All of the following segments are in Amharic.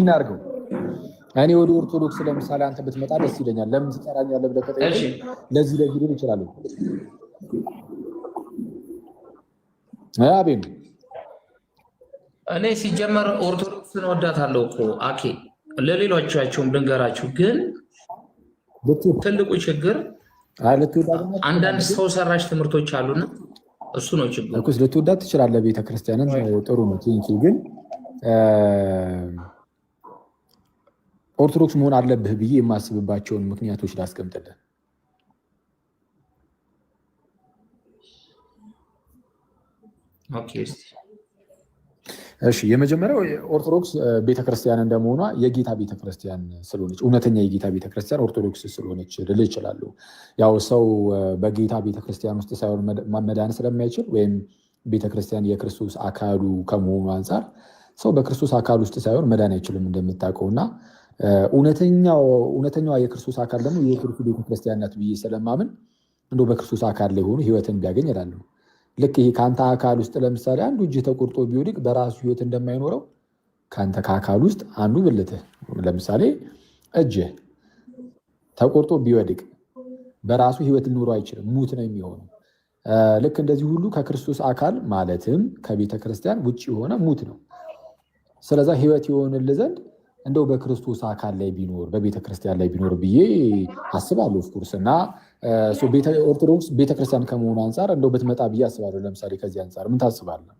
እናድርገው። እኔ ወደ ኦርቶዶክስ ለምሳሌ አንተ ብትመጣ ደስ ይለኛል። ለምን ትጠራኛለህ ብለህ ከጠየቀኝ ለዚህ ሊሆን ይችላል። አቤን እኔ ሲጀመር ኦርቶዶክስን ወዳታለሁ እኮ አኬ፣ ለሌሎቻቸውም ልንገራችሁ። ግን ትልቁ ችግር አንዳንድ ሰው ሰራሽ ትምህርቶች አሉና እሱ ነው ችግሩ። እኩስ ልትወዳት ትችላለህ ቤተክርስቲያንን፣ ጥሩ ነው። ግን ኦርቶዶክስ መሆን አለብህ ብዬ የማስብባቸውን ምክንያቶች ላስቀምጥልህ። ኦኬ እሺ፣ የመጀመሪያው ኦርቶዶክስ ቤተክርስቲያን እንደመሆኗ የጌታ ቤተክርስቲያን ስለሆነች፣ እውነተኛ የጌታ ቤተክርስቲያን ኦርቶዶክስ ስለሆነች ልል ይችላሉ። ያው ሰው በጌታ ቤተክርስቲያን ውስጥ ሳይሆን መዳን ስለማይችል ወይም ቤተክርስቲያን የክርስቶስ አካሉ ከመሆኑ አንጻር ሰው በክርስቶስ አካል ውስጥ ሳይሆን መዳን አይችልም እንደምታውቀው እና እውነተኛዋ የክርስቶስ አካል ደግሞ የክርስቶስ ቤተክርስቲያን ናት ብዬ ስለማምን እንደው በክርስቶስ አካል ላይ ሆኖ ህይወትን ቢያገኝ እላለሁ። ልክ ይሄ ከአንተ አካል ውስጥ ለምሳሌ አንዱ እጅ ተቆርጦ ቢወድቅ በራሱ ህይወት እንደማይኖረው ከአንተ ከአካል ውስጥ አንዱ ብልትህ ለምሳሌ እጅህ ተቆርጦ ቢወድቅ በራሱ ህይወት ሊኖረው አይችልም፣ ሙት ነው የሚሆነው። ልክ እንደዚህ ሁሉ ከክርስቶስ አካል ማለትም ከቤተ ክርስቲያን ውጭ የሆነ ሙት ነው። ስለዛ ህይወት የሆንልህ ዘንድ እንደው በክርስቶስ አካል ላይ ቢኖር በቤተ ክርስቲያን ላይ ቢኖር ብዬ አስባለሁ። ኦፍኮርስ እና ኦርቶዶክስ ቤተክርስቲያን ከመሆኑ አንጻር እንደው ብትመጣ ብዬ አስባለሁ። ለምሳሌ ከዚህ አንጻር ምን ታስባለህ?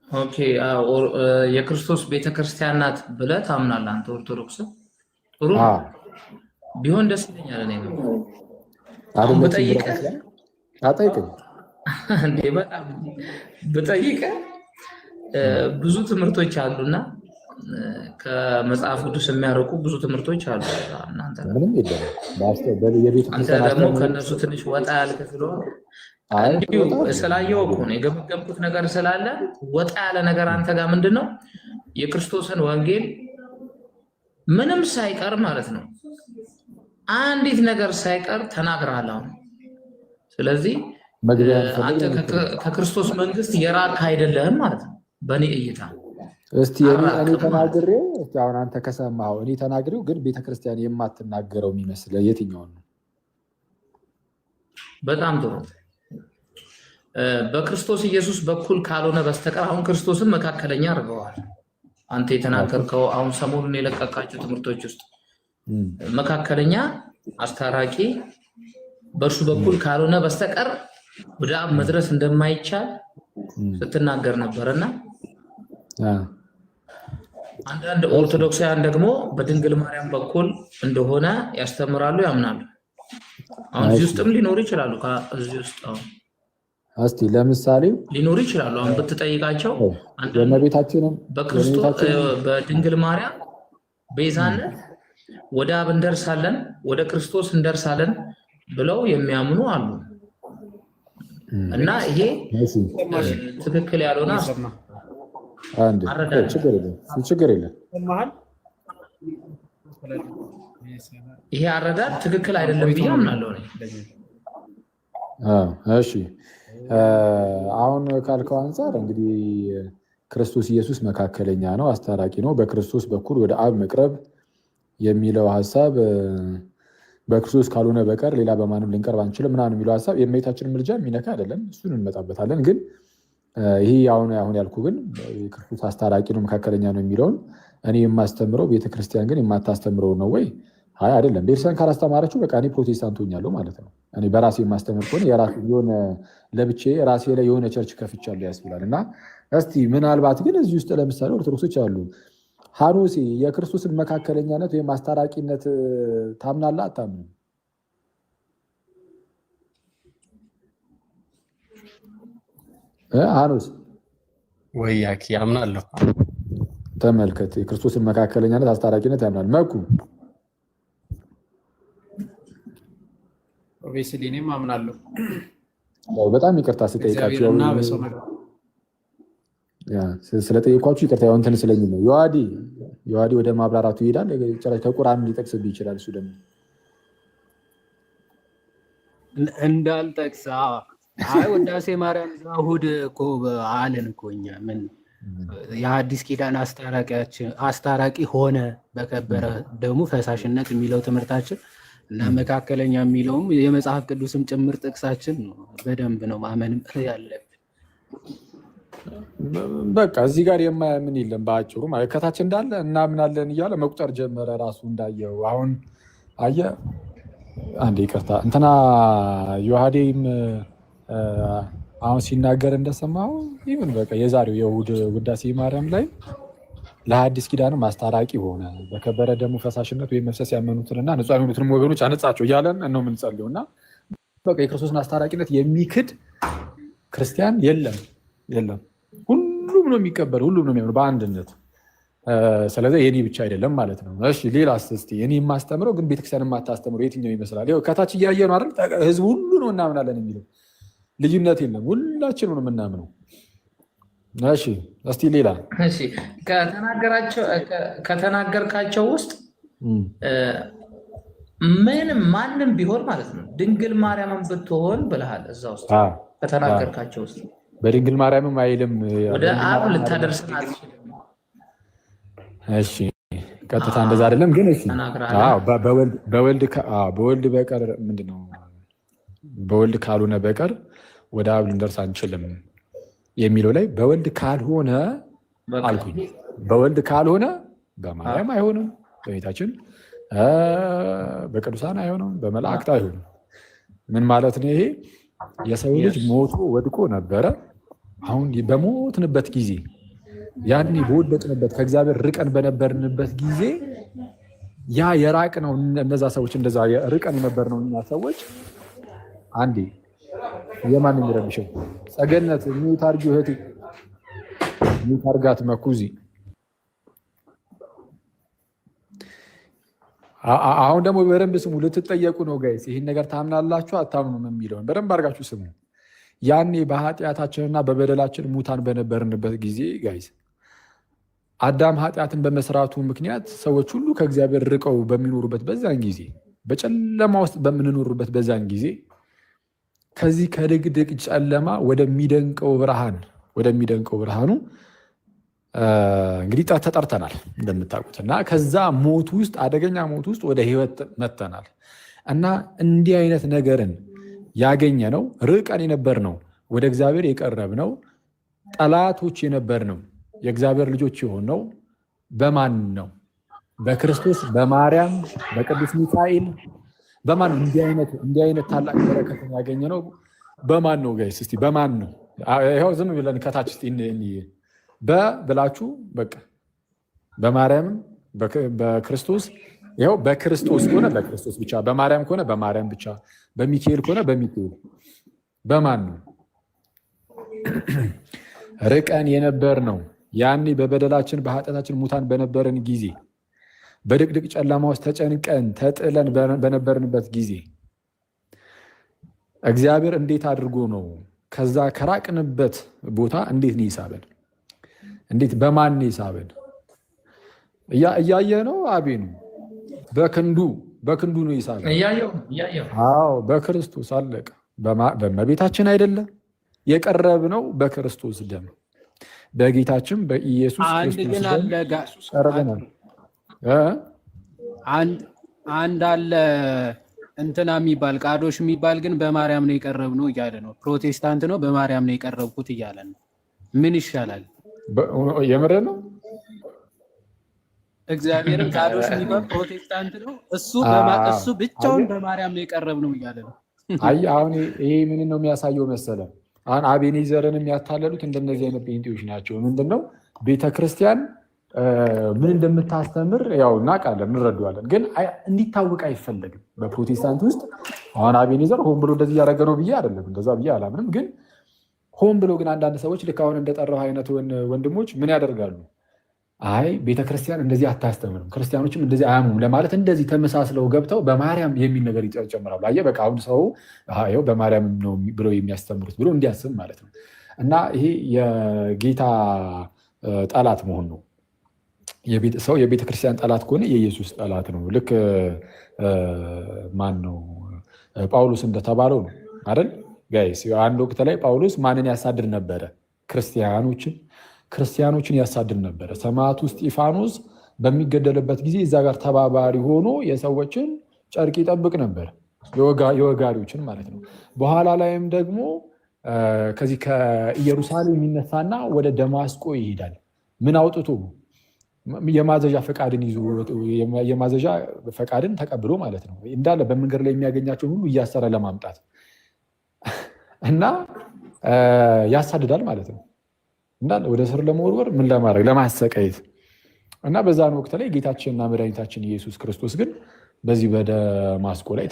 ኦኬ የክርስቶስ ቤተክርስቲያን ናት ብለህ ታምናለህ አንተ ኦርቶዶክስ? ጥሩ ቢሆን ደስ ይለኛል። እኔ ነው አሁን አጠይቀኝ እንዴ በጣም ብጠይቅህ ብዙ ትምህርቶች አሉና ከመጽሐፍ ቅዱስ የሚያረቁ ብዙ ትምህርቶች አሉ። እናንተ ደግሞ ከነሱ ትንሽ ወጣ ያልክ ስለሆነ እንዲሁ ስላየው እኮ ነው የገመገምኩት ነገር ስላለ ወጣ ያለ ነገር አንተ ጋር ምንድን ነው የክርስቶስን ወንጌል ምንም ሳይቀር ማለት ነው አንዲት ነገር ሳይቀር ተናግረሃል አሁን። ስለዚህ አንተ ከክርስቶስ መንግስት የራቅ አይደለህም ማለት ነው በእኔ እይታ። እስቲ እኔ ተናግሬው አሁን አንተ ከሰማኸው እኔ ተናግሬው ግን ቤተክርስቲያን የማትናገረው የሚመስለው የትኛውን ነው? በጣም ጥሩ። በክርስቶስ ኢየሱስ በኩል ካልሆነ በስተቀር አሁን ክርስቶስን መካከለኛ አድርገዋል። አንተ የተናገርከው አሁን ሰሞኑን የለቀቃቸው ትምህርቶች ውስጥ መካከለኛ አስታራቂ በእርሱ በኩል ካልሆነ በስተቀር ወደ አብ መድረስ እንደማይቻል ስትናገር ነበርና አንዳንድ ኦርቶዶክሳውያን ደግሞ በድንግል ማርያም በኩል እንደሆነ ያስተምራሉ፣ ያምናሉ። አሁን እዚህ ውስጥም ሊኖሩ ይችላሉ። ከዚህ ውስጥ አሁን እስቲ ለምሳሌ ሊኖሩ ይችላሉ። አሁን ብትጠይቃቸው በክርስቶስ በድንግል ማርያም ቤዛነት ወደ አብ እንደርሳለን፣ ወደ ክርስቶስ እንደርሳለን ብለው የሚያምኑ አሉ። እና ይሄ ትክክል ያልሆነ ችግር የለም። ይሄ አረዳድ ትክክል አይደለም ብዬ አምናለሁ። እሺ አሁን ካልከው አንጻር እንግዲህ ክርስቶስ ኢየሱስ መካከለኛ ነው፣ አስታራቂ ነው፣ በክርስቶስ በኩል ወደ አብ መቅረብ የሚለው ሀሳብ በክርስቶስ ካልሆነ በቀር ሌላ በማንም ልንቀርብ አንችልም ምናምን የሚለው ሀሳብ የእመቤታችንን ምልጃ የሚነካ አይደለም። እሱን እንመጣበታለን። ግን ይሄ አሁን ያልኩ ግን ክርስቶስ አስታራቂ ነው መካከለኛ ነው የሚለውን እኔ የማስተምረው ቤተክርስቲያን ግን የማታስተምረው ነው ወይ? አይ አይደለም። ቤተክርስቲያን ካላስተማረችው በቃ እኔ ፕሮቴስታንት ሆኛለሁ ማለት ነው። እኔ በራሴ የማስተምር ከሆነ የሆነ ለብቻዬ ራሴ ላይ የሆነ ቸርች ከፍቻለሁ ያስብላል። እና እስቲ ምናልባት ግን እዚህ ውስጥ ለምሳሌ ኦርቶዶክሶች አሉ። ሐኖሴ የክርስቶስን መካከለኛነት ወይም አስታራቂነት ታምናለህ አታምንም? ሐኖስ ወይ ያኪ ያምናለሁ። ተመልከት፣ የክርስቶስን መካከለኛነት አስታራቂነት ያምናል። መኩ ኦቤስሊ እኔም አምናለሁ። በጣም ይቅርታ ስጠይቃችሁ ስለጠየኳችሁ ይቅርታ። ያው እንትን ስለኝ ነው። ዮሐዲ ወደ ማብራራቱ ይሄዳል። ጭራሽ ከቁርአን ሊጠቅስብህ ይችላል። እሱ ደግሞ እንዳልጠቅስ አይ ውዳሴ ማርያም እሑድ እኮ አለን እኮ እኛ ምን የሐዲስ ኪዳን አስታራቂ ሆነ በከበረ ደሙ ፈሳሽነት የሚለው ትምህርታችን እና መካከለኛ የሚለውም የመጽሐፍ ቅዱስም ጭምር ጥቅሳችን ነው። በደንብ ነው ማመንም ያለብን። በቃ እዚህ ጋር የማያምን የለም። በአጭሩ ማለት ከታች እንዳለ እናምናለን እያለ መቁጠር ጀመረ። ራሱ እንዳየው አሁን አየ። አንዴ ይቅርታ እንትና ዮሐዴም አሁን ሲናገር እንደሰማው ይሁን በቃ የዛሬው የእሑድ ውዳሴ ማርያም ላይ ለሐዲስ ኪዳንም አስታራቂ ሆነ በከበረ ደሙ ፈሳሽነት ወይም መፍሰስ ያመኑትንና ንጹሕ የሆኑትንም ወገኖች አነጻቸው እያለን ነው የምንጸልየው። እና በቃ የክርስቶስን አስታራቂነት የሚክድ ክርስቲያን የለም። ሁሉም ነው የሚቀበል፣ ሁሉም ነው የሚያምኑ በአንድነት። ስለዚህ የኔ ብቻ አይደለም ማለት ነው። እሺ ሌላ እስኪ እኔ የማስተምረው ግን ቤተክርስቲያን የማታስተምረው የትኛው ይመስላል? ይኸው ከታች እያየ ነው አይደል? ህዝቡ ሁሉ ነው እናምናለን የሚለው ልዩነት የለም። ሁላችንም ነው የምናምነው። እሺ እስቲ ሌላ ከተናገርካቸው ውስጥ ማንም ቢሆን ማለት ነው ድንግል ማርያምን ብትሆን ብለሃል። እዛ ውስጥ ከተናገርካቸው ውስጥ በድንግል ማርያምም አይልም ወደ አብ ልታደርስን አትችልም። እሺ ቀጥታ እንደዛ አይደለም ግን እሺ በወልድ በቀር ምንድነው በወልድ ካልሆነ በቀር ወደ አብ ልንደርስ አንችልም የሚለው ላይ በወልድ ካልሆነ አልኩኝ። በወልድ ካልሆነ በማርያም አይሆንም፣ በቤታችን በቅዱሳን አይሆንም፣ በመላእክት አይሆንም። ምን ማለት ነው ይሄ? የሰው ልጅ ሞቶ ወድቆ ነበረ። አሁን በሞትንበት ጊዜ ያኔ በወደቅንበት ከእግዚአብሔር ርቀን በነበርንበት ጊዜ ያ የራቅ ነው። እነዛ ሰዎች እንደዛ ርቀን የነበር ነው። እኛ ሰዎች አንዴ የማን የሚረብሸው ጸገነት ሚውት አድርጊው እህቴ፣ ሚውት አድርጋት መኩዚ። አሁን ደግሞ በደንብ ስሙ፣ ልትጠየቁ ነው ጋይስ። ይህን ነገር ታምናላችሁ አታምኑም የሚለውን በደንብ አድርጋችሁ ስሙ። ያኔ በኃጢአታችንና በበደላችን ሙታን በነበርንበት ጊዜ ጋይስ አዳም ኃጢአትን በመስራቱ ምክንያት ሰዎች ሁሉ ከእግዚአብሔር ርቀው በሚኖሩበት በዛን ጊዜ፣ በጨለማ ውስጥ በምንኖሩበት በዛን ጊዜ ከዚህ ከድቅድቅ ጨለማ ወደሚደንቀው ብርሃኑ እንግዲህ ተጠርተናል እንደምታውቁት። እና ከዛ ሞት ውስጥ አደገኛ ሞት ውስጥ ወደ ህይወት መጥተናል። እና እንዲህ አይነት ነገርን ያገኘ ነው ርቀን የነበር ነው ወደ እግዚአብሔር የቀረብ ነው ጠላቶች የነበር ነው የእግዚአብሔር ልጆች የሆነው በማን ነው? በክርስቶስ፣ በማርያም፣ በቅዱስ ሚካኤል በማን ነው? እንዲህ አይነት ታላቅ በረከትን ያገኘ ነው በማን ነው ጋይስ? እስቲ በማን ነው? ይኸው ዝም ብለን ከታች እስቲ ብላችሁ በቃ በማርያም በክርስቶስ፣ ይኸው በክርስቶስ ከሆነ በክርስቶስ ብቻ፣ በማርያም ከሆነ በማርያም ብቻ፣ በሚካኤል ከሆነ በሚካኤል። በማን ነው? ርቀን የነበር ነው ያኔ በበደላችን በኃጢአታችን ሙታን በነበረን ጊዜ፣ በድቅድቅ ጨለማ ውስጥ ተጨንቀን ተጥለን በነበርንበት ጊዜ እግዚአብሔር እንዴት አድርጎ ነው ከዛ ከራቅንበት ቦታ እንዴት ነው ይሳበን? እንዴት በማን ነው ይሳበን? እያየ ነው አቤኑ በክንዱ ነው ይሳበን። አዎ በክርስቶስ አለቀ። በእመቤታችን አይደለም የቀረብነው በክርስቶስ ደም በጌታችን በኢየሱስ ክርስቶስ ቀርበናል። አንድ አለ እንትና የሚባል ቃዶሽ የሚባል ግን በማርያም ነው የቀረብነው እያለ ነው። ፕሮቴስታንት ነው በማርያም ነው የቀረብኩት እያለ ነው። ምን ይሻላል? የምር ነው። እግዚአብሔርን ቃዶሽ የሚባል ፕሮቴስታንት ነው፣ እሱ ብቻውን በማርያም ነው የቀረብነው እያለ ነው። አይ አሁን ይሄ ምን ነው የሚያሳየው መሰለ? አሁን አቤኔዘርን የሚያታለሉት እንደነዚህ አይነት ጴንጤዎች ናቸው። ምንድነው ቤተክርስቲያን ምን እንደምታስተምር ያው እናውቃለን፣ እንረዳዋለን፣ ግን እንዲታወቅ አይፈለግም በፕሮቴስታንት ውስጥ። አሁን አቤኔዘር ሆን ብሎ እንደዚህ እያደረገ ነው ብዬ አይደለም፣ እንደዛ ብዬ አላምንም። ግን ሆን ብሎ ግን አንዳንድ ሰዎች ልክ አሁን እንደጠራው አይነት ወንድሞች ምን ያደርጋሉ? አይ ቤተክርስቲያን እንደዚህ አታስተምርም፣ ክርስቲያኖችም እንደዚህ አያምኑም ለማለት እንደዚህ ተመሳስለው ገብተው በማርያም የሚል ነገር ይጨምራሉ። አየህ በቃ አሁን ሰው ይኸው በማርያም ነው ብሎ የሚያስተምሩት ብሎ እንዲያስብ ማለት ነው። እና ይሄ የጌታ ጠላት መሆን ነው። ሰው የቤተክርስቲያን ጠላት ከሆነ የኢየሱስ ጠላት ነው። ልክ ማን ነው ጳውሎስ እንደተባለው ነው አይደል? ጋይስ አንድ ወቅት ላይ ጳውሎስ ማንን ያሳድድ ነበረ? ክርስቲያኖችን ያሳድድ ነበረ። ሰማዕቱ እስጢፋኖስ በሚገደልበት ጊዜ እዛ ጋር ተባባሪ ሆኖ የሰዎችን ጨርቅ ይጠብቅ ነበር፣ የወጋሪዎችን ማለት ነው። በኋላ ላይም ደግሞ ከዚህ ከኢየሩሳሌም የሚነሳና ወደ ደማስቆ ይሄዳል። ምን አውጥቶ? የማዘዣ ፈቃድን ይዞ የማዘዣ ፈቃድን ተቀብሎ ማለት ነው። እንዳለ በመንገድ ላይ የሚያገኛቸው ሁሉ እያሰረ ለማምጣት እና ያሳድዳል ማለት ነው። እንዳለ ወደ ስር ለመወርወር ምን ለማድረግ ለማሰቃየት እና በዛን ወቅት ላይ ጌታችንና መድኃኒታችን ኢየሱስ ክርስቶስ ግን በዚህ በደማስቆ ላይ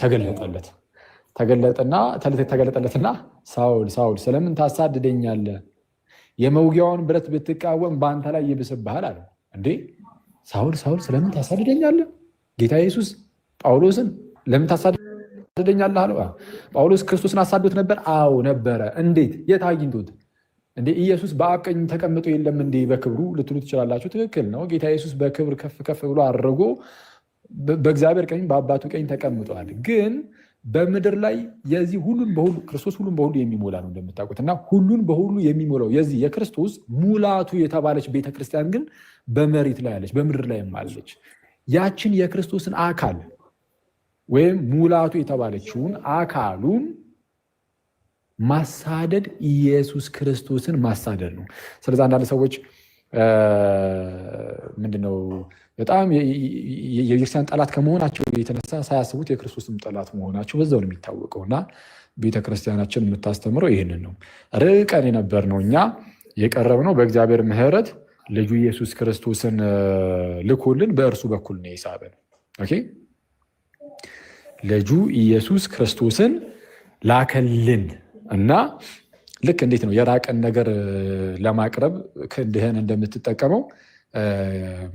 ተገለጠለትና ሳውል ሳውል ስለምን ታሳድደኛለህ? የመውጊያውን ብረት ብትቃወም በአንተ ላይ ይብስብሃል አለ። እንዴ ሳውል ሳውል ስለምን ታሳድደኛለህ? ጌታ ኢየሱስ ጳውሎስን ለምን ታሳድደኛለህ አለው። ጳውሎስ ክርስቶስን አሳዶት ነበር? አዎ ነበረ። እንዴት? የት አግኝቶት? እንዴ ኢየሱስ በአብ ቀኝ ተቀምጦ የለም እንዴ በክብሩ ልትሉ ትችላላችሁ። ትክክል ነው። ጌታ ኢየሱስ በክብር ከፍ ከፍ ብሎ አድርጎ በእግዚአብሔር ቀኝ በአባቱ ቀኝ ተቀምጧል። ግን በምድር ላይ የዚህ ሁሉን በሁሉ ክርስቶስ ሁሉን በሁሉ የሚሞላ ነው እንደምታውቁት። እና ሁሉን በሁሉ የሚሞላው የዚህ የክርስቶስ ሙላቱ የተባለች ቤተክርስቲያን ግን በመሬት ላይ አለች፣ በምድር ላይ አለች። ያችን የክርስቶስን አካል ወይም ሙላቱ የተባለችውን አካሉን ማሳደድ ኢየሱስ ክርስቶስን ማሳደድ ነው። ስለዚህ አንዳንድ ሰዎች ምንድነው በጣም የቤተክርስቲያን ጠላት ከመሆናቸው የተነሳ ሳያስቡት የክርስቶስም ጠላት መሆናቸው በዛው ነው የሚታወቀው። እና ቤተክርስቲያናችን የምታስተምረው ይህንን ነው። ርቀን የነበርነው እኛ የቀረብነው በእግዚአብሔር ምሕረት ልጁ ኢየሱስ ክርስቶስን ልኮልን በእርሱ በኩል ነው የሳበን። ኦኬ ልጁ ኢየሱስ ክርስቶስን ላከልን እና ልክ እንዴት ነው የራቀን ነገር ለማቅረብ ክንድህን እንደምትጠቀመው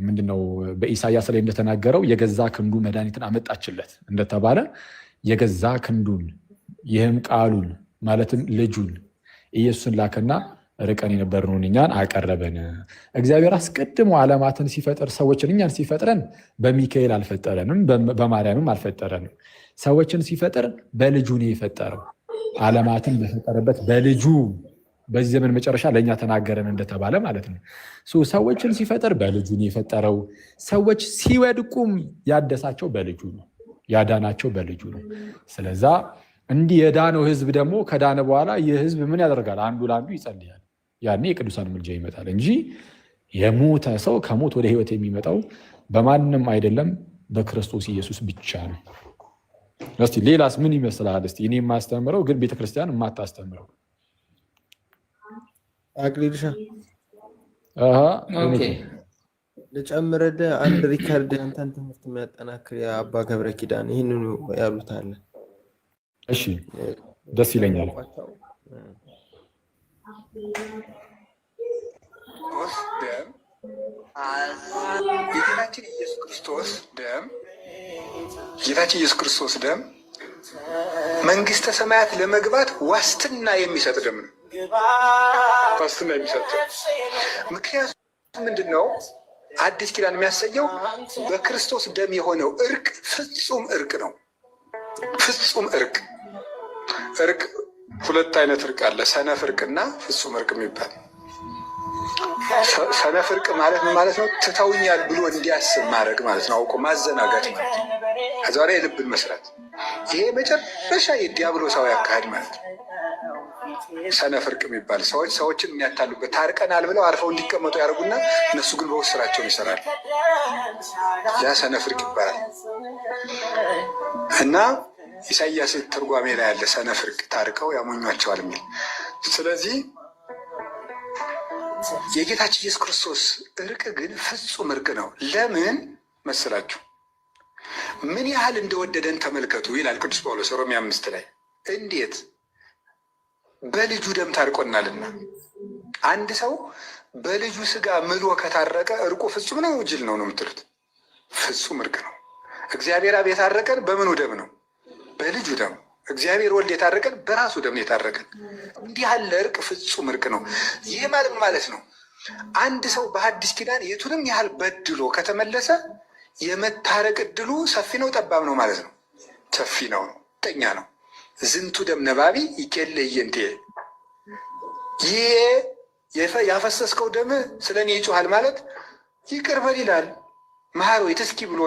ምንድነው በኢሳያስ ላይ እንደተናገረው የገዛ ክንዱ መድኃኒትን አመጣችለት እንደተባለ የገዛ ክንዱን ይህም ቃሉን ማለትም ልጁን ኢየሱስን ላከና ርቀን የነበርነውን እኛን አቀረበን። እግዚአብሔር አስቀድሞ ዓለማትን ሲፈጥር ሰዎችን እኛን ሲፈጥረን በሚካኤል አልፈጠረንም፣ በማርያምም አልፈጠረንም። ሰዎችን ሲፈጥር በልጁ ነው የፈጠረው። ዓለማትን በፈጠረበት በልጁ በዚህ ዘመን መጨረሻ ለእኛ ተናገረን እንደተባለ ማለት ነው። ሰዎችን ሲፈጠር በልጁ ነው የፈጠረው። ሰዎች ሲወድቁም ያደሳቸው በልጁ ነው፣ ያዳናቸው በልጁ ነው። ስለዛ እንዲህ የዳነው ህዝብ ደግሞ ከዳነ በኋላ ይህ ህዝብ ምን ያደርጋል? አንዱ ለአንዱ ይጸልያል። ያኔ የቅዱሳን ምልጃ ይመጣል እንጂ የሞተ ሰው ከሞት ወደ ህይወት የሚመጣው በማንም አይደለም፣ በክርስቶስ ኢየሱስ ብቻ ነው። እስቲ ሌላስ ምን ይመስላል? እስቲ እኔ የማስተምረው ግን ቤተክርስቲያን የማታስተምረው አግሊልሻ ልጨምርልህ አንድ ሪካርድ አንተን ትምህርት የሚያጠናክር የአባ ገብረ ኪዳን ይህንኑ ያሉት አለ። እሺ ደስ ይለኛል። ጌታችን ኢየሱስ ክርስቶስ ደም መንግስተ ሰማያት ለመግባት ዋስትና የሚሰጥ ደም ነው። ዋስትና የሚሰጥ ምክንያቱም ምንድን ነው? አዲስ ኪዳን የሚያሰኘው በክርስቶስ ደም የሆነው እርቅ ፍጹም እርቅ ነው። ፍጹም እርቅ ሁለት አይነት እርቅ አለ። ሰነፍ እርቅና ፍጹም እርቅ የሚባል። ሰነፍ እርቅ ማለት ምን ማለት ነው? ትተውኛል ብሎ እንዲያስብ ማድረግ ማለት ነው። አውቆ ማዘናጋት ማለት ነው። ከዛ ላይ የልብን መስራት። ይሄ መጨረሻ የዲያብሎሳዊ አካሄድ ማለት ነው። ሰነፍ እርቅ የሚባል ሰዎችን የሚያታሉበት ታርቀናል ብለው አርፈው እንዲቀመጡ ያደርጉና እነሱ ግን በውስጥ ስራቸውን ይሰራሉ። ያ ሰነፍ እርቅ ይባላል። እና ኢሳያስ ትርጓሜ ላይ ያለ ሰነፍ እርቅ ታርቀው ያሞኟቸዋል የሚል። ስለዚህ የጌታችን ኢየሱስ ክርስቶስ እርቅ ግን ፍጹም እርቅ ነው። ለምን መስላችሁ? ምን ያህል እንደወደደን ተመልከቱ ይላል ቅዱስ ጳውሎስ ሮሜ 5 ላይ። እንዴት? በልጁ ደም ታርቆናልና። አንድ ሰው በልጁ ስጋ ምሎ ከታረቀ እርቁ ፍጹም ነው ጅል ነው የምትሉት? ፍጹም እርቅ ነው። እግዚአብሔር አብ የታረቀን በምኑ ደም ነው? በልጁ ደም። እግዚአብሔር ወልድ የታረቀን በራሱ ደም የታረቀን። እንዲህ ያለ እርቅ ፍጹም እርቅ ነው። ይህ ማለት ነው አንድ ሰው በሐዲስ ኪዳን የቱንም ያህል በድሎ ከተመለሰ የመታረቅ እድሉ ሰፊ ነው ጠባብ ነው ማለት ነው? ሰፊ ነው፣ ጠኛ ነው። ዝንቱ ደም ነባቢ ይኬለ እየንቴ ይሄ ያፈሰስከው ደም ስለ እኔ ይጮሃል ማለት ይቅር በል ይላል። መሐር ወይ ተስኪ ብሎ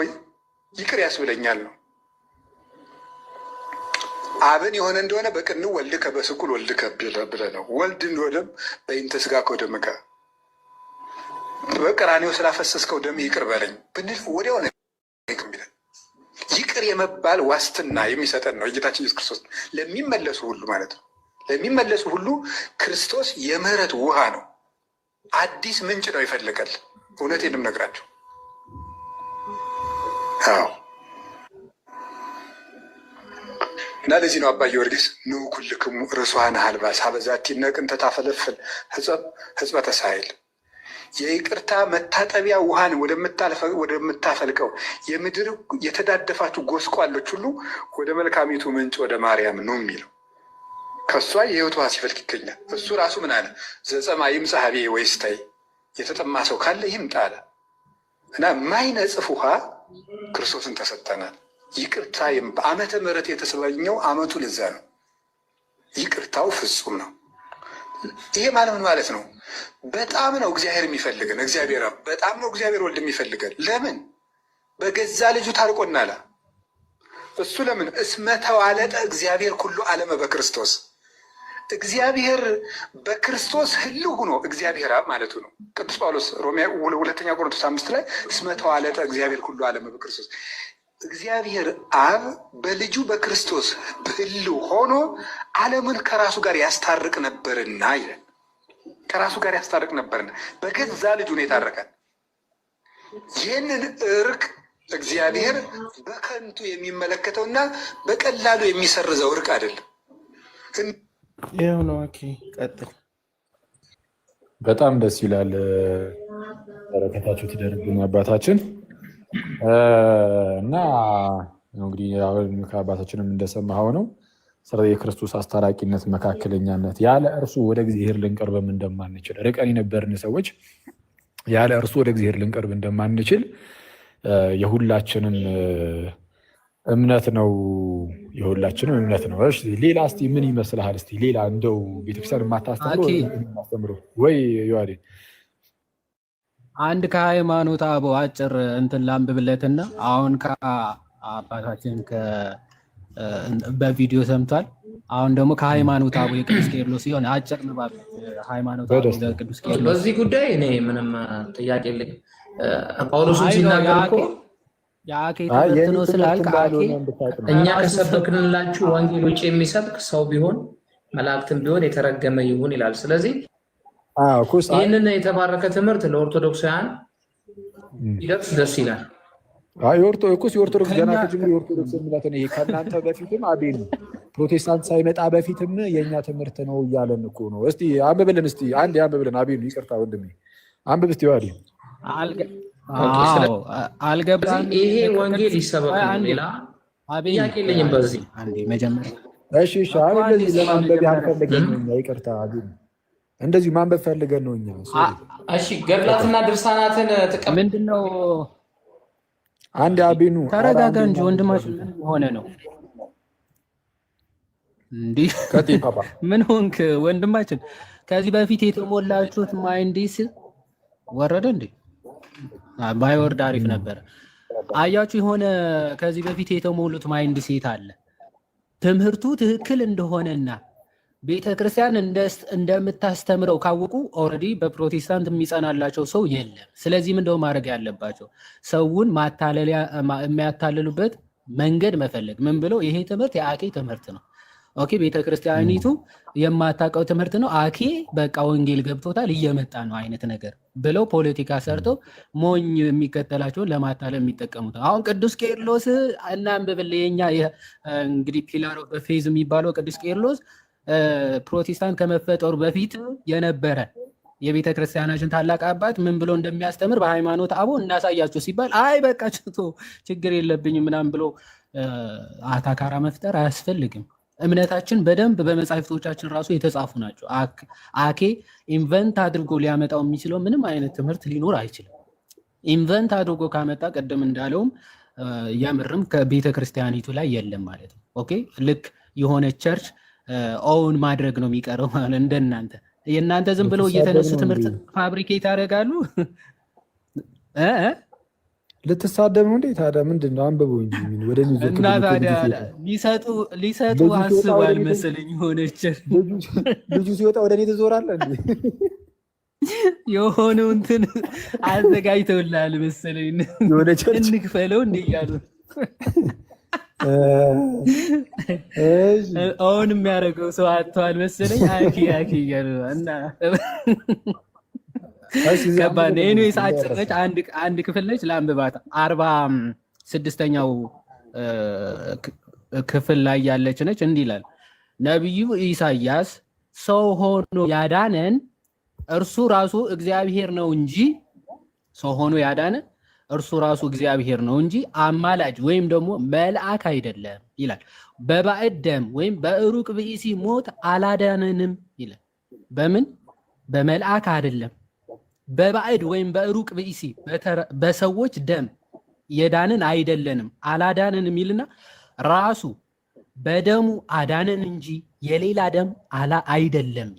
ይቅር ያስብለኛል ነው። አብን የሆነ እንደሆነ በቅንው ወልድከ በስቁል ወልድከ ብለህ ነው። ወልድ እንደሆነም በእንተ ሥጋከ ወደምከ በቀራንዮ ስላፈሰስከው ደም ይቅር በለኝ ብንል ወዲያው ነው ይቅር ይቅር የመባል ዋስትና የሚሰጠን ነው የጌታችን ኢየሱስ ክርስቶስ ለሚመለሱ ሁሉ ማለት ነው። ለሚመለሱ ሁሉ ክርስቶስ የምህረት ውሃ ነው። አዲስ ምንጭ ነው ይፈልጋል። እውነቴንም ነግራቸው። አዎ እና ለዚህ ነው አባ ጊዮርጊስ ኑ ኩልክሙ ርሱሃነ ሀልባስ ሀበዛቲ ነቅን ተታፈለፍል ህጽበተ ሳይል የይቅርታ መታጠቢያ ውሃን ወደምታፈልቀው የምድር የተዳደፋችሁ ጎስቋሎች ሁሉ ወደ መልካሚቱ ምንጭ ወደ ማርያም ነው የሚለው። ከእሷ የህይወት ውሃ ሲፈልቅ ይገኛል። እሱ ራሱ ምን አለ? ዘጸማ ይምጻ ኀቤ ወይስታይ፣ የተጠማ ሰው ካለ ይምጣ አለ እና ማይነጽፍ ውሃ ክርስቶስን ተሰጠናል። ይቅርታ በዓመተ ምሕረት የተሰኘው ዓመቱ ለዛ ነው። ይቅርታው ፍጹም ነው። ይሄ ማለት ምን ማለት ነው? በጣም ነው እግዚአብሔር የሚፈልገን። እግዚአብሔር በጣም ነው እግዚአብሔር ወልድ የሚፈልገን። ለምን? በገዛ ልጁ ታርቆናል። እሱ ለምን? እስመ ተዋለጠ እግዚአብሔር ኩሉ ዓለመ በክርስቶስ። እግዚአብሔር በክርስቶስ ህልው ሆኖ እግዚአብሔር አብ ማለቱ ነው። ቅዱስ ጳውሎስ ሁለተኛ ቆሮንቶስ 5 ላይ እስመ ተዋለጠ እግዚአብሔር ኩሉ ዓለመ በክርስቶስ እግዚአብሔር አብ በልጁ በክርስቶስ ህልው ሆኖ ዓለምን ከራሱ ጋር ያስታርቅ ነበርና ይላል። ከራሱ ጋር ያስታርቅ ነበርና በገዛ ልጁ ነው የታረቀን። ይህንን እርቅ እግዚአብሔር በከንቱ የሚመለከተውና በቀላሉ የሚሰርዘው እርቅ አይደለም። ይኸው ነው። ቀጥል። በጣም ደስ ይላል። በረከታችሁ ትደርብን አባታችን እና እንግዲህ ከአባታችንም እንደሰማኸው ነው ስለ የክርስቶስ አስታራቂነት መካከለኛነት ያለ እርሱ ወደ እግዚአብሔር ልንቀርብም እንደማንችል ርቀን የነበርን ሰዎች ያለ እርሱ ወደ እግዚአብሔር ልንቀርብ እንደማንችል የሁላችንም እምነት ነው። የሁላችንም እምነት ነው። እሺ ሌላ እስቲ ምን ይመስልሃል? እስቲ ሌላ እንደው ቤተክርስቲያን የማታስተምረው ወይ ዮሐዴ አንድ ከሃይማኖት አበው አጭር እንትን ላንብብለትና አሁን ከአባታችን በቪዲዮ ሰምቷል። አሁን ደግሞ ከሃይማኖት አበው የቅዱስ ቄርሎስ ሲሆን አጭር ንባብ ሃይማኖት አበው የቅዱስ ቄርሎስ በዚህ ጉዳይ እኔ ምንም ጥያቄ የለኝም። ጳውሎስን ሲናገር እኮ የአኬ ትምህርት ነው ስላልክ እኛ ከሰበክንላችሁ ወንጌል ውጭ የሚሰብክ ሰው ቢሆን መላእክትም ቢሆን የተረገመ ይሁን ይላል። ስለዚህ ይህንን የተባረከ ትምህርት ለኦርቶዶክሳውያን ይደርስ ደስ ይላል። የኦርቶዶክስ ገና ከጅምሩ የኦርቶዶክስ እምነት ነው። ይሄ ከእናንተ በፊትም አቤል ፕሮቴስታንት ሳይመጣ በፊትም የእኛ ትምህርት ነው እያለን እኮ ነው። እስቲ አንብብልን፣ እስቲ አንድ አንብብልን። አቤል ይቅርታ ወንድሜ አንብብ እስቲ። ዋዲ አልገባም። ይሄ ወንጌል ይሰበክ ሌላ ጥያቄ የለኝም። በዚህ መጀመሪያ እሺ እንደዚህ ለማንበብ ያልፈለገን ነው። ይቅርታ አቤል እንደዚህ ማንበብ ፈልገን ነው እኛ። እሺ ገድላትና ድርሳናትን ምንድነው? አንድ አቤኑ ተረጋጋ እንጂ ወንድማችን ምን ሆነ ነው እንዲህ? ምን ሆንክ ወንድማችን? ከዚህ በፊት የተሞላችሁት ማይንዲስ ወረደ እንዴ? ባይወርድ አሪፍ ነበረ። አያችሁ የሆነ ከዚህ በፊት የተሞሉት ማይንድ ሴት አለ። ትምህርቱ ትክክል እንደሆነና ቤተክርስቲያን እንደምታስተምረው ካወቁ ኦልሬዲ በፕሮቴስታንት የሚጸናላቸው ሰው የለም። ስለዚህ ምንድነው ማድረግ ያለባቸው? ሰውን የሚያታልሉበት መንገድ መፈለግ። ምን ብለው ይሄ ትምህርት የአኬ ትምህርት ነው፣ ኦኬ ቤተክርስቲያኒቱ የማታውቀው ትምህርት ነው፣ አኬ በቃ ወንጌል ገብቶታል እየመጣ ነው አይነት ነገር ብለው ፖለቲካ ሰርተው ሞኝ የሚከተላቸውን ለማታለል የሚጠቀሙት። አሁን ቅዱስ ቄርሎስ እናንብብል። የኛ እንግዲህ ፒላር ኦፍ ፌዝ የሚባለው ቅዱስ ቄርሎስ ፕሮቴስታንት ከመፈጠሩ በፊት የነበረ የቤተ ክርስቲያናችን ታላቅ አባት ምን ብሎ እንደሚያስተምር በሃይማኖት አበው እናሳያቸው ሲባል አይ በቃ ችግር የለብኝም ምናምን ብሎ አታካራ መፍጠር አያስፈልግም። እምነታችን በደንብ በመጻሕፍቶቻችን ራሱ የተጻፉ ናቸው። አኬ ኢንቨንት አድርጎ ሊያመጣው የሚችለው ምንም አይነት ትምህርት ሊኖር አይችልም። ኢንቨንት አድርጎ ካመጣ ቀደም እንዳለውም የምርም ከቤተ ክርስቲያኒቱ ላይ የለም ማለት ነው። ኦኬ ልክ የሆነ ቸርች ኦውን ማድረግ ነው የሚቀረው ማለት እንደናንተ። የእናንተ ዝም ብለው እየተነሱ ትምህርት ፋብሪኬት ያደርጋሉ። ልትሳደብ ነው እንዴ ታዲያ? ምንድን ነው? አንብበው እንጂ ወደ እና ታዲያ ሊሰጡ አስቧል መሰለኝ። ሆነች ልጁ ሲወጣ ወደ እኔ ትዞራለህ እንዴ? የሆነው እንትን አዘጋጅተውልሃል መሰለኝ። እንክፈለው እንዴ እያሉ አሁን የሚያደርገው ሰው አጥተዋል መሰለኝ። አኪ እያሉ እና ከባድ ነው። ኤኒዌይስ አጭር ነች፣ አንድ ክፍል ነች። ለአንብባት 46ኛው ክፍል ላይ ያለች ነች። እንዲህ ይላል ነቢዩ ኢሳያስ ሰው ሆኖ ያዳነን እርሱ ራሱ እግዚአብሔር ነው እንጂ ሰው ሆኖ ያዳነን እርሱ ራሱ እግዚአብሔር ነው እንጂ አማላጅ ወይም ደግሞ መልአክ አይደለም ይላል። በባዕድ ደም ወይም በሩቅ ብእሲ ሞት አላዳነንም ይላል። በምን በመልአክ አይደለም፣ በባዕድ ወይም በሩቅ ብእሲ በሰዎች ደም የዳንን አይደለንም፣ አላዳነንም ይልና ራሱ በደሙ አዳነን እንጂ የሌላ ደም አይደለም።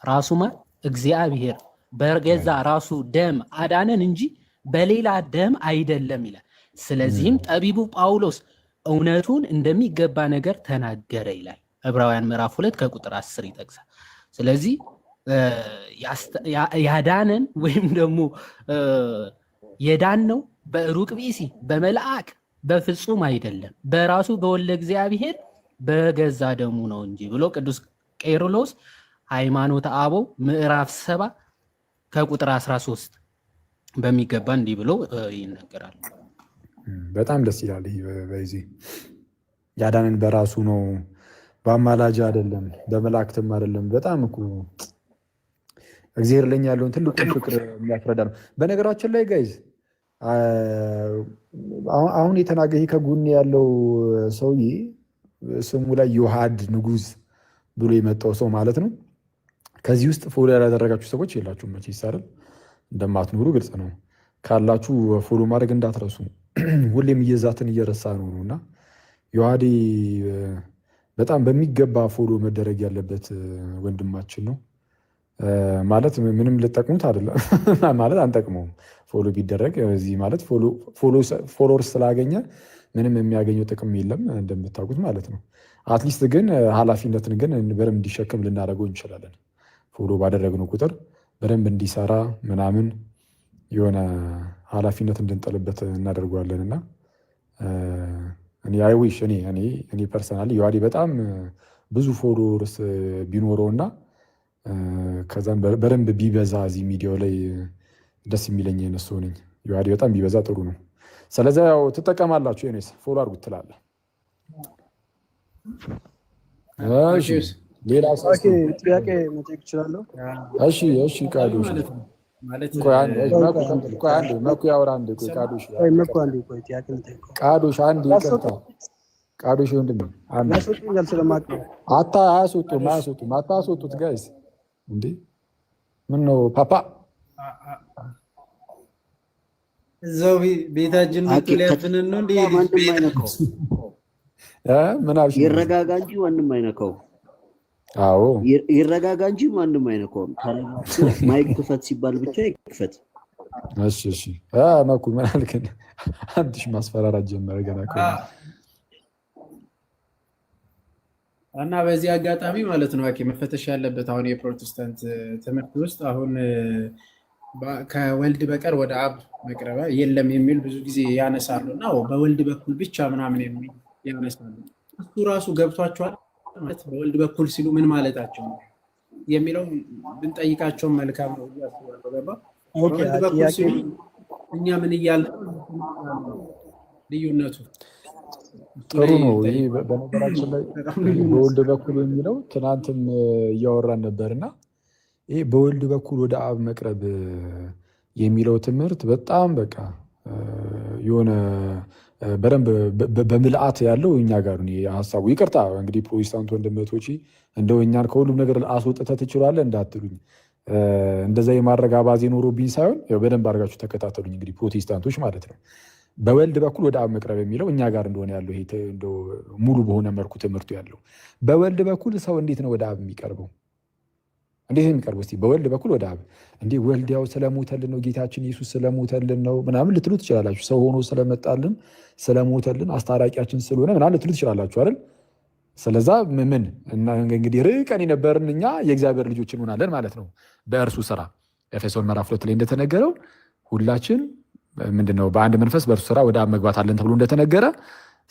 ራሱ ማለት እግዚአብሔር በገዛ ራሱ ደም አዳነን እንጂ በሌላ ደም አይደለም ይላል። ስለዚህም ጠቢቡ ጳውሎስ እውነቱን እንደሚገባ ነገር ተናገረ ይላል። ዕብራውያን ምዕራፍ 2 ከቁጥር 10 ይጠቅሳል። ስለዚህ ያዳነን ወይም ደግሞ የዳነው በሩቅ ብእሲ በመልአክ በፍጹም አይደለም፣ በራሱ በወልደ እግዚአብሔር በገዛ ደሙ ነው እንጂ ብሎ ቅዱስ ቄርሎስ ሃይማኖተ አበው ምዕራፍ 7 ከቁጥር 13 በሚገባ እንዲህ ብሎ ይነገራል። በጣም ደስ ይላል። በዚህ ያዳነን በራሱ ነው፣ በአማላጅ አይደለም፣ በመላእክትም አይደለም። በጣም እኮ እግዚአብሔር ለኛ ያለውን ትልቁ ፍቅር የሚያስረዳ ነው። በነገራችን ላይ ጋይዝ አሁን የተናገረ ከጎን ያለው ሰውዬ ስሙ ላይ ዮሐድ ንጉስ ብሎ የመጣው ሰው ማለት ነው። ከዚህ ውስጥ ፎሎ ያላደረጋችሁ ሰዎች የላችሁም መቼስ አይደል? እንደማትኖሩ ግልጽ ነው። ካላችሁ ፎሎ ማድረግ እንዳትረሱ። ሁሌም እየዛትን እየረሳ ነው እና ዮሐዴ በጣም በሚገባ ፎሎ መደረግ ያለበት ወንድማችን ነው። ማለት ምንም ልጠቅሙት አይደለም ማለት አንጠቅመውም። ፎሎ ቢደረግ እዚህ ማለት ፎሎወርስ ስላገኘ ምንም የሚያገኘው ጥቅም የለም እንደምታውቁት ማለት ነው። አትሊስት ግን ኃላፊነትን ግን በደንብ እንዲሸክም ልናደርገው እንችላለን። ፎሎ ባደረግነው ቁጥር በደንብ እንዲሰራ ምናምን የሆነ ኃላፊነት እንድንጠልበት እናደርገዋለን እና አይዊሽ እኔ ፐርሰናሊ ዮሐዴ በጣም ብዙ ፎሎወርስ ቢኖረው እና ከዛም በደንብ ቢበዛ እዚህ ሚዲያው ላይ ደስ የሚለኝ የነሱ ነኝ። ዮሐዴ በጣም ቢበዛ ጥሩ ነው። ስለዚህ ያው ትጠቀማላችሁ። እኔስ ፎሎ አድርጉት ትላለህ። እሺ ሌላ ጥያቄ መጠየቅ እችላለሁ? እሺ ቃዶሽ መኩ ያወራ አንዴ። ቃዶሽ አንዴ ይቅርታ። ቃዶሽ ወንድም አታስወጡት ጋይስ። እንዴ ምን ነው ፓፓ እዛው ቤታችን ሊያፍንን ነው እንዴ? ምን አልሽ? ይረጋጋ እንጂ ማንም አይነካው። አዎ ይረጋጋ እንጂ ማንም አይነካውም። ማይክ ክፈት ሲባል ብቻ ይክፈት። እሺ መኩ ምን አልከኝ? አንድሽ ማስፈራራት ጀመረ ገና እኮ። እና በዚህ አጋጣሚ ማለት ነው መፈተሽ ያለበት አሁን የፕሮቴስታንት ትምህርት ውስጥ አሁን ከወልድ በቀር ወደ አብ መቅረብ የለም የሚል ብዙ ጊዜ ያነሳሉ እና በወልድ በኩል ብቻ ምናምን የሚል ያነሳሉ። እሱ ራሱ ገብቷቸዋል ማለት በወልድ በኩል ሲሉ ምን ማለታቸው ነው የሚለው ብንጠይቃቸው መልካም ነው ያስባለው። ገባ? በወልድ በኩል ሲሉ እኛ ምን እያልን ልዩነቱ ጥሩ ነው። ይሄ በነገራችን ላይ በወልድ በኩል የሚለው ትናንትም እያወራን ነበርና ይሄ በወልድ በኩል ወደ አብ መቅረብ የሚለው ትምህርት በጣም በቃ የሆነ በደንብ በምልአት ያለው እኛ ጋር ነው ሀሳቡ። ይቅርታ እንግዲህ ፕሮቴስታንት ወንድመቶች እንደው እኛን ከሁሉም ነገር አስወጥተህ ትችላለህ እንዳትሉኝ፣ እንደዛ የማድረግ አባዜ ኖሮብኝ ሳይሆን በደንብ አድርጋችሁ ተከታተሉኝ። እንግዲህ ፕሮቴስታንቶች ማለት ነው በወልድ በኩል ወደ አብ መቅረብ የሚለው እኛ ጋር እንደሆነ ያለው ይሄ ሙሉ በሆነ መልኩ ትምህርቱ ያለው በወልድ በኩል ሰው እንዴት ነው ወደ አብ የሚቀርበው? እንዴት ነው የሚቀርበው? እስቲ በወልድ በኩል ወደ አብ እንዴ ወልድ ያው ስለሞተልን ነው ጌታችን ኢየሱስ ስለሞተልን ነው ምናምን ልትሉ ትችላላችሁ። ሰው ሆኖ ስለመጣልን ስለሞተልን አስታራቂያችን ስለሆነ ምናምን ልትሉ ትችላላችሁ አይደል? ስለዛ ምን እንግዲህ ርቀን የነበርን እኛ የእግዚአብሔር ልጆች እንሆናለን ማለት ነው በእርሱ ስራ። ኤፌሶን ምዕራፍ 2 ላይ እንደተነገረው ሁላችን ምንድነው በአንድ መንፈስ በእርሱ ስራ ወደ አብ መግባት አለን ተብሎ እንደተነገረ፣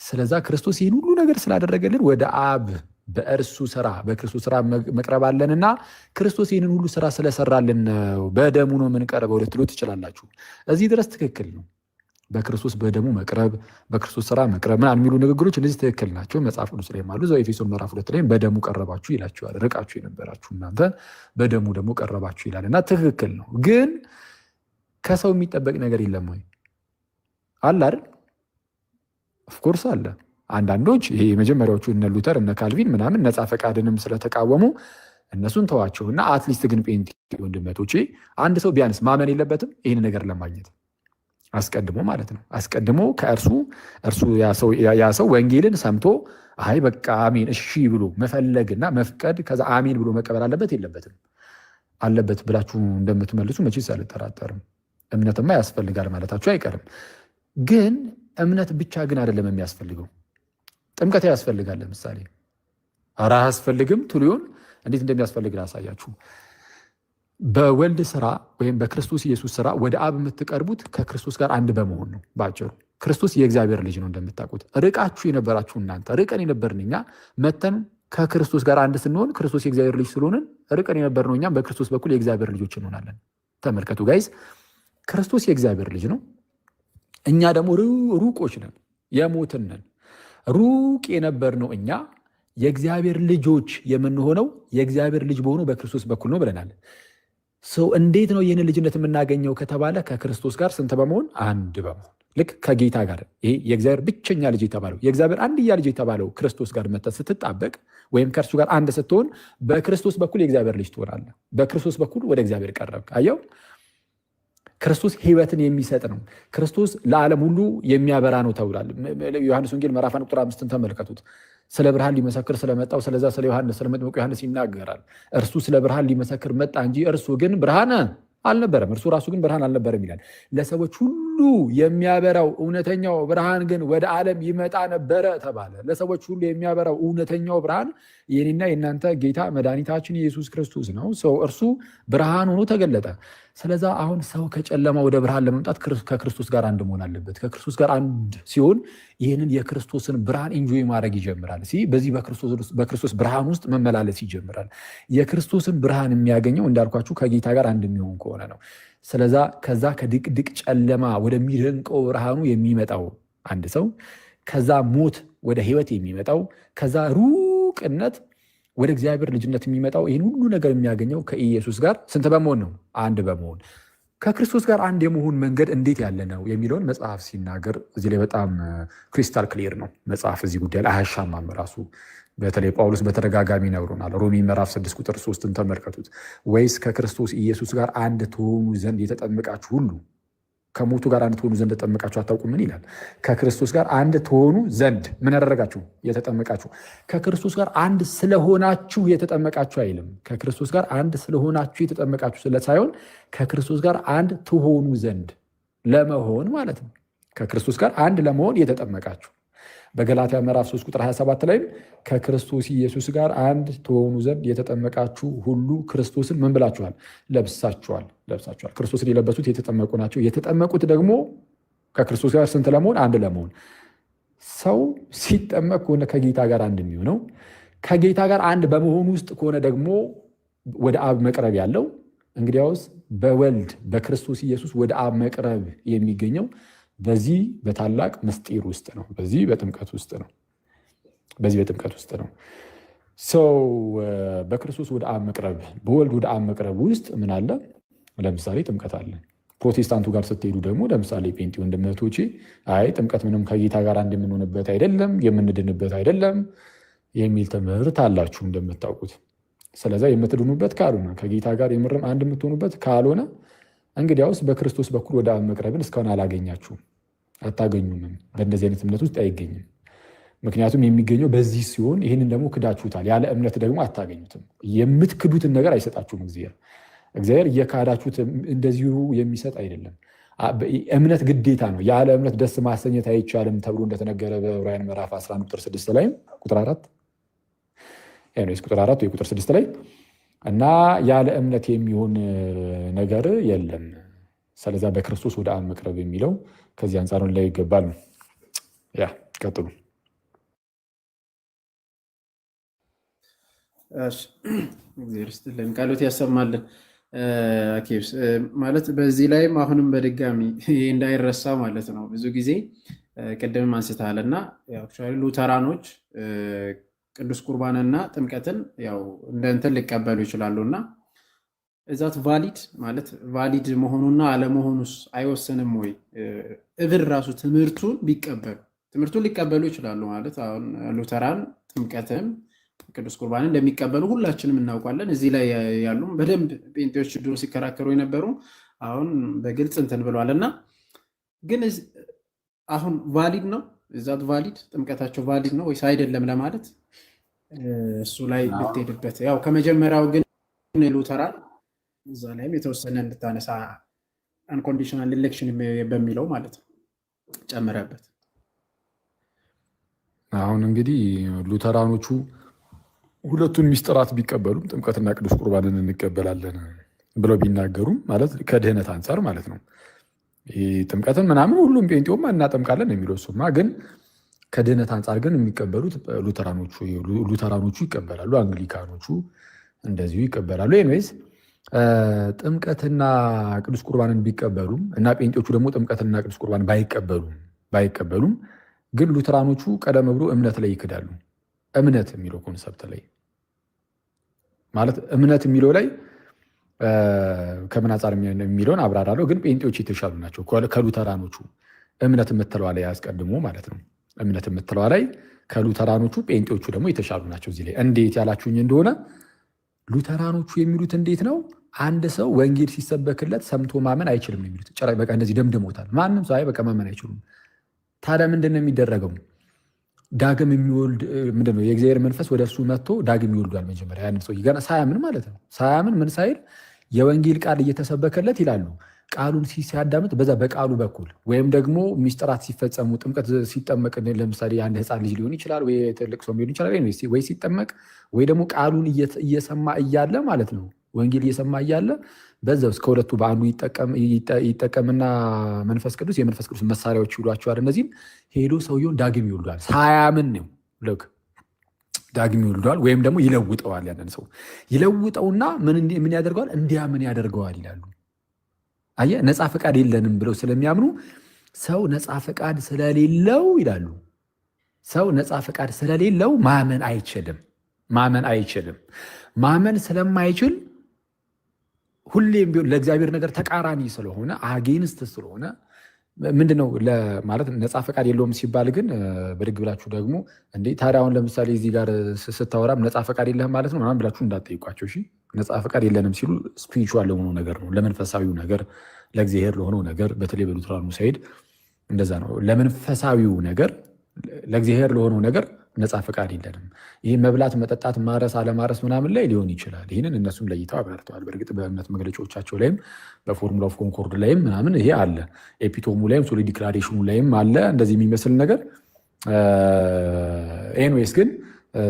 ስለዛ ክርስቶስ ይህን ሁሉ ነገር ስላደረገልን ወደ አብ በእርሱ ስራ በክርስቶስ ስራ መቅረብ አለንና ክርስቶስ ይህንን ሁሉ ስራ ስለሰራልን በደሙ ነው የምንቀርበው ልትሉ ትችላላችሁ። እዚህ ድረስ ትክክል ነው። በክርስቶስ በደሙ መቅረብ፣ በክርስቶስ ስራ መቅረብ ምናምን የሚሉ ንግግሮች እነዚህ ትክክል ናቸው። መጽሐፍ ቅዱስ ላይ አሉ። እዛው ኤፌሶን ምዕራፍ 2 ላይ በደሙ ቀረባችሁ ይላችኋል። ርቃችሁ የነበራችሁ እናንተ በደሙ ደግሞ ቀረባችሁ ይላል እና ትክክል ነው። ግን ከሰው የሚጠበቅ ነገር የለም ወይ? አለ አይደል? ኦፍኮርስ አለ። አንዳንዶች ይሄ የመጀመሪያዎቹ እነ ሉተር እነ ካልቪን ምናምን ነፃ ፈቃድንም ስለተቃወሙ እነሱን ተዋቸው እና አትሊስት ግን ጴንጤ ወንድመቶቼ አንድ ሰው ቢያንስ ማመን የለበትም ይህን ነገር ለማግኘት አስቀድሞ ማለት ነው። አስቀድሞ ከእርሱ ያ ሰው ወንጌልን ሰምቶ አይ በቃ አሜን እሺ ብሎ መፈለግና መፍቀድ ከዛ አሜን ብሎ መቀበል አለበት የለበትም? አለበት ብላችሁ እንደምትመልሱ መቼስ አልጠራጠርም። እምነትማ ያስፈልጋል ማለታችሁ አይቀርም። ግን እምነት ብቻ ግን አይደለም የሚያስፈልገው። ጥምቀት ያስፈልጋል። ለምሳሌ ኧረ አያስፈልግም ትሉን እንዴት እንደሚያስፈልግ ላሳያችሁ። በወልድ ስራ ወይም በክርስቶስ ኢየሱስ ስራ ወደ አብ የምትቀርቡት ከክርስቶስ ጋር አንድ በመሆን ነው። ባጭሩ ክርስቶስ የእግዚአብሔር ልጅ ነው። እንደምታውቁት ርቃችሁ የነበራችሁ እናንተ ርቀን የነበርን እኛ መተን ከክርስቶስ ጋር አንድ ስንሆን ክርስቶስ የእግዚአብሔር ልጅ ስለሆንን ርቀን የነበርነው እኛም በክርስቶስ በኩል የእግዚአብሔር ልጆች እንሆናለን። ተመልከቱ ጋይዝ፣ ክርስቶስ የእግዚአብሔር ልጅ ነው። እኛ ደግሞ ሩቆች ነን፣ የሞትን ነን። ሩቅ የነበርነው እኛ የእግዚአብሔር ልጆች የምንሆነው የእግዚአብሔር ልጅ በሆኑ በክርስቶስ በኩል ነው ብለናል። ሰው እንዴት ነው ይህንን ልጅነት የምናገኘው ከተባለ ከክርስቶስ ጋር ስንት በመሆን አንድ በመሆን ልክ ከጌታ ጋር ይሄ የእግዚአብሔር ብቸኛ ልጅ የተባለው የእግዚአብሔር አንድያ ልጅ የተባለው ክርስቶስ ጋር መተህ ስትጣበቅ ወይም ከእርሱ ጋር አንድ ስትሆን በክርስቶስ በኩል የእግዚአብሔር ልጅ ትሆናለህ። በክርስቶስ በኩል ወደ እግዚአብሔር ቀረብክ። አየው፣ ክርስቶስ ሕይወትን የሚሰጥ ነው። ክርስቶስ ለዓለም ሁሉ የሚያበራ ነው ተብሏል። ዮሐንስ ወንጌል ምዕራፍ 1 ቁጥር 5 ተመልከቱት። ስለ ብርሃን ሊመሰክር ስለመጣው ስለዛ ስለ ዮሐንስ ስለ መጥምቁ ዮሐንስ ይናገራል። እርሱ ስለ ብርሃን ሊመሰክር መጣ እንጂ እርሱ ግን ብርሃን አልነበረም፣ እርሱ ራሱ ግን ብርሃን አልነበረም ይላል። ለሰዎች ሁሉ የሚያበራው እውነተኛው ብርሃን ግን ወደ ዓለም ይመጣ ነበረ ተባለ። ለሰዎች ሁሉ የሚያበራው እውነተኛው ብርሃን የኔና የእናንተ ጌታ መድኃኒታችን ኢየሱስ ክርስቶስ ነው። ሰው እርሱ ብርሃን ሆኖ ተገለጠ። ስለዛ አሁን ሰው ከጨለማ ወደ ብርሃን ለመምጣት ከክርስቶስ ጋር አንድ መሆን አለበት። ከክርስቶስ ጋር አንድ ሲሆን ይህንን የክርስቶስን ብርሃን ኢንጆይ ማድረግ ይጀምራል። በዚህ በክርስቶስ ብርሃን ውስጥ መመላለስ ይጀምራል። የክርስቶስን ብርሃን የሚያገኘው እንዳልኳችሁ ከጌታ ጋር አንድ የሚሆን ከሆነ ነው። ስለዛ ከዛ ከድቅድቅ ጨለማ ወደሚደንቀው ብርሃኑ የሚመጣው አንድ ሰው ከዛ ሞት ወደ ሕይወት የሚመጣው ከዛ ሩቅነት ወደ እግዚአብሔር ልጅነት የሚመጣው ይህን ሁሉ ነገር የሚያገኘው ከኢየሱስ ጋር ስንት በመሆን ነው? አንድ በመሆን። ከክርስቶስ ጋር አንድ የመሆን መንገድ እንዴት ያለ ነው የሚለውን መጽሐፍ ሲናገር እዚህ ላይ በጣም ክሪስታል ክሊር ነው መጽሐፍ እዚህ ጉዳይ ላይ አያሻማም። ራሱ በተለይ ጳውሎስ በተደጋጋሚ ነግሮናል። ሮሜ ምዕራፍ 6 ቁጥር 3ን ተመልከቱት። ወይስ ከክርስቶስ ኢየሱስ ጋር አንድ ትሆኑ ዘንድ የተጠመቃችሁ ሁሉ ከሞቱ ጋር አንድ ትሆኑ ዘንድ ተጠመቃችሁ አታውቁምን ይላል። ከክርስቶስ ጋር አንድ ትሆኑ ዘንድ ምን ያደረጋችሁ? የተጠመቃችሁ። ከክርስቶስ ጋር አንድ ስለሆናችሁ የተጠመቃችሁ አይልም። ከክርስቶስ ጋር አንድ ስለሆናችሁ የተጠመቃችሁ ሳይሆን ከክርስቶስ ጋር አንድ ትሆኑ ዘንድ ለመሆን ማለት ነው። ከክርስቶስ ጋር አንድ ለመሆን የተጠመቃችሁ። በገላትያ ምዕራፍ 3 ቁጥር 27 ላይም ከክርስቶስ ኢየሱስ ጋር አንድ ትሆኑ ዘንድ የተጠመቃችሁ ሁሉ ክርስቶስን ምን ብላችኋል? ለብሳችኋል። ክርስቶስን የለበሱት የተጠመቁ ናቸው። የተጠመቁት ደግሞ ከክርስቶስ ጋር ስንት ለመሆን? አንድ ለመሆን። ሰው ሲጠመቅ ከሆነ ከጌታ ጋር አንድ የሚሆነው ከጌታ ጋር አንድ በመሆኑ ውስጥ ከሆነ ደግሞ ወደ አብ መቅረብ ያለው እንግዲያውስ በወልድ በክርስቶስ ኢየሱስ ወደ አብ መቅረብ የሚገኘው በዚህ በታላቅ ምስጢር ውስጥ ነው። በዚህ በጥምቀት ውስጥ ነው። ሰው በክርስቶስ ወደ አብ መቅረብ በወልድ ወደ አብ መቅረብ ውስጥ ምን አለ? ለምሳሌ ጥምቀት አለ። ፕሮቴስታንቱ ጋር ስትሄዱ ደግሞ ለምሳሌ ጴንጤ ወንድሞቼ አይ ጥምቀት ምንም ከጌታ ጋር አንድ የምንሆንበት አይደለም፣ የምንድንበት አይደለም የሚል ትምህርት አላችሁ እንደምታውቁት። ስለዛ የምትድኑበት ካልሆነ ከጌታ ጋር የምርም አንድ የምትሆኑበት ካልሆነ እንግዲያውስ በክርስቶስ በኩል ወደ አብ መቅረብን እስካሁን አላገኛችሁም። አታገኙም። በእንደዚህ አይነት እምነት ውስጥ አይገኝም። ምክንያቱም የሚገኘው በዚህ ሲሆን ይህንን ደግሞ ክዳችሁታል። ያለ እምነት ደግሞ አታገኙትም። የምትክዱትን ነገር አይሰጣችሁም። እግዚአብሔር እየካዳችሁት እንደዚሁ የሚሰጥ አይደለም። እምነት ግዴታ ነው። ያለ እምነት ደስ ማሰኘት አይቻልም ተብሎ እንደተነገረ በዕብራውያን ምዕራፍ 11 ቁጥር 6 ላይ ቁጥር 4 ወይ ቁጥር 6 ላይ እና ያለ እምነት የሚሆን ነገር የለም። ስለዛ በክርስቶስ ወደ አብ መቅረብ የሚለው ከዚህ አንጻር ላይ ይገባል ነው። ያ ቀጥሉ። እግዚአብሔር ይስጥልን፣ ቃሎት ያሰማልን። ኬብስ ማለት በዚህ ላይም አሁንም በድጋሚ ይሄ እንዳይረሳ ማለት ነው። ብዙ ጊዜ ቅድምም አንስተሃል እና ሉተራኖች ቅዱስ ቁርባንና ጥምቀትን ያው እንደ እንትን ሊቀበሉ ይችላሉ እና እዛት ቫሊድ ማለት ቫሊድ መሆኑና አለመሆኑስ አይወሰንም ወይ? እብር ራሱ ትምህርቱን ሊቀበሉ ይችላሉ ማለት አሁን ሉተራን ጥምቀትም ቅዱስ ቁርባንን እንደሚቀበሉ ሁላችንም እናውቃለን። እዚህ ላይ ያሉም በደንብ ጴንጤዎች ድሮ ሲከራከሩ የነበሩ አሁን በግልጽ እንትን ብለዋል እና ግን አሁን ቫሊድ ነው እዛት ቫሊድ ጥምቀታቸው ቫሊድ ነው ወይስ አይደለም ለማለት እሱ ላይ ብትሄድበት ያው ከመጀመሪያው ግን ሉተራን እዛ ላይም የተወሰነ እንድታነሳ አንኮንዲሽናል ኢሌክሽን በሚለው ማለት ነው ጨምረበት። አሁን እንግዲህ ሉተራኖቹ ሁለቱን ሚስጥራት ቢቀበሉም ጥምቀትና ቅዱስ ቁርባንን እንቀበላለን ብለው ቢናገሩም ማለት ከድህነት አንጻር ማለት ነው። ጥምቀትን ምናምን ሁሉም ጴንጤውም እናጠምቃለን የሚለው እሱማ ግን ከድህነት አንጻር ግን የሚቀበሉት ሉተራኖቹ ይቀበላሉ፣ አንግሊካኖቹ እንደዚሁ ይቀበላሉ። ኤኒዌይስ ጥምቀትና ቅዱስ ቁርባንን ቢቀበሉም እና ጴንጤዎቹ ደግሞ ጥምቀትና ቅዱስ ቁርባን ባይቀበሉም ግን ሉተራኖቹ ቀደም ብሎ እምነት ላይ ይክዳሉ። እምነት የሚለው ኮንሰፕት ላይ ማለት እምነት የሚለው ላይ ከምን አንጻር የሚለውን አብራራለሁ። ግን ጴንጤዎች የተሻሉ ናቸው ከሉተራኖቹ እምነት የምትለዋ ላይ ያስቀድሞ ማለት ነው። እምነት የምትለዋ ላይ ከሉተራኖቹ ጴንጤዎቹ ደግሞ የተሻሉ ናቸው። እዚህ ላይ እንዴት ያላችሁኝ እንደሆነ ሉተራኖቹ የሚሉት እንዴት ነው? አንድ ሰው ወንጌል ሲሰበክለት ሰምቶ ማመን አይችልም ነው የሚሉት። በቃ እንደዚህ ደምድሞታል። ማንም ሰው በቃ ማመን አይችሉም። ታዲያ ምንድን ነው የሚደረገው? ዳግም የሚወልድ ምንድን ነው? የእግዚአብሔር መንፈስ ወደ እሱ መጥቶ ዳግም ይወልዷል። መጀመሪያ ያንን ሰው ገና ሳያምን ማለት ነው። ሳያምን ምን ሳይል የወንጌል ቃል እየተሰበከለት ይላሉ። ቃሉን ሲያዳምጥ በዛ በቃሉ በኩል ወይም ደግሞ ሚስጥራት ሲፈጸሙ ጥምቀት ሲጠመቅ ለምሳሌ አንድ ሕፃን ልጅ ሊሆን ይችላል ወይ ትልቅ ሰው ሊሆን ይችላል ወይ ሲጠመቅ ወይ ደግሞ ቃሉን እየሰማ እያለ ማለት ነው። ወንጌል እየሰማ እያለ በዛው እስከ ሁለቱ በአንዱ ይጠቀምና መንፈስ ቅዱስ የመንፈስ ቅዱስ መሳሪያዎች ይውሏቸዋል። እነዚህም ሄዶ ሰውየውን ዳግም ይወልዷል። ሳያምን ነው ልክ ዳግም ይወልዷል። ወይም ደግሞ ይለውጠዋል። ያንን ሰው ይለውጠውና ምን ያደርገዋል? እንዲያምን ያደርገዋል ይላሉ። አየህ፣ ነፃ ፈቃድ የለንም ብለው ስለሚያምኑ ሰው ነፃ ፈቃድ ስለሌለው ይላሉ። ሰው ነፃ ፈቃድ ስለሌለው ማመን አይችልም። ማመን ስለማይችል ሁሌም ቢሆን ለእግዚአብሔር ነገር ተቃራኒ ስለሆነ አጌንስት ስለሆነ ምንድነው ማለት ነፃ ፈቃድ የለውም ሲባል ግን ብድግ ብላችሁ ደግሞ እንዴ ታዲያ አሁን ለምሳሌ እዚህ ጋር ስታወራም ነፃ ፈቃድ የለህም ማለት ነው ምናምን ብላችሁ እንዳትጠይቋቸው። እሺ ነፃ ፈቃድ የለንም ሲሉ ስፒሪቹዋል ለሆነው ነገር ነው፣ ለመንፈሳዊው ነገር፣ ለእግዚአብሔር ለሆነው ነገር። በተለይ በሉትራኑ ሳይድ እንደዛ ነው። ለመንፈሳዊው ነገር፣ ለእግዚአብሔር ለሆነው ነገር ነፃ ፈቃድ የለንም። ይህ መብላት፣ መጠጣት፣ ማረስ አለማረስ ምናምን ላይ ሊሆን ይችላል። ይህንን እነሱም ለይተው አብራርተዋል። በእርግጥ በእምነት መግለጫዎቻቸው ላይም በፎርሙላ ኦፍ ኮንኮርድ ላይም ምናምን ይሄ አለ። ኤፒቶሙ ላይም ሶሊ ዲክላሬሽኑ ላይም አለ እንደዚህ የሚመስል ነገር። ኤንዌይስ ግን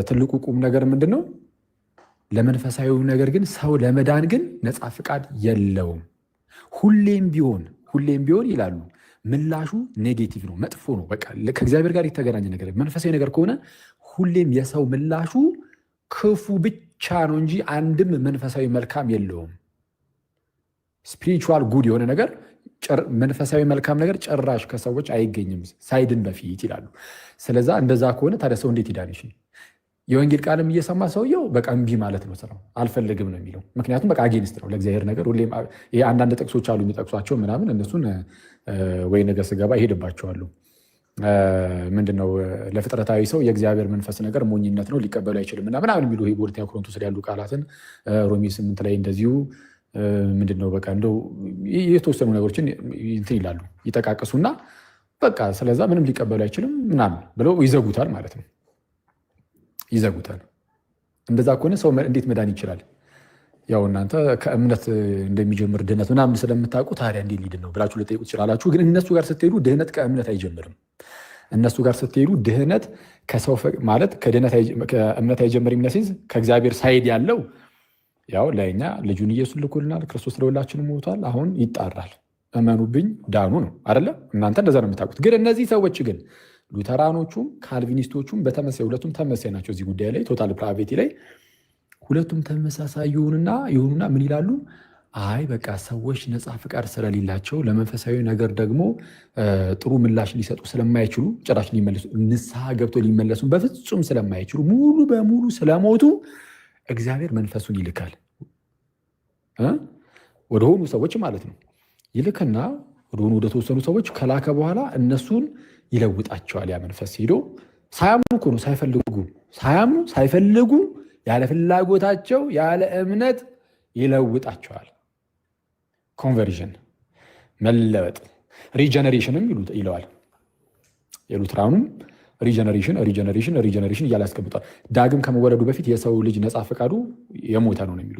ትልቁ ቁም ነገር ምንድን ነው? ለመንፈሳዊው ነገር ግን ሰው ለመዳን ግን ነፃ ፈቃድ የለውም። ሁሌም ቢሆን ይላሉ ምላሹ ኔጌቲቭ ነው፣ መጥፎ ነው። በቃ ከእግዚአብሔር ጋር የተገናኘ ነገር መንፈሳዊ ነገር ከሆነ ሁሌም የሰው ምላሹ ክፉ ብቻ ነው እንጂ አንድም መንፈሳዊ መልካም የለውም። ስፒሪቹዋል ጉድ የሆነ ነገር መንፈሳዊ መልካም ነገር ጭራሽ ከሰዎች አይገኝም ሳይድን በፊት ይላሉ። ስለዛ እንደዛ ከሆነ ታዲያ ሰው እንዴት ይዳን? የወንጌል ቃልም እየሰማ ሰውየው በቃ እምቢ ማለት ነው፣ ስራው አልፈልግም ነው የሚለው። ምክንያቱም በቃ አጌንስት ነው ለእግዚአብሔር ነገር። ሁሌም አንዳንድ ጥቅሶች አሉ የሚጠቅሷቸው ምናምን፣ እነሱን ወይ ነገር ስገባ ይሄድባቸዋሉ። ምንድነው ለፍጥረታዊ ሰው የእግዚአብሔር መንፈስ ነገር ሞኝነት ነው ሊቀበሉ አይችልም እና ምናምን የሚሉ በሁለተኛ ቆሮንቶስ ላይ ያሉ ቃላትን ሮሜ 8 ላይ እንደዚሁ ምንድነው በቃ እንደው የተወሰኑ ነገሮችን እንትን ይላሉ ይጠቃቅሱና በቃ ስለዛ ምንም ሊቀበሉ አይችልም ምናምን ብለው ይዘጉታል ማለት ነው። ይዘጉታል። እንደዛ ከሆነ ሰው እንዴት መዳን ይችላል? ያው እናንተ ከእምነት እንደሚጀምር ድህነት ምናምን ስለምታውቁ ታዲያ እንዴት ሊድን ነው ብላችሁ ልጠይቁ ትችላላችሁ። ግን እነሱ ጋር ስትሄዱ ድህነት ከእምነት አይጀምርም። እነሱ ጋር ስትሄዱ ድህነት ከሰው ማለት ከእምነት አይጀምርም። ነሲዝ ከእግዚአብሔር ሳይድ ያለው ያው ለእኛ ልጁን ኢየሱስ ልኮልናል። ክርስቶስ ለሁላችንም ሞቷል። አሁን ይጣራል። እመኑብኝ ዳኑ ነው አይደለ? እናንተ እንደዛ ነው የምታውቁት። ግን እነዚህ ሰዎች ግን ሉተራኖቹም ካልቪኒስቶቹም በተመሳይ ሁለቱም ተመሳይ ናቸው። እዚህ ጉዳይ ላይ ቶታል ፕራይቬቲ ላይ ሁለቱም ተመሳሳይ ይሆኑና ምን ይላሉ? አይ በቃ ሰዎች ነፃ ፍቃድ ስለሌላቸው ለመንፈሳዊ ነገር ደግሞ ጥሩ ምላሽ ሊሰጡ ስለማይችሉ ጭራሽ ንስሐ ገብቶ ሊመለሱ በፍጹም ስለማይችሉ ሙሉ በሙሉ ስለሞቱ እግዚአብሔር መንፈሱን ይልካል ወደሆኑ ሰዎች ማለት ነው። ይልክና ወደ ተወሰኑ ሰዎች ከላከ በኋላ እነሱን ይለውጣቸዋል። ያ መንፈስ ሄዶ ሳያምኑ እኮ ነው፣ ሳያምኑ ሳይፈልጉ ያለ ፍላጎታቸው ያለ እምነት ይለውጣቸዋል። ኮንቨርዥን መለወጥ፣ ሪጀነሬሽንም ይለዋል። የሉትራኑም ሪጀነሬሽን እያለ ያስቀምጧል። ዳግም ከመወለዱ በፊት የሰው ልጅ ነፃ ፈቃዱ የሞተ ነው የሚሉ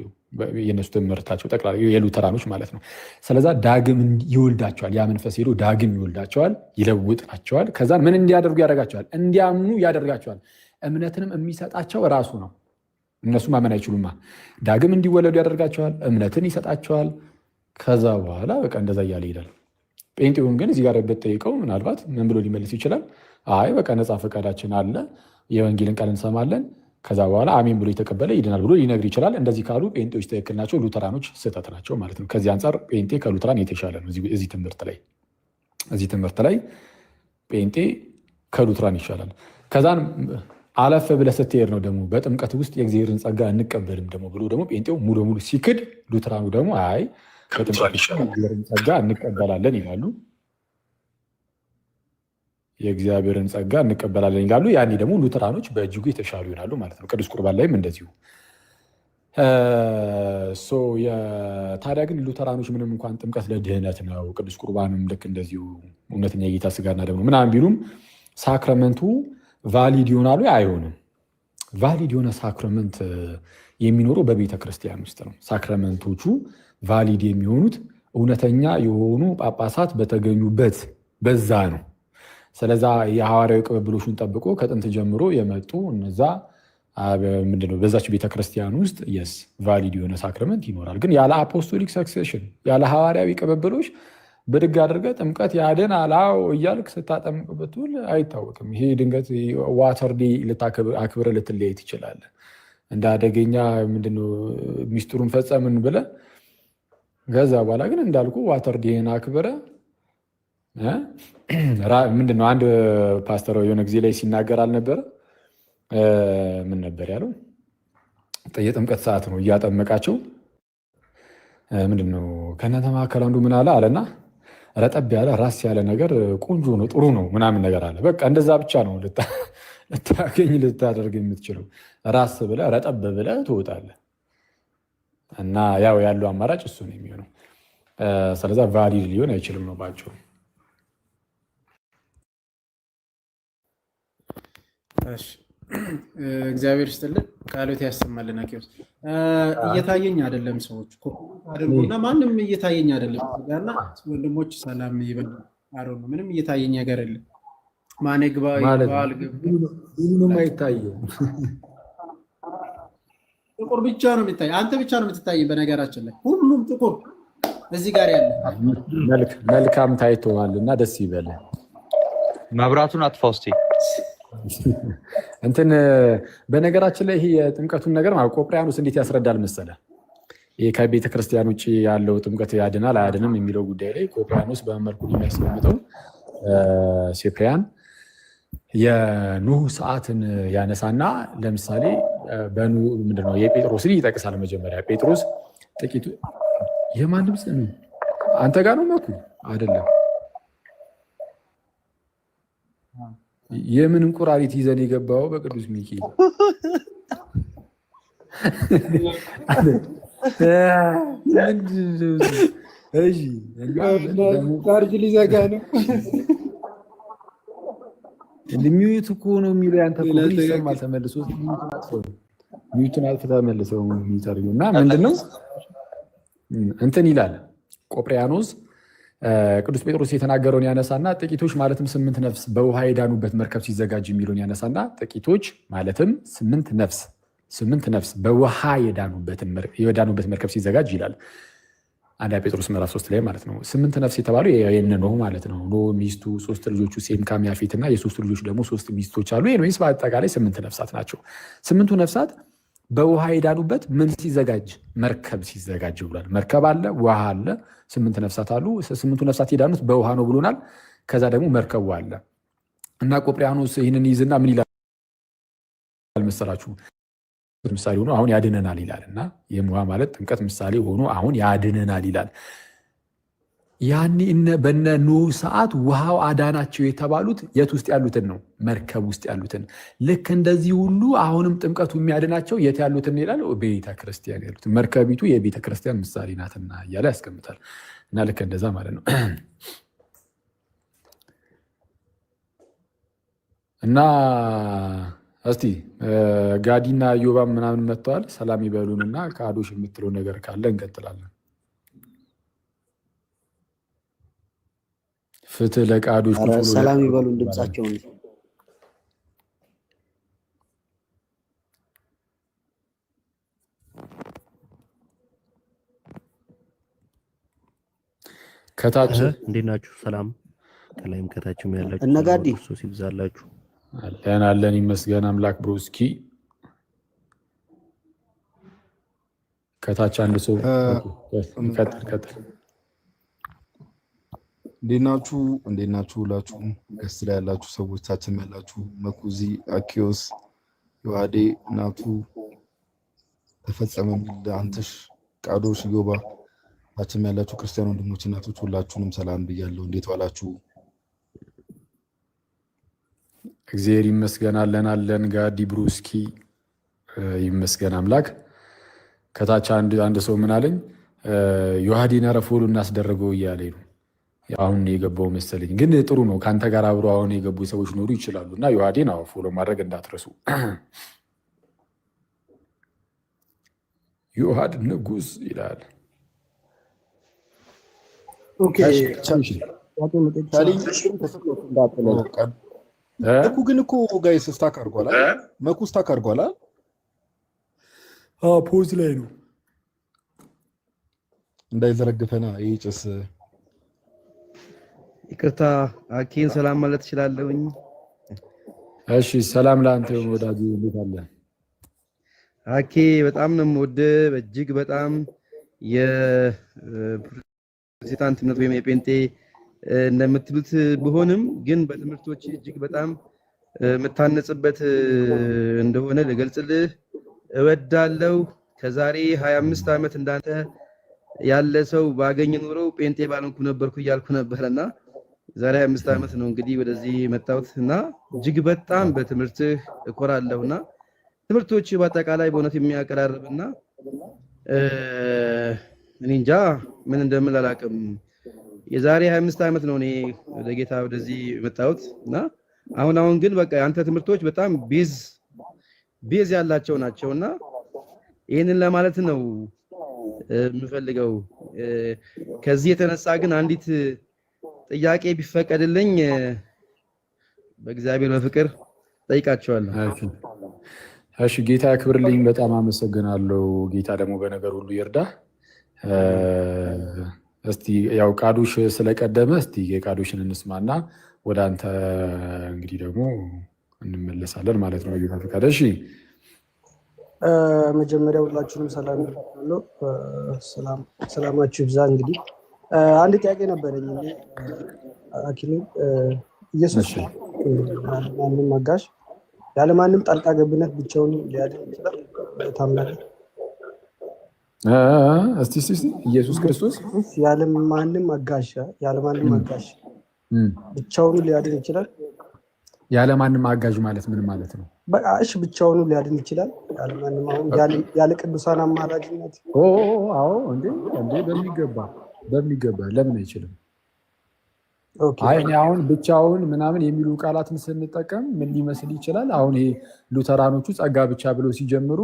የነሱ ትምህርታቸው ጠቅላላ የሉተራኖች ማለት ነው። ስለዛ ዳግም ይወልዳቸዋል። ያ መንፈስ ሄዶ ዳግም ይወልዳቸዋል፣ ይለውጣቸዋል። ከዛን ምን እንዲያደርጉ ያደርጋቸዋል? እንዲያምኑ ያደርጋቸዋል። እምነትንም የሚሰጣቸው ራሱ ነው። እነሱ ማመን አይችሉማ። ዳግም እንዲወለዱ ያደርጋቸዋል፣ እምነትን ይሰጣቸዋል። ከዛ በኋላ በቃ እንደዛ እያለ ይሄዳል። ጴንጤውን ግን እዚህ ጋር ብትጠይቀው ምናልባት ምን ብሎ ሊመልስ ይችላል? አይ በቃ ነፃ ፈቃዳችን አለ፣ የወንጌልን ቃል እንሰማለን፣ ከዛ በኋላ አሜን ብሎ የተቀበለ ይድናል ብሎ ሊነግር ይችላል። እንደዚህ ካሉ ጴንጤዎች ትክክል ናቸው፣ ሉተራኖች ስህተት ናቸው ማለት ነው። ከዚህ አንጻር ጴንጤ ከሉተራን የተሻለ ነው። እዚህ ትምህርት ላይ ጴንጤ ከሉተራን ይሻላል። ከዛን አለፍ ብለህ ስትሄድ ነው ደግሞ በጥምቀት ውስጥ የእግዚአብሔርን ጸጋ እንቀበልም ደግሞ ብሎ ደግሞ ጴንጤው ሙሉ በሙሉ ሲክድ፣ ሉተራኑ ደግሞ አይ በጥምቀት የእግዚአብሔርን ጸጋ እንቀበላለን ይላሉ። የእግዚአብሔርን ጸጋ እንቀበላለን ይላሉ። ያኔ ደግሞ ሉተራኖች በእጅጉ የተሻሉ ይሆናሉ ማለት ነው። ቅዱስ ቁርባን ላይም እንደዚሁ። ታዲያ ግን ሉተራኖች ምንም እንኳን ጥምቀት ለድህነት ነው፣ ቅዱስ ቁርባንም ልክ እንደዚሁ እውነተኛ የጌታ ስጋና ደም ነው ምናምን ቢሉም ሳክረመንቱ ቫሊድ ይሆናሉ? አይሆንም። ቫሊድ የሆነ ሳክረመንት የሚኖረው በቤተ ክርስቲያን ውስጥ ነው። ሳክረመንቶቹ ቫሊድ የሚሆኑት እውነተኛ የሆኑ ጳጳሳት በተገኙበት በዛ ነው። ስለዛ የሐዋርያዊ ቅብብሎሹን ጠብቆ ከጥንት ጀምሮ የመጡ እነዛ ምንድነው በዛች ቤተክርስቲያን ውስጥ የስ ቫሊድ የሆነ ሳክረመንት ይኖራል። ግን ያለ አፖስቶሊክ ሰክሴሽን ያለ ሐዋርያዊ ቅብብሎች ብድግ አድርገህ ጥምቀት ያድን አላው እያልክ ስታጠምቅ ብትውል አይታወቅም። ይሄ ድንገት ዋተርዴ አክብረ ልትለያይ ትችላለህ። እንደ አደገኛ ምንድነው ሚስጥሩን ፈጸምን ብለህ ከዛ በኋላ ግን እንዳልኩ ዋተርዴን አክብረ ምንድነው አንድ ፓስተር የሆነ ጊዜ ላይ ሲናገር አልነበረ? ምን ነበር ያለው? የጥምቀት ሰዓት ነው እያጠመቃቸው ምንድነው ከእናንተ መካከል አንዱ ምን አለ አለና ረጠብ ያለ ራስ ያለ ነገር ቆንጆ ነው ጥሩ ነው ምናምን ነገር አለ። በቃ እንደዛ ብቻ ነው ልታደርግ የምትችለው። ራስ ብለህ ረጠብ ብለህ ትወጣለህ። እና ያው ያለው አማራጭ እሱ ነው የሚሆነው። ስለዛ ቫሊድ ሊሆን አይችልም ነው ባጭሩ። እግዚአብሔር ይስጥልን፣ ቃሎት ያሰማልን። አኪዮስ እየታየኝ አይደለም፣ ሰዎች አድርጉና ማንም እየታየኝ አይደለም። ጋና ወንድሞች ሰላም ይበል። አሮ ምንም እየታየኝ ነገር የለም። ማን ግባ ይባል ምንም አይታየው፣ ጥቁር ብቻ ነው የሚታይ። አንተ ብቻ ነው የምትታይ። በነገራችን ላይ ሁሉም ጥቁር እዚህ ጋር ያለ መልካም ታይተዋልና ደስ ይበል። መብራቱን አጥፋው እስቲ። እንትን በነገራችን ላይ ይሄ የጥምቀቱን ነገር ማለት ቆጵሪያኖስ እንዴት ያስረዳል መሰለ? ይሄ ከቤተ ክርስቲያን ውጭ ያለው ጥምቀት ያድናል አያድንም የሚለው ጉዳይ ላይ ቆጵሪያኖስ በመልኩ የሚያስቀምጠው ሴፕሪያን የኑህ ሰዓትን ያነሳና ለምሳሌ በኑህ ምንድነው የጴጥሮስን ይጠቅሳል። መጀመሪያ ጴጥሮስ ጥቂቱ የማን ድምፅ ነው? አንተ ጋር ነው መኩ አይደለም? የምን እንቁራሪት ይዘን የገባው በቅዱስ ሚኪ ቻርጅ ሊዘጋ ነው። ሚዩት እኮ ነው የሚለው ያንተ እኮ ግን ይሰማል ተመልሶ ሚዩቱን አጥፍተህ ተመልሰው የሚጠርዩ እና ምንድነው እንትን ይላል ቆጵርያኖስ ቅዱስ ጴጥሮስ የተናገረውን ያነሳና ጥቂቶች ማለትም 8 ነፍስ በውሃ የዳኑበት መርከብ ሲዘጋጅ የሚለውን ያነሳና ጥቂቶች ማለትም 8 ነፍስ በውሃ የዳኑበት መርከብ ሲዘጋጅ ይላል። አንደኛ ጴጥሮስ ምዕራፍ 3 ላይ ማለት ነው። 8 ነፍስ የተባለው የነ ኖህ ማለት ነው። ኖህ ሚስቱ 3 ልጆቹ ሴም ካም ያፌት እና የ3 ልጆች ደግሞ 3 ሚስቶች አሉ። ኤኒዌይስ በአጠቃላይ 8 ነፍሳት ናቸው። 8ቱ ነፍሳት በውሃ የዳኑበት ምን ሲዘጋጅ መርከብ ሲዘጋጅ ብሏል። መርከብ አለ፣ ውሃ አለ፣ 8 ነፍሳት አሉ። 8ቱ ነፍሳት የዳኑት በውሃ ነው ብሎናል። ከዛ ደግሞ መርከቡ አለ እና ቆጵርያኖስ ይህንን ይዝና ምን ይላል መሰላችሁ? ምሳሌ ሆኖ አሁን ያድነናል ይላል እና የውሃ ማለት ጥምቀት ምሳሌ ሆኖ አሁን ያድነናል ይላል። ያኔ በነ ኖህ ሰዓት ውሃው አዳናቸው የተባሉት የት ውስጥ ያሉትን ነው? መርከብ ውስጥ ያሉትን። ልክ እንደዚህ ሁሉ አሁንም ጥምቀቱ የሚያድናቸው የት ያሉትን ይላል? ቤተ ክርስቲያን ያሉትን። መርከቢቱ የቤተ ክርስቲያን ምሳሌ ናትና እያለ ያስቀምጣል። እና ልክ እንደዛ ማለት ነው። እና እስቲ ጋዲና ዮባም ምናምን መጥተዋል። ሰላም ይበሉንና ከአዶሽ የምትለው ነገር ካለ እንቀጥላለን። ፍትህ ለቃዶች ሰላም ይበሉን ድምጻቸውን ከታች እንዴት ናችሁ? ሰላም ከላይም ከታችም ያላችሁ እነጋዲ ክርስቶስ ይብዛላችሁ። አለን ይመስገን አምላክ። ብሮስኪ ከታች አንድ ሰው ቀጥል። እንዴት ናችሁ? ሁላችሁም ገስት ላይ ያላችሁ ሰዎች፣ ታችም ያላችሁ መኩዚ፣ አኪዮስ፣ ዮሐዴ፣ እናቱ ተፈጸመ ሚል አንተሽ፣ ቃዶሽ፣ ዮባ፣ ታችም ያላችሁ ክርስቲያን ወንድሞች እናቶች ሁላችሁንም ሰላም ብያለሁ። እንዴት ዋላችሁ? እግዚአብሔር ይመስገን አለን። ጋዲ ብሩስኪ ይመስገን አምላክ። ከታች አንድ ሰው ምን አለኝ? ዮሐዴን አረፎሉ እናስደረገው እያለኝ ነው። አሁን የገባው መሰለኝ፣ ግን ጥሩ ነው። ከአንተ ጋር አብሮ አሁን የገቡ ሰዎች ኖሩ ይችላሉ እና ዮሐዴን ፎሎ ማድረግ እንዳትረሱ። ዮሐድ ንጉስ ይላል። መኩ ግን እኮ ጋይስ ስታክ አድርጓል። መኩ ስታክ አድርጓል። ፖዝ ላይ ነው እንዳይዘረግፈና ይህ ጭስ። ይቅርታ አኬን ሰላም ማለት እችላለሁኝ? እሺ ሰላም ለአንተ ወዳጅ፣ እንዴት አለ? አኬ በጣም ነው የምወደው፣ እጅግ በጣም የፕሮቴስታንት እምነት ወይም የጴንጤ እንደምትሉት ቢሆንም ግን በትምህርቶች እጅግ በጣም የምታነጽበት እንደሆነ ልገልጽልህ እወዳለሁ። ከዛሬ 25 ዓመት እንዳንተ ያለ ሰው ባገኝ ኖሮ ጴንጤ ባልንኩ ነበርኩ እያልኩ ነበርና ዛሬ 25 ዓመት ነው እንግዲህ ወደዚህ መጣሁት እና እጅግ በጣም በትምህርትህ እኮራለሁና ትምህርቶች በአጠቃላይ በእውነት የሚያቀራርብና እኔ እንጃ ምን እንደምል አላውቅም። የዛሬ 25 ዓመት ነው እኔ ወደ ጌታ ወደዚህ መጣሁት እና አሁን ግን በቃ አንተ ትምህርቶች በጣም ቤዝ ያላቸው ናቸውና ይህንን ለማለት ነው የምፈልገው። ከዚህ የተነሳ ግን አንዲት ጥያቄ ቢፈቀድልኝ በእግዚአብሔር በፍቅር ጠይቃቸዋለሁ። እሺ ጌታ ያክብርልኝ። በጣም አመሰግናለሁ። ጌታ ደግሞ በነገር ሁሉ ይርዳ። እስቲ ያው ቃዶሽ ስለቀደመ እስቲ የቃዶሽን እንስማና ወደ አንተ እንግዲህ ደግሞ እንመለሳለን ማለት ነው። ጌታ ፈቃደ። እሺ መጀመሪያ ሁላችሁንም ሰላም ይባላል። ሰላማችሁ ይብዛ። እንግዲህ አንድ ጥያቄ ነበረኝ። አኪኒ ኢየሱስ ማንም አጋዥ ያለ ማንም ጣልቃ ገብነት ብቻውን ሊያድን ይችላል ታምናለህ? እስቲ ኢየሱስ ክርስቶስ ያለ ማንም አጋዥ ብቻውን ሊያድን ይችላል? ያለ ማንም አጋዥ ማለት ምን ማለት ነው? በቃ እሺ ብቻውን ሊያድን ይችላል ያለ ማንም ያለ ቅዱሳን አማላጅነት? አዎ እንዴ በሚገባ ለምን አይችልም? አይ እኔ አሁን ብቻውን ምናምን የሚሉ ቃላትን ስንጠቀም ምን ሊመስል ይችላል? አሁን ይሄ ሉተራኖቹ ጸጋ ብቻ ብለው ሲጀምሩ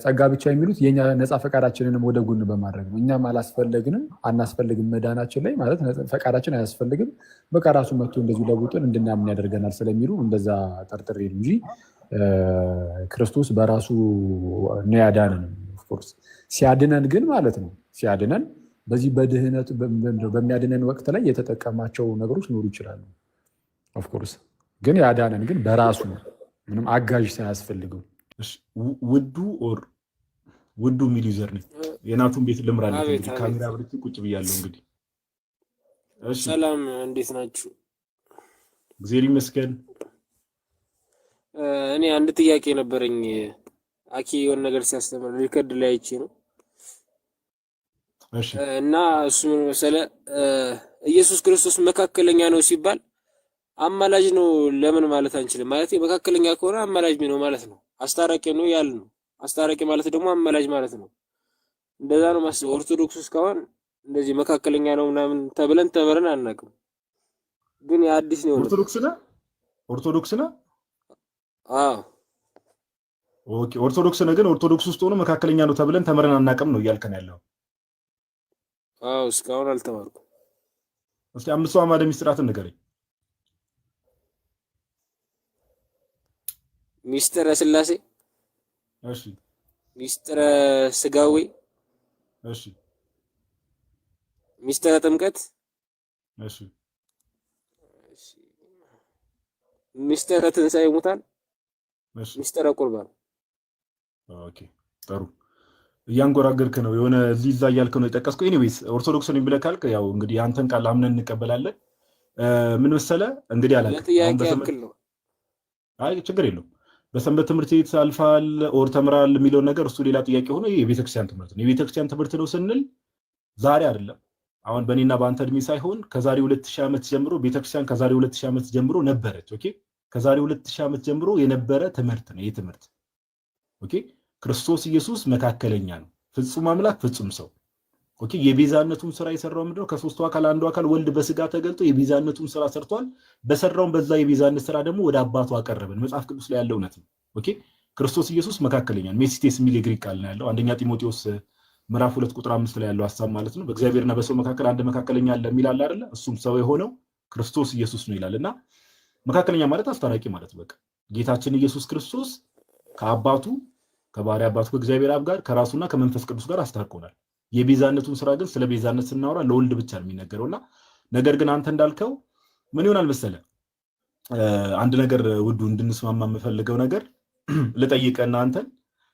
ጸጋ ብቻ የሚሉት የኛ ነፃ ፈቃዳችንንም ወደ ጎን በማድረግ ነው። እኛም አላስፈለግንም አናስፈልግም መዳናችን ላይ ማለት ፈቃዳችን አያስፈልግም፣ በቃ ራሱ መጥቶ እንደዚሁ ለውጡን እንድናምን ያደርገናል ስለሚሉ እንደዛ ጠርጥሬ ነው እንጂ ክርስቶስ በራሱ ነው ያዳነን። ኦፍኮርስ ሲያድነን ግን ማለት ነው ሲያድነን በዚህ በድህነት በሚያድነን ወቅት ላይ የተጠቀማቸው ነገሮች ሊኖሩ ይችላሉ። ኦፍኮርስ ግን ያዳነን ግን በራሱ ምንም አጋዥ ሳያስፈልገው። ውዱ የሚል ዩዘር ነኝ። የናቱን ቤት ልምራለሁ። ካሜራ ብርቱ ቁጭ ብያለሁ። እንግዲህ ሰላም፣ እንዴት ናችሁ? እግዚአብሔር ይመስገን። እኔ አንድ ጥያቄ ነበረኝ። አኪ የሆነ ነገር ሲያስተምር ሪከርድ ላይ አይቼ ነው እና እሱ ምን መሰለህ ኢየሱስ ክርስቶስ መካከለኛ ነው ሲባል አማላጅ ነው ለምን ማለት አንችልም? ማለት መካከለኛ ከሆነ አማላጅ ነው ማለት ነው። አስታራቂ ነው ያል ነው። አስታራቂ ማለት ደግሞ አማላጅ ማለት ነው። እንደዛ ነው ማስበው። ኦርቶዶክስ እስካሁን እንደዚህ መካከለኛ ነው ምናምን ተብለን አናውቅም። ግን የአዲስ ነው። ኦርቶዶክስ ነህ? አዎ ኦኬ። ኦርቶዶክስ ነህ። ግን ኦርቶዶክስ ውስጥ ሆኖ መካከለኛ ነው ተብለን ተምረን አናውቅም ነው እያልከን ያለው? አዎ እስካሁን አልተማርኩም። እስቲ 5 አዕማደ ምስጢራትን ንገረኝ። ሚስጥረ ሥላሴ፣ እሺ። ሚስጥረ ሥጋዌ፣ እሺ። ሚስጥረ ጥምቀት፣ እሺ። ሚስጥረ ትንሣኤ ሙታን፣ እሺ። ሚስጥረ ቁርባን። ኦኬ ጥሩ። እያንጎራገርክ ነው የሆነ እዚህ እዛ እያልክ ነው የጠቀስከው። ኤኒዌይስ ኦርቶዶክስ ነው ብለህ ካልክ ያው እንግዲህ አንተን ቃል አምነን እንቀበላለን። ምን መሰለህ እንግዲህ አላውቅም። ለጥያቄ ያክል ነው። አይ ችግር የለውም። በሰንበት ትምህርት ቤት አልፋል ኦር ተምራል የሚለውን ነገር እሱ ሌላ ጥያቄ ሆኖ የቤተክርስቲያን ትምህርት ነው። የቤተክርስቲያን ትምህርት ነው ስንል ዛሬ አይደለም አሁን በእኔና በአንተ እድሜ ሳይሆን ከዛሬ 2000 ዓመት ጀምሮ ቤተክርስቲያን ከዛሬ 2000 ዓመት ጀምሮ ነበረች። ኦኬ ከዛሬ 2000 ዓመት ጀምሮ የነበረ ትምህርት ነው። ይህ ትምህርት ኦኬ ክርስቶስ ኢየሱስ መካከለኛ ነው፣ ፍጹም አምላክ ፍጹም ሰው። ኦኬ የቤዛነቱን ስራ የሰራው ምንድነው? ከሶስቱ አካል አንዱ አካል ወልድ በስጋ ተገልጦ የቤዛነቱን ስራ ሰርቷል። በሰራው በዛ የቤዛነት ስራ ደግሞ ወደ አባቱ አቀረበን። መጽሐፍ ቅዱስ ላይ ያለው እውነት ነው። ኦኬ ክርስቶስ ኢየሱስ መካከለኛ ነው። ሜሲቴስ የሚል የግሪክ ቃል ነው ያለው። አንደኛ ጢሞቴዎስ ምዕራፍ 2 ቁጥር 5 ላይ ያለው ሐሳብ ማለት ነው። በእግዚአብሔርና በሰው መካከል አንድ መካከለኛ አለ የሚል አለ አይደለ? እሱም ሰው የሆነው ክርስቶስ ኢየሱስ ነው ይላልና መካከለኛ ማለት አስታራቂ ማለት በቃ ጌታችን ኢየሱስ ክርስቶስ ከአባቱ ከባህሪ አባቱ ከእግዚአብሔር አብ ጋር ከራሱና ከመንፈስ ቅዱስ ጋር አስታርቆናል። የቤዛነቱን ስራ ግን ስለ ቤዛነት ስናወራ ለወልድ ብቻ ነው የሚነገረውና ነገር ግን አንተ እንዳልከው ምን ይሆናል መሰለህ አንድ ነገር ውዱ እንድንስማማ የምፈልገው ነገር ልጠይቀና አንተን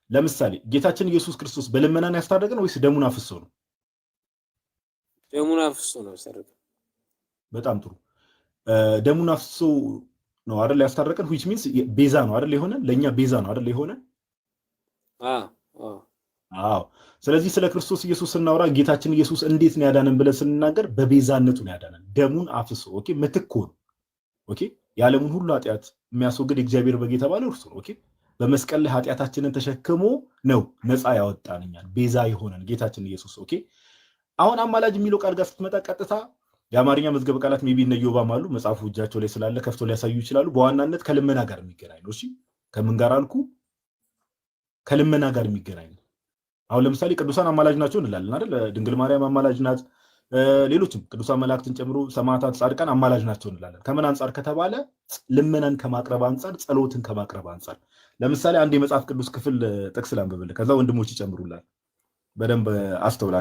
ለምሳሌ ጌታችን ኢየሱስ ክርስቶስ በልመናን ያስታረቀን ወይስ ደሙን አፍሶ ነው? ደሙን አፍሶ ነው ያስታረቀን። በጣም ጥሩ። ደሙን አፍሶ ነው አይደል ያስታረቀን? which means ቤዛ ነው አይደል የሆነ ለኛ ቤዛ ነው አይደል የሆነ? አዎ። ስለዚህ ስለ ክርስቶስ ኢየሱስ ስናወራ ጌታችን ኢየሱስ እንዴት ነው ያዳነን ብለን ስንናገር በቤዛነቱ ነው ያዳነን። ደሙን አፍሶ ኦኬ ምትክ ሆኖ ኦኬ የዓለሙን ሁሉ ኃጢአት የሚያስወግድ እግዚአብሔር በግ የተባለው እርሱ ነው። ኦኬ በመስቀል ላይ ኃጢአታችንን ተሸክሞ ነው ነፃ ያወጣን እኛን ቤዛ የሆነን ጌታችን ኢየሱስ። ኦኬ አሁን አማላጅ የሚለው ቃል ጋር ስትመጣ ቀጥታ የአማርኛ መዝገበ ቃላት ሜቢ እነ ኢዮባም አሉ መጽሐፉ እጃቸው ላይ ስላለ ከፍቶ ሊያሳዩ ይችላሉ። በዋናነት ከልመና ጋር የሚገናኝ ነው። እሺ ከምን ጋር አልኩ? ከልመና ጋር የሚገናኝ ነው። አሁን ለምሳሌ ቅዱሳን አማላጅ ናቸው እንላለን አይደል? ድንግል ማርያም አማላጅ ናት፣ ሌሎችም ቅዱሳን መላእክትን ጨምሮ ሰማዕታት፣ ጻድቃን አማላጅ ናቸው እንላለን። ከምን አንጻር ከተባለ ልመናን ከማቅረብ አንጻር፣ ጸሎትን ከማቅረብ አንጻር። ለምሳሌ አንድ የመጽሐፍ ቅዱስ ክፍል ጥቅስ ላንብብልህ፣ ከዛ ወንድሞች ይጨምሩላል። በደንብ አስተውል።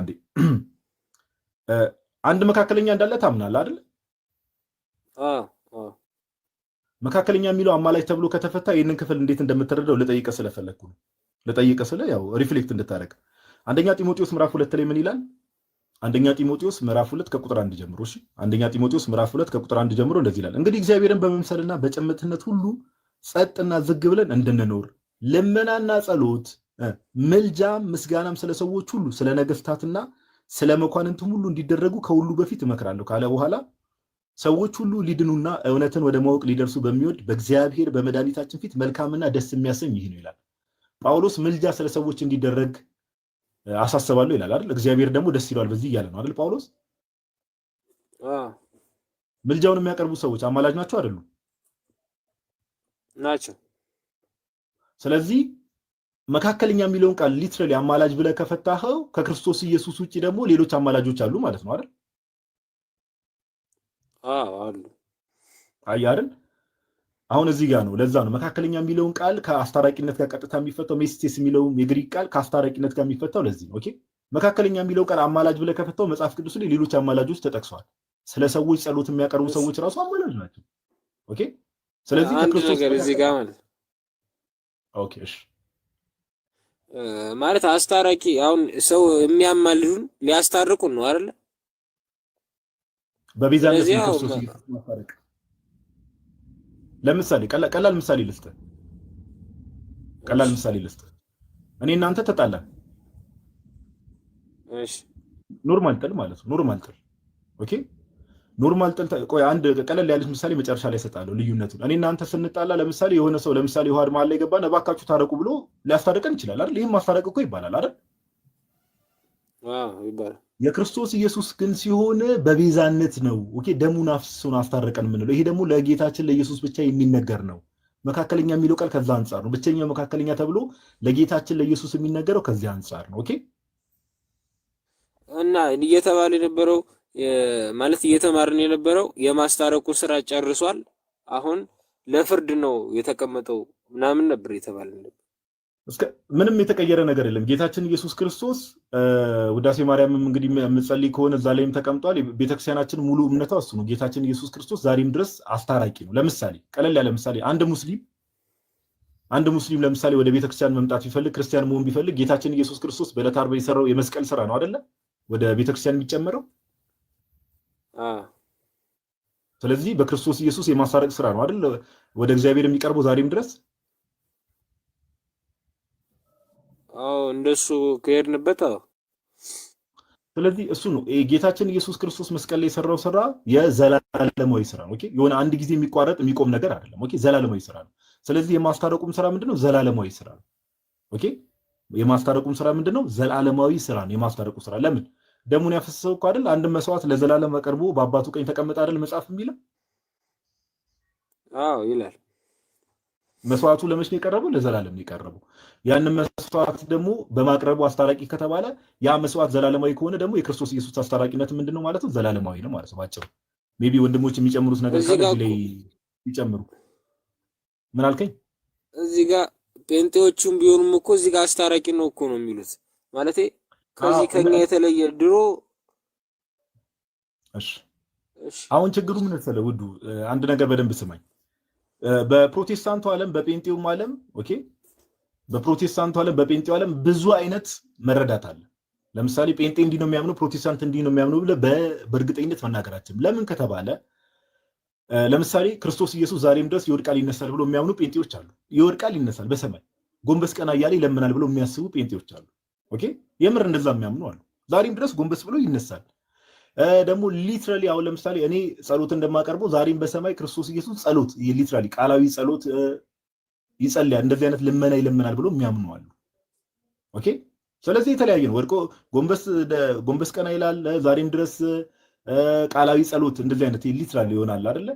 አንድ መካከለኛ እንዳለ ታምናለህ አይደል? መካከለኛ የሚለው አማላጅ ተብሎ ከተፈታ ይህንን ክፍል እንዴት እንደምትረዳው ልጠይቅህ ስለፈለግኩ ነው። ልጠይቅህ ስለ ያው ሪፍሌክት እንድታደርግ አንደኛ ጢሞቴዎስ ምዕራፍ 2 ላይ ምን ይላል? አንደኛ ጢሞቴዎስ ምዕራፍ 2 ከቁጥር 1 ጀምሮ እሺ፣ አንደኛ ጢሞቴዎስ ምዕራፍ 2 ከቁጥር 1 ጀምሮ እንደዚህ ይላል። እንግዲህ እግዚአብሔርን በመምሰልና በጭምትነት ሁሉ ጸጥና ዝግ ብለን እንድንኖር ልመናና ጸሎት፣ ምልጃ፣ ምስጋናም ስለ ሰዎች ሁሉ ስለ ነገስታትና ስለ መኳንንቱም ሁሉ እንዲደረጉ ከሁሉ በፊት እመክራለሁ ካለ በኋላ ሰዎች ሁሉ ሊድኑና እውነትን ወደ ማወቅ ሊደርሱ በሚወድ በእግዚአብሔር በመድኃኒታችን ፊት መልካምና ደስ የሚያሰኝ ይህ ነው ይላል። ጳውሎስ ምልጃ ስለ ሰዎች እንዲደረግ አሳስባለሁ ይላል አይደል? እግዚአብሔር ደግሞ ደስ ይለዋል በዚህ እያለ ነው አይደል ጳውሎስ? ምልጃውን የሚያቀርቡ ሰዎች አማላጅ ናቸው አይደሉም? ናቸው። ስለዚህ መካከለኛ የሚለውን ቃል ሊትራሊ አማላጅ ብለህ ከፈታኸው ከክርስቶስ ኢየሱስ ውጪ ደግሞ ሌሎች አማላጆች አሉ ማለት ነው አይደል? አሉ። አይ አይደል? አሁን እዚህ ጋር ነው። ለዛ ነው መካከለኛ የሚለውን ቃል ከአስታራቂነት ጋር ቀጥታ የሚፈታው። ሜስቴስ የሚለው የግሪክ ቃል ከአስታራቂነት ጋር የሚፈታው ለዚህ ነው። ኦኬ መካከለኛ የሚለው ቃል አማላጅ ብለህ ከፈታው መጽሐፍ ቅዱስ ላይ ሌሎች አማላጆች ተጠቅሰዋል። ስለ ሰዎች ጸሎት የሚያቀርቡ ሰዎች ራሱ አማላጅ ናቸው። ኦኬ ስለዚህ ከክርስቶስ ነገር እዚህ ጋር ማለት ኦኬ እሺ ማለት አስታራቂ አሁን ሰው የሚያማልዱን ሊያስታርቁን ነው አይደል? በቤዛነት ክርስቶስ ማስታረቅ ለምሳሌ ቀላል ምሳሌ ልስጥህ። እኔ እናንተ ተጣላን። እሺ ኖርማል ጥል ማለት ነው። ኖርማል ጥል ኦኬ ኖርማል ጥል። ቆይ አንድ ቀለል ያለች ምሳሌ መጨረሻ ላይ እሰጣለሁ ልዩነቱን። እኔ እናንተ ስንጣላ ለምሳሌ የሆነ ሰው ለምሳሌ ውሃ መሀል ላይ ገባና እባካችሁ ታረቁ ብሎ ሊያስታርቀን ይችላል አይደል? ይሄም ማስታረቅ እኮ ይባላል አይደል? ይባላል። የክርስቶስ ኢየሱስ ግን ሲሆን በቤዛነት ነው። ኦኬ ደሙን አፍስሶን አስታረቀን የምንለው ይሄ ደግሞ ለጌታችን ለኢየሱስ ብቻ የሚነገር ነው። መካከለኛ የሚለው ቃል ከዛ አንፃር ነው። ብቸኛው መካከለኛ ተብሎ ለጌታችን ለኢየሱስ የሚነገረው ከዚህ አንፃር ነው። ኦኬ እና እየተባለ የነበረው ማለት እየተማርን የነበረው የማስታረቁን ስራ ጨርሷል፣ አሁን ለፍርድ ነው የተቀመጠው ምናምን ነበር የተባለ ነበር። ምንም የተቀየረ ነገር የለም። ጌታችን ኢየሱስ ክርስቶስ ውዳሴ ማርያምም እንግዲህ የምጸልይ ከሆነ እዛ ላይም ተቀምጧል። ቤተክርስቲያናችን ሙሉ እምነቷ እሱ ነው። ጌታችን ኢየሱስ ክርስቶስ ዛሬም ድረስ አስታራቂ ነው። ለምሳሌ ቀለል ያለ ምሳሌ አንድ ሙስሊም ለምሳሌ ወደ ቤተክርስቲያን መምጣት ቢፈልግ ክርስቲያን መሆን ቢፈልግ ጌታችን ኢየሱስ ክርስቶስ በዕለተ ዓርብ የሰራው የመስቀል ስራ ነው አይደለ? ወደ ቤተክርስቲያን የሚጨመረው ስለዚህ በክርስቶስ ኢየሱስ የማስታረቅ ስራ ነው አይደል? ወደ እግዚአብሔር የሚቀርበው ዛሬም ድረስ እንደሱ ከሄድንበት ስለዚህ እሱ ነው ጌታችን ኢየሱስ ክርስቶስ መስቀል ላይ የሰራው ስራ የዘላለማዊ ስራ ነው። ኦኬ የሆነ አንድ ጊዜ የሚቋረጥ የሚቆም ነገር አይደለም። ኦኬ ዘላለማዊ ስራ ነው። ስለዚህ የማስታረቁም ስራ ምንድነው? ዘላለማዊ ስራ ነው። ኦኬ የማስታረቁም ስራ ምንድነው? ዘላለማዊ ስራ ነው። የማስታረቁ ስራ ለምን ደሙን ያፈሰሰው እኮ አይደል? አንድ መስዋዕት ለዘላለም አቀርቦ በአባቱ ቀኝ ተቀመጠ አይደል? መጽሐፍ የሚለው ይላል። መስዋዕቱ ለመቼ ነው የቀረበው? ለዘላለም ነው የቀረበው። ያንን መስዋዕት ደግሞ በማቅረቡ አስታራቂ ከተባለ ያ መስዋዕት ዘላለማዊ ከሆነ ደግሞ የክርስቶስ ኢየሱስ አስታራቂነት ምንድነው ማለት ነው? ዘላለማዊ ነው ማለት ነው ባጭሩ። ሜቢ ወንድሞች የሚጨምሩት ነገር ካለ ላይ ይጨምሩ። ምን አልከኝ? እዚህ ጋር ጴንጤዎቹም ቢሆኑም እኮ እዚህ ጋር አስታራቂ ነው እኮ ነው የሚሉት ማለቴ ከዚህ ከኛ የተለየ ድሮ። እሺ አሁን ችግሩ ምን መሰለህ ውዱ፣ አንድ ነገር በደንብ ስማኝ። በፕሮቴስታንቱ ዓለም በጴንጤውም ዓለም ኦኬ በፕሮቴስታንቱ ዓለም በጴንጤው ዓለም ብዙ አይነት መረዳት አለ። ለምሳሌ ጴንጤ እንዲህ ነው የሚያምነው፣ ፕሮቴስታንት እንዲህ ነው የሚያምነው ብለህ በእርግጠኝነት መናገራችን ለምን ከተባለ ለምሳሌ ክርስቶስ ኢየሱስ ዛሬም ድረስ ይወድቃል ይነሳል ብሎ የሚያምኑ ጴንጤዎች አሉ። ይወድቃል ይነሳል በሰማይ ጎንበስ ቀና እያለ ይለምናል ብሎ የሚያስቡ ጴንጤዎች አሉ። ኦኬ የምር እንደዛ የሚያምኑ አሉ። ዛሬም ድረስ ጎንበስ ብሎ ይነሳል። ደግሞ ሊትራሊ አሁን ለምሳሌ እኔ ጸሎት እንደማቀርበው ዛሬም በሰማይ ክርስቶስ ኢየሱስ ጸሎት ሊትራሊ ቃላዊ ጸሎት ይጸልያል፣ እንደዚህ አይነት ልመና ይለምናል ብሎ የሚያምኑ አሉ። ኦኬ ስለዚህ የተለያየ ነው። ወድቆ ጎንበስ ቀና ይላል። ዛሬም ድረስ ቃላዊ ጸሎት እንደዚህ አይነት ሊትራሊ ይሆናል አይደለ?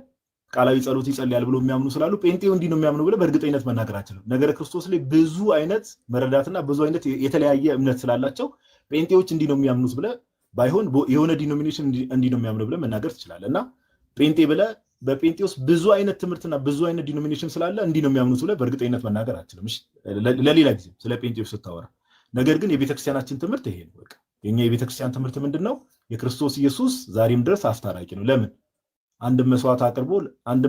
ቃላዊ ጸሎት ይጸልያል ብሎ የሚያምኑ ስላሉ ጴንጤው እንዲህ ነው የሚያምኑ ብለህ በእርግጠኝነት መናገር አችልም። ነገረ ክርስቶስ ላይ ብዙ አይነት መረዳትና ብዙ አይነት የተለያየ እምነት ስላላቸው ጴንጤዎች እንዲህ ነው የሚያምኑት ብለህ ባይሆን የሆነ ዲኖሚኔሽን እንዲህ ነው የሚያምኑ ብለህ መናገር ትችላለህ። እና ጴንጤ ብለህ በጴንጤ ውስጥ ብዙ አይነት ትምህርትና ብዙ አይነት ዲኖሚኔሽን ስላለ እንዲህ ነው የሚያምኑት ብለህ በእርግጠኝነት መናገር አችልም። ለሌላ ጊዜ ስለ ጴንጤዎች ስታወራ። ነገር ግን የቤተክርስቲያናችን ትምህርት ይሄ ነው። በቃ የኛ የቤተክርስቲያን ትምህርት ምንድነው? የክርስቶስ ኢየሱስ ዛሬም ድረስ አስታራቂ ነው። ለምን? አንድ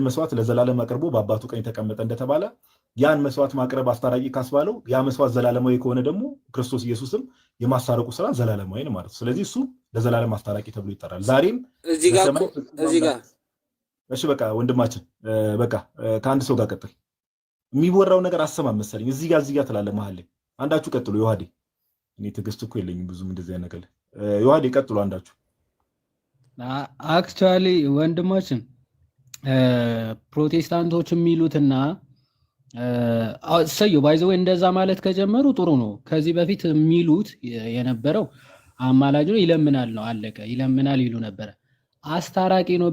መስዋዕት ለዘላለም አቅርቦ በአባቱ ቀኝ ተቀመጠ እንደተባለ ያን መስዋዕት ማቅረብ አስታራቂ ካስባለው ያ መስዋዕት ዘላለማዊ ከሆነ ደግሞ ክርስቶስ ኢየሱስም የማስታረቁ ስራ ዘላለማዊ ነው ማለት ነው። ስለዚህ እሱ ለዘላለም አስታራቂ ተብሎ ይጠራል። ዛሬም እዚህ ጋር እሺ በቃ ወንድማችን በቃ ከአንድ ሰው ጋር ቀጥል። የሚወራው ነገር አሰማም መሰለኝ። እዚህ ጋር ትላለህ መሀል ላይ። አንዳችሁ ቀጥሉ። ዮሐዴ እኔ ትዕግስት እኮ የለኝም ብዙም እንደዚህ አይነት ነገር። ዮሐዴ ቀጥሉ አንዳችሁ። አክቹዋሊ ወንድማችን ፕሮቴስታንቶች የሚሉትና ሰየው ባይዘው እንደዛ ማለት ከጀመሩ ጥሩ ነው። ከዚህ በፊት የሚሉት የነበረው አማላጅ ነው ይለምናል ነው አለቀ። ይለምናል ይሉ ነበረ። አስታራቂ ነው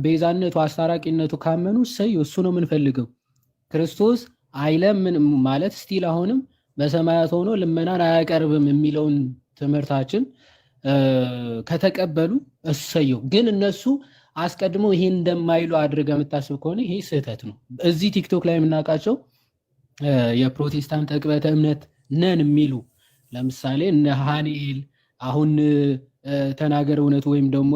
ቤዛነቱ አስታራቂነቱ ካመኑ እሱ ነው የምንፈልገው። ክርስቶስ አይለምንም ማለት ስቲል አሁንም በሰማያት ሆኖ ልመናን አያቀርብም የሚለውን ትምህርታችን ከተቀበሉ እሰየው። ግን እነሱ አስቀድሞ ይሄን እንደማይሉ አድርገህ የምታስብ ከሆነ ይሄ ስህተት ነው። እዚህ ቲክቶክ ላይ የምናውቃቸው የፕሮቴስታንት ዕቅበተ እምነት ነን የሚሉ ለምሳሌ እነ ሃኒኤል አሁን ተናገር እውነቱ ወይም ደግሞ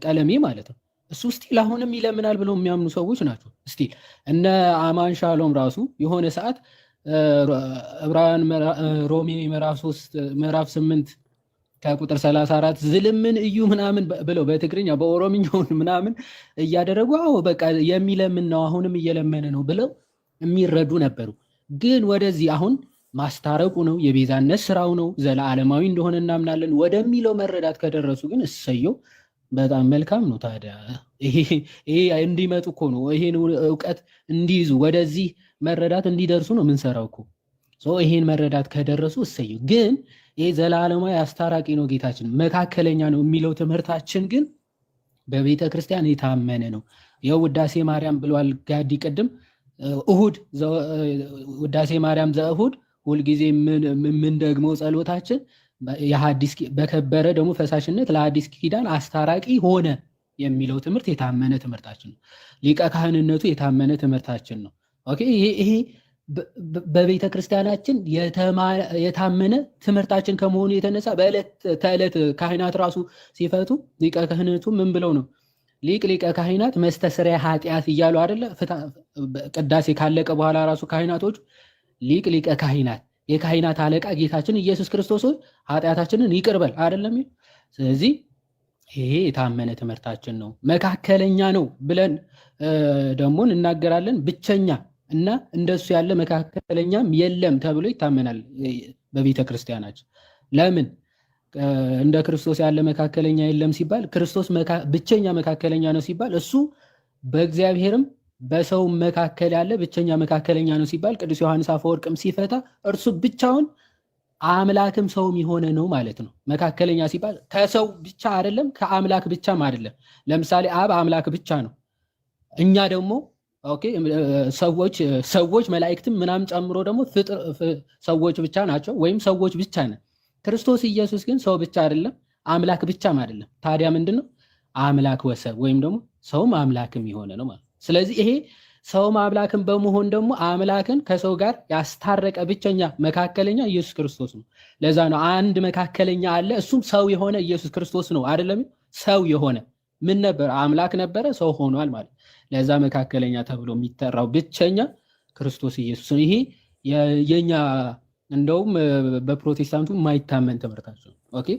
ቀለሜ ማለት ነው። እሱ ስቲል አሁንም ይለምናል ብለው የሚያምኑ ሰዎች ናቸው። ስቲል እነ አማን ሻሎም ራሱ የሆነ ሰዓት ዕብራውያን ሮሜ ምዕራፍ 8 ከቁጥር 34 ዝልምን እዩ ምናምን ብለው በትግርኛ በኦሮምኛውን ምናምን እያደረጉ በቃ የሚለምን ነው አሁንም እየለመነ ነው ብለው የሚረዱ ነበሩ። ግን ወደዚህ አሁን ማስታረቁ ነው የቤዛነት ስራው ነው ዘለዓለማዊ እንደሆነ እናምናለን ወደሚለው መረዳት ከደረሱ ግን እሰየው፣ በጣም መልካም ነው። ታዲያ ይሄ እንዲመጡ እኮ ነው ይሄን እውቀት እንዲይዙ ወደዚህ መረዳት እንዲደርሱ ነው የምንሰራው እኮ። ይሄን መረዳት ከደረሱ እሰየው። ግን ይሄ ዘላለማዊ አስታራቂ ነው ጌታችን መካከለኛ ነው የሚለው ትምህርታችን ግን በቤተ ክርስቲያን የታመነ ነው። ይኸው ውዳሴ ማርያም ብሏል ጋዲ ቅድም። እሁድ ውዳሴ ማርያም ዘእሁድ ሁልጊዜ ምን ደግሞ ጸሎታችን በከበረ ደግሞ ፈሳሽነት ለአዲስ ኪዳን አስታራቂ ሆነ የሚለው ትምህርት የታመነ ትምህርታችን ነው። ሊቀ ካህንነቱ የታመነ ትምህርታችን ነው። ኦኬ ይሄ በቤተ ክርስቲያናችን የታመነ ትምህርታችን ከመሆኑ የተነሳ በዕለት ተዕለት ካህናት ራሱ ሲፈቱ ሊቀ ካህናቱ ምን ብለው ነው? ሊቀ ካህናት መስተስሪያ ኃጢአት እያሉ አይደለ? ቅዳሴ ካለቀ በኋላ ራሱ ካህናቶቹ ሊቀ ካህናት የካህናት አለቃ ጌታችን ኢየሱስ ክርስቶስ ኃጢአታችንን ይቅር በል አይደለም? ስለዚህ ይሄ የታመነ ትምህርታችን ነው። መካከለኛ ነው ብለን ደግሞ እናገራለን። ብቸኛ እና እንደሱ ያለ መካከለኛም የለም ተብሎ ይታመናል በቤተ ክርስቲያናችን። ለምን እንደ ክርስቶስ ያለ መካከለኛ የለም ሲባል ክርስቶስ ብቸኛ መካከለኛ ነው ሲባል እሱ በእግዚአብሔርም በሰው መካከል ያለ ብቸኛ መካከለኛ ነው ሲባል ቅዱስ ዮሐንስ አፈወርቅም ሲፈታ እርሱ ብቻውን አምላክም ሰውም የሆነ ነው ማለት ነው። መካከለኛ ሲባል ከሰው ብቻ አይደለም ከአምላክ ብቻም አይደለም። ለምሳሌ አብ አምላክ ብቻ ነው። እኛ ደግሞ ኦኬ ሰዎች መላእክትም ምናምን ጨምሮ ደግሞ ሰዎች ብቻ ናቸው ወይም ሰዎች ብቻ ነን። ክርስቶስ ኢየሱስ ግን ሰው ብቻ አይደለም አምላክ ብቻም አይደለም። ታዲያ ምንድነው? አምላክ ወሰብ ወይም ደግሞ ሰውም አምላክም የሆነ ነው ማለት። ስለዚህ ይሄ ሰውም አምላክም በመሆን ደግሞ አምላክን ከሰው ጋር ያስታረቀ ብቸኛ መካከለኛ ኢየሱስ ክርስቶስ ነው። ለዛ ነው አንድ መካከለኛ አለ፣ እሱም ሰው የሆነ ኢየሱስ ክርስቶስ ነው አይደለም? ሰው የሆነ ምን ነበር? አምላክ ነበረ፣ ሰው ሆኗል ማለት። ለዛ መካከለኛ ተብሎ የሚጠራው ብቸኛ ክርስቶስ ኢየሱስ ነው። ይሄ የኛ እንደውም በፕሮቴስታንቱ የማይታመን ትምህርታቸው ነው። ኦኬ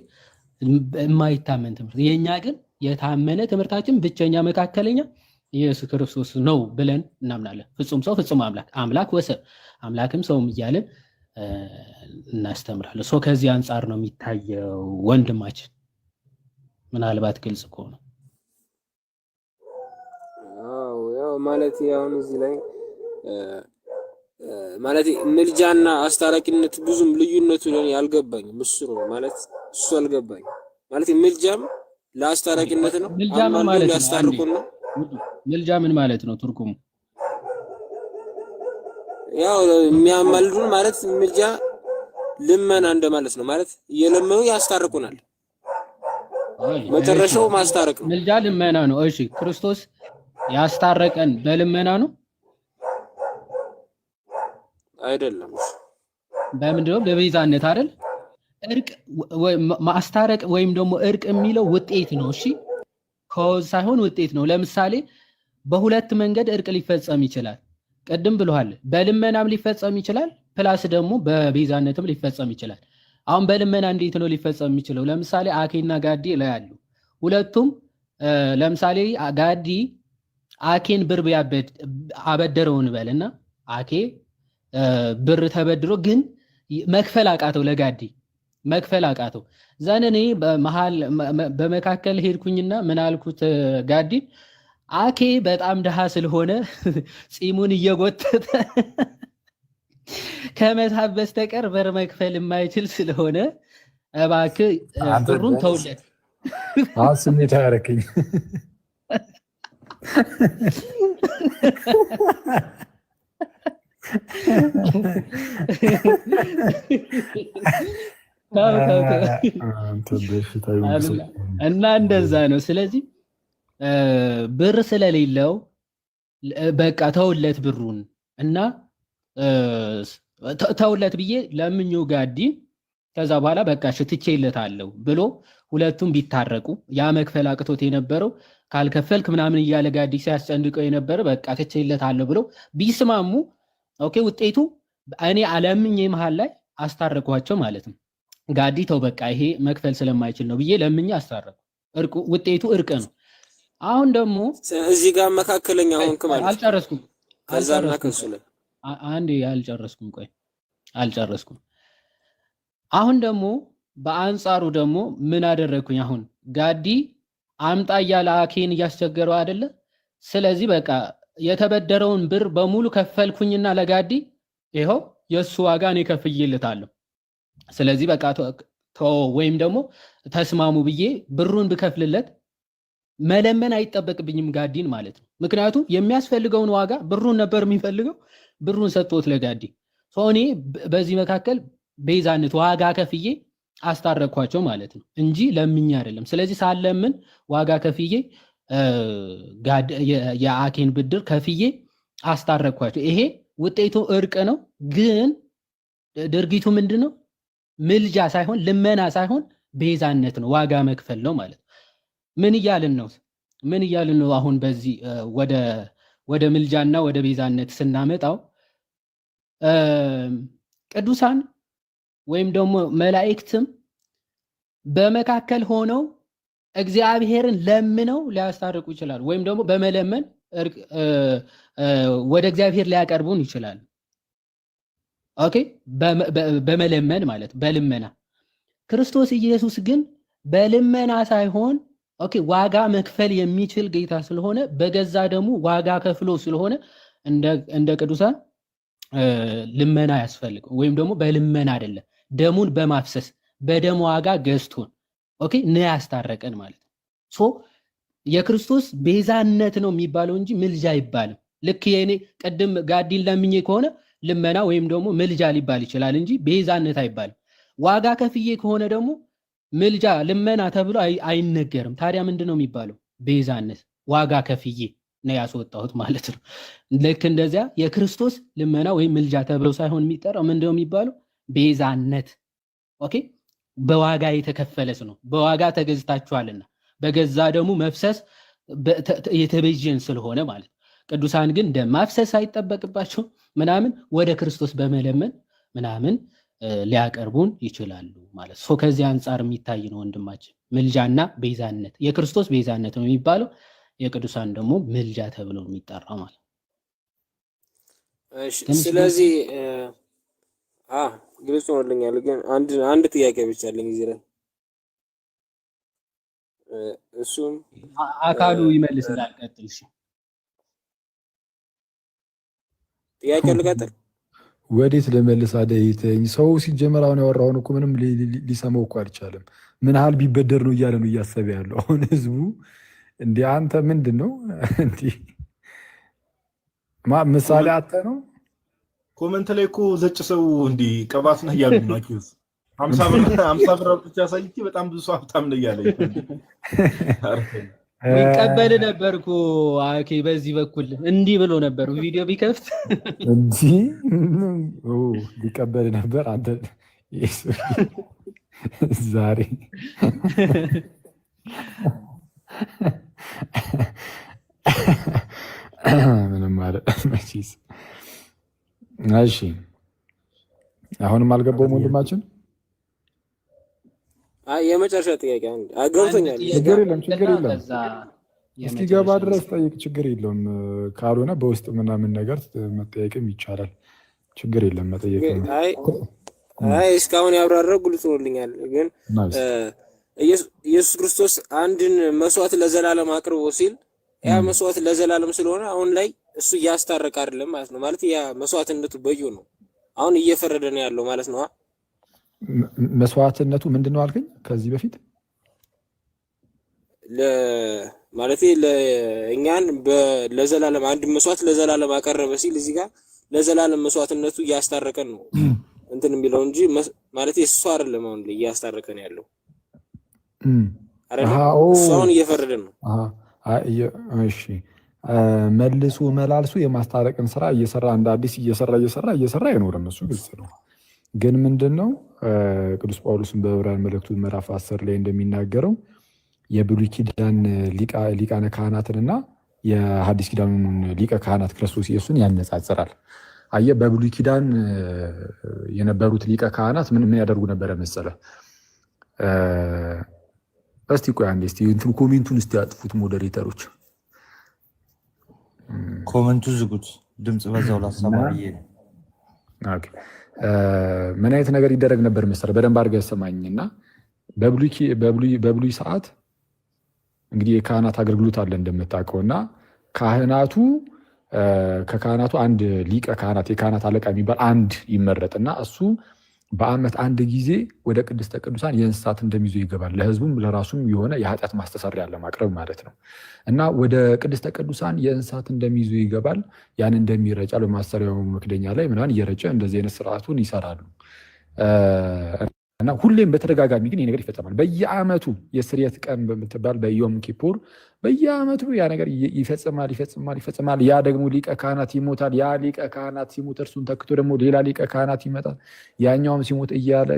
የማይታመን ትምህርት፣ የኛ ግን የታመነ ትምህርታችን ብቸኛ መካከለኛ ኢየሱስ ክርስቶስ ነው ብለን እናምናለን። ፍጹም ሰው ፍጹም አምላክ ወሰብ አምላክም ሰውም እያለን እናስተምራለን። ከዚህ አንጻር ነው የሚታየው ወንድማችን። ምናልባት ግልጽ ከሆነ ያው ማለት አሁን እዚህ ላይ ማለት ምልጃና አስታራቂነት ብዙም ልዩነቱ ለኔ አልገባኝም። እሱ ነው ማለት እሱ አልገባኝም ማለት ምልጃም ለአስታራቂነት ነው። ምልጃም ማለት ያስታርቁና ምልጃ ምን ማለት ነው ትርጉሙ? ያው የሚያማልዱን ማለት ምልጃ ልመና እንደማለት ነው። ማለት እየለመኑ ያስታርቁናል። መጨረሻው ማስታረቅ ነው። ምልጃ ልመና ነው። እሺ ክርስቶስ ያስታረቀን በልመና ነው አይደለም? በምንድነው? በቤዛነት አይደል? እርቅ ማስታረቅ ወይም ደግሞ እርቅ የሚለው ውጤት ነው። እሺ ኮዝ ሳይሆን ውጤት ነው። ለምሳሌ በሁለት መንገድ እርቅ ሊፈጸም ይችላል። ቅድም ብለዋል። በልመናም ሊፈጸም ይችላል፣ ፕላስ ደግሞ በቤዛነትም ሊፈጸም ይችላል። አሁን በልመና እንዴት ነው ሊፈጸም የሚችለው? ለምሳሌ አኬና ጋዲ ላይ ያሉ ሁለቱም ለምሳሌ ጋዲ አኬን ብር አበደረው እንበልና አኬ ብር ተበድሮ ግን መክፈል አቃተው፣ ለጋዲ መክፈል አቃተው። ዘን እኔ በመካከል ሄድኩኝና ምን አልኩት ጋዲ አኬ በጣም ድሃ ስለሆነ ፂሙን እየጎተተ ከመሳብ በስተቀር በር መክፈል የማይችል ስለሆነ እባክህ ብሩን ተውለት ስሜት ያረከኝ እና እንደዛ ነው። ስለዚህ ብር ስለሌለው በቃ ተውለት ብሩን እና ተውለት ብዬ ለምኜው ጋዲን ከዛ በኋላ በቃ ሽትቼለታለሁ ብሎ ሁለቱም ቢታረቁ ያ መክፈል አቅቶት የነበረው ካልከፈልክ ምናምን እያለ ጋዲ ሲያስጨንቀው የነበረ በቃ ትቼለታለሁ ብሎ ቢስማሙ ኦኬ፣ ውጤቱ እኔ አለምኜ መሃል ላይ አስታረኳቸው ማለት ነው። ጋዲ ተው በቃ ይሄ መክፈል ስለማይችል ነው ብዬ ለምኜ አስታረኩ። ውጤቱ እርቅ ነው። አሁን ደግሞ እዚህ ጋር መካከለኛ ሆንክ ማለት አልጨረስኩም። ከዛና ከሱለ አንዴ አልጨረስኩም። ቆይ አልጨረስኩም። አሁን ደግሞ በአንጻሩ ደግሞ ምን አደረግኩኝ? አሁን ጋዲ አምጣ እያለ አኬን እያስቸገረው አይደለ? ስለዚህ በቃ የተበደረውን ብር በሙሉ ከፈልኩኝና ለጋዲ ይኸው የሱ ዋጋ እኔ ከፍዬለታለሁ። ስለዚህ በቃ ወይም ደግሞ ተስማሙ ብዬ ብሩን ብከፍልለት መለመን አይጠበቅብኝም ጋዲን ማለት ነው። ምክንያቱም የሚያስፈልገውን ዋጋ ብሩን ነበር የሚፈልገው፣ ብሩን ሰጥቶት ለጋዲ እኔ በዚህ መካከል ቤዛነት ዋጋ ከፍዬ አስታረኳቸው ማለት ነው እንጂ ለምኛ አይደለም። ስለዚህ ሳለምን ዋጋ ከፍዬ የአኬን ብድር ከፍዬ አስታረኳቸው። ይሄ ውጤቱ እርቅ ነው። ግን ድርጊቱ ምንድነው? ምልጃ ሳይሆን ልመና ሳይሆን ቤዛነት ነው፣ ዋጋ መክፈል ነው ማለት ነው። ምን እያልን ነው? አሁን በዚህ ወደ ምልጃና ወደ ቤዛነት ስናመጣው ቅዱሳን ወይም ደግሞ መላእክትም በመካከል ሆነው እግዚአብሔርን ለምነው ሊያስታርቁ ይችላሉ። ወይም ደግሞ በመለመን ወደ እግዚአብሔር ሊያቀርቡን ይችላሉ። ኦኬ፣ በመለመን ማለት በልመና። ክርስቶስ ኢየሱስ ግን በልመና ሳይሆን ኦኬ ዋጋ መክፈል የሚችል ጌታ ስለሆነ በገዛ ደሙ ዋጋ ከፍሎ ስለሆነ እንደ ቅዱሳን ልመና ያስፈልገው ወይም ደግሞ በልመና አይደለም፣ ደሙን በማፍሰስ በደም ዋጋ ገዝቶን ኦኬ ነው ያስታረቀን ማለት ነው። ሶ የክርስቶስ ቤዛነት ነው የሚባለው እንጂ ምልጃ አይባልም። ልክ የኔ ቀደም ጋዲን ለምኜ ከሆነ ልመና ወይም ደግሞ ምልጃ ሊባል ይችላል እንጂ ቤዛነት አይባልም። ዋጋ ከፍዬ ከሆነ ደግሞ ምልጃ ልመና ተብሎ አይነገርም። ታዲያ ምንድነው የሚባለው? ቤዛነት፣ ዋጋ ከፍዬ ነው ያስወጣሁት ማለት ነው። ልክ እንደዚያ የክርስቶስ ልመና ወይም ምልጃ ተብሎ ሳይሆን የሚጠራው ምንድነው የሚባለው? ቤዛነት። ኦኬ፣ በዋጋ የተከፈለስ ነው። በዋጋ ተገዝታችኋልና በገዛ ደግሞ መፍሰስ የተበጀን ስለሆነ ማለት ነው። ቅዱሳን ግን ደም ማፍሰስ አይጠበቅባቸው ምናምን ወደ ክርስቶስ በመለመን ምናምን ሊያቀርቡን ይችላሉ ማለት ነው። ከዚህ አንጻር የሚታይ ነው ወንድማችን። ምልጃና ቤዛነት፣ የክርስቶስ ቤዛነት ነው የሚባለው፣ የቅዱሳን ደግሞ ምልጃ ተብሎ የሚጠራው ማለት ነው። እሺ፣ ስለዚህ ግልጽ ሆኖልኛል። ግን አንድ ጥያቄ ብቻ አለኝ እዚህ ላይ እሱም አካሉ ይመልስላል። ቀጥል። እሺ፣ ጥያቄው ልቀጥል። ወዴት ልመልስ? አደይተኝ ሰው ሲጀመር አሁን ያወራውን እኮ ምንም ሊሰማው እኮ አልቻለም። ምን ያህል ቢበደር ነው እያለ ነው እያሰበ ያለው አሁን ህዝቡ። እንደ አንተ ምንድን ነው እንዲ ምሳሌ አተ ነው ኮመንት ላይ እኮ ዘጭ ሰው እንዲህ ቀባት ነው እያሉ ነው። አኪዩስ 50 ብር ብቻ ሳይቂ በጣም ብዙ ሰው ሀብታም ነው እያለ ይቀበል ነበር እኮ አኬ። በዚህ በኩል እንዲህ ብሎ ነበር ቪዲዮ ቢከፍት እንዲህ ሊቀበል ነበር። አንተ ዛሬ ምንም ማለት መቼስ። እሺ አሁንም አልገባውም ወንድማችን። የመጨረሻ ጥያቄ ገብቶኛል። ችግር የለም እስኪገባ ድረስ ጠይቅ፣ ችግር የለውም። ካልሆነ በውስጥ ምናምን ነገር መጠየቅም ይቻላል። ችግር የለም መጠየቅ። እስካሁን ያብራራው ግልጽ ሆኖልኛል። ግን ኢየሱስ ክርስቶስ አንድን መስዋዕት ለዘላለም አቅርቦ ሲል ያ መስዋዕት ለዘላለም ስለሆነ አሁን ላይ እሱ እያስታረቀ አይደለም ማለት ነው። ማለት ያ መስዋዕትነቱ በዩ ነው አሁን እየፈረደ ነው ያለው ማለት ነው። መስዋዕትነቱ ምንድነው አልከኝ? ከዚህ በፊት ማለት ለእኛን ለዘላለም አንድ መስዋዕት ለዘላለም አቀረበ ሲል እዚህ ጋር ለዘላለም መስዋዕትነቱ እያስታረቀን ነው እንትን የሚለው እንጂ ማለት እሱ አይደለም አሁን እያስታረቀን ያለው እሱን እየፈረደን ነው። እሺ መልሶ መላልሶ የማስታረቅን ስራ እየሰራ እንደ አዲስ እየሰራ አይኖርም። እሱ ግልጽ ነው። ግን ምንድነው ቅዱስ ጳውሎስን በዕብራውያን መልእክቱ ምዕራፍ 10 ላይ እንደሚናገረው የብሉይ ኪዳን ሊቃነ ካህናትንና የሐዲስ ኪዳኑን ሊቀ ካህናት ክርስቶስ ኢየሱስን ያነጻጽራል። አየህ በብሉይ ኪዳን የነበሩት ሊቀ ካህናት ምን ያደርጉ ነበረ መሰለ? እስቲ ቆይ አንዴ እስቲ እንትን ኮሜንቱን እስቲ ያጥፉት ሞዴሬተሮች፣ ኮሜንቱ ዝጉት፣ ድምጽ በዛው ላሰማ ብዬ ነው። ኦኬ ምን አይነት ነገር ይደረግ ነበር መሰለ? በደንብ አድርገህ ሰማኝና በብሉይ ሰዓት እንግዲህ የካህናት አገልግሎት አለ እንደምታውቀውና ከካህናቱ አንድ ሊቀ ካህናት የካህናት አለቃ የሚባል አንድ ይመረጥና እሱ በዓመት አንድ ጊዜ ወደ ቅድስተ ቅዱሳን የእንስሳትን ደም ይዞ ይገባል። ለሕዝቡም ለራሱም የሆነ የኃጢአት ማስተሰሪያ ለማቅረብ ማለት ነው። እና ወደ ቅድስተ ቅዱሳን የእንስሳትን ደም ይዞ ይገባል። ያን እንደሚረጫል በማሰሪያው መክደኛ ላይ ምናምን እየረጨ እንደዚህ አይነት ስርዓቱን ይሰራሉ። እና ሁሌም በተደጋጋሚ ግን ይህ ነገር ይፈጸማል። በየዓመቱ የስርየት ቀን በምትባል በዮም ኪፑር በየዓመቱ ያ ነገር ይፈጽማል። ያ ደግሞ ሊቀ ካህናት ይሞታል። ያ ሊቀ ካህናት ሲሞት እርሱን ተክቶ ደግሞ ሌላ ሊቀ ካህናት ይመጣል። ያኛውም ሲሞት እያለ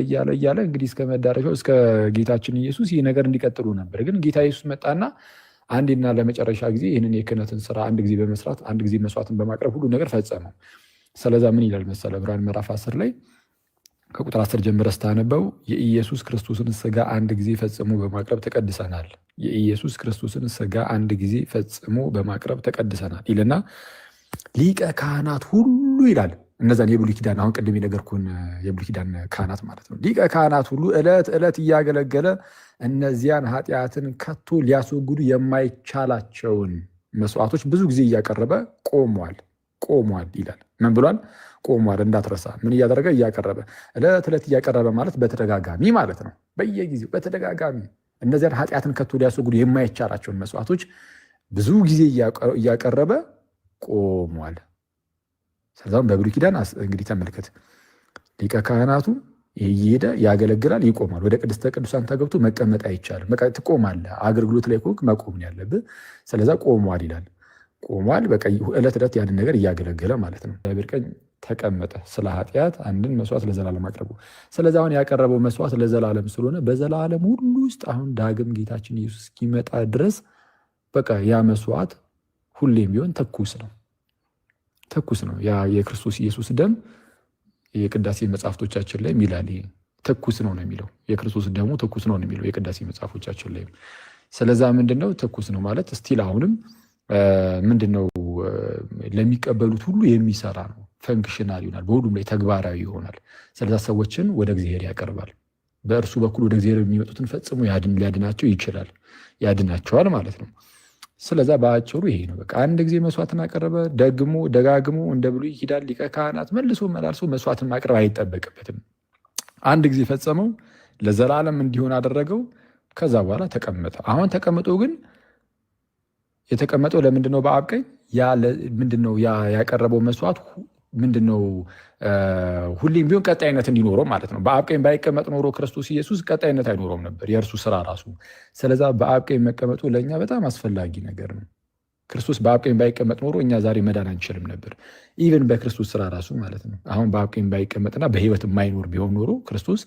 እንግዲህ እስከ መዳረሻው እስከ ጌታችን ኢየሱስ ይህ ነገር እንዲቀጥሉ ነበር። ግን ጌታ ኢየሱስ መጣና አንዴና ለመጨረሻ ጊዜ ይህንን የክህነትን ስራ አንድ ጊዜ በመስራት አንድ ጊዜ መስዋዕትን በማቅረብ ሁሉ ነገር ፈጸመው። ስለዛ ምን ይላል መሰለ? ዕብራውያን ምዕራፍ 10 ላይ ከቁጥር 10 ጀምረህ ስታነበው የኢየሱስ ክርስቶስን ስጋ አንድ ጊዜ ፈጽሞ በማቅረብ ተቀድሰናል። የኢየሱስ ክርስቶስን ስጋ አንድ ጊዜ ፈጽሞ በማቅረብ ተቀድሰናል ይልና ሊቀ ካህናት ሁሉ ይላል። እነዛን የብሉይ ኪዳን አሁን ቅድም የነገርኩህን የብሉይ ኪዳን ካህናት ማለት ነው። ሊቀ ካህናት ሁሉ ዕለት እያገለገለ እነዚያን ኃጢአትን ከቶ ሊያስወግዱ የማይቻላቸውን መስዋዕቶች ብዙ ጊዜ እያቀረበ ቆሟል ይላል። ምን ብሏል? ቆሟል። እንዳትረሳ። ምን እያደረገ? እያቀረበ ዕለት እያቀረበ ማለት በተደጋጋሚ ማለት ነው። በየጊዜው በተደጋጋሚ እነዚያን ኃጢአትን ከቶ ሊያስወግዱ የማይቻላቸውን መስዋዕቶች ብዙ ጊዜ እያቀረበ ቆሟል። ስለዛም በብሉይ ኪዳን እንግዲህ ተመልከት፣ ሊቀ ካህናቱ እየሄደ ያገለግላል፣ ይቆማል። ወደ ቅድስተ ቅዱሳን ተገብቶ መቀመጥ አይቻልም። በቃ ትቆማለህ። አገልግሎት ላይ ከሆንክ መቆም ነው ያለብህ። ስለዛ ቆሟል ይላል። ቆሟል በቃ ዕለት ያንን ነገር እያገለገለ ማለት ነው። እግዚአብሔር ቀኝ ተቀመጠ ስለ ኃጢአት አንድን መስዋዕት ለዘላለም አቅርቡ። ስለዚህ አሁን ያቀረበው መስዋዕት ለዘላለም ስለሆነ በዘላለም ሁሉ ውስጥ አሁን ዳግም ጌታችን ኢየሱስ እስኪመጣ ድረስ በቃ ያ መስዋዕት ሁሌም ቢሆን ትኩስ ነው። ያ የክርስቶስ ኢየሱስ ደም የቅዳሴ መጽሐፍቶቻችን ላይ ይላል ትኩስ ነው የሚለው። የክርስቶስ ደሙ ትኩስ ነው የሚለው የቅዳሴ መጽሐፎቻችን ላይ። ስለዛ ምንድነው ትኩስ ነው ማለት? ስቲል አሁንም ምንድነው ለሚቀበሉት ሁሉ የሚሰራ ነው። ፈንክሽናል ይሆናል፣ በሁሉም ላይ ተግባራዊ ይሆናል። ስለዛ ሰዎችን ወደ እግዚአብሔር ያቀርባል። በእርሱ በኩል ወደ እግዚአብሔር የሚመጡትን ፈጽሞ ሊያድናቸው ይችላል፣ ያድናቸዋል ማለት ነው። ስለዛ በአጭሩ ይሄ ነው። በቃ አንድ ጊዜ መስዋዕትን አቀረበ። ደጋግሞ እንደ ብሉይ ኪዳን ሊቀ ካህናት መልሶ መላልሶ መስዋዕትን ማቅረብ አይጠበቅበትም። አንድ ጊዜ ፈጸመው፣ ለዘላለም እንዲሆን አደረገው። ከዛ በኋላ ተቀመጠ። አሁን ተቀምጦ ግን የተቀመጠው ለምንድነው? በአብ ቀኝ ምንድነው ያቀረበው መስዋዕት ምንድነው? ሁሌም ቢሆን ቀጣይነት እንዲኖረው ማለት ነው። በአብ ቀኝ ባይቀመጥ ኖሮ ክርስቶስ ኢየሱስ ቀጣይነት አይኖረውም ነበር የእርሱ ስራ ራሱ። ስለዛ በአብ ቀኝ መቀመጡ ለእኛ በጣም አስፈላጊ ነገር ነው። ክርስቶስ በአብ ቀኝ ባይቀመጥ ኖሮ እኛ ዛሬ መዳን አንችልም ነበር። ኢቨን በክርስቶስ ስራ ራሱ ማለት ነው። አሁን በአብ ቀኝ ባይቀመጥና በሕይወት የማይኖር ቢሆን ኖሮ ክርስቶስ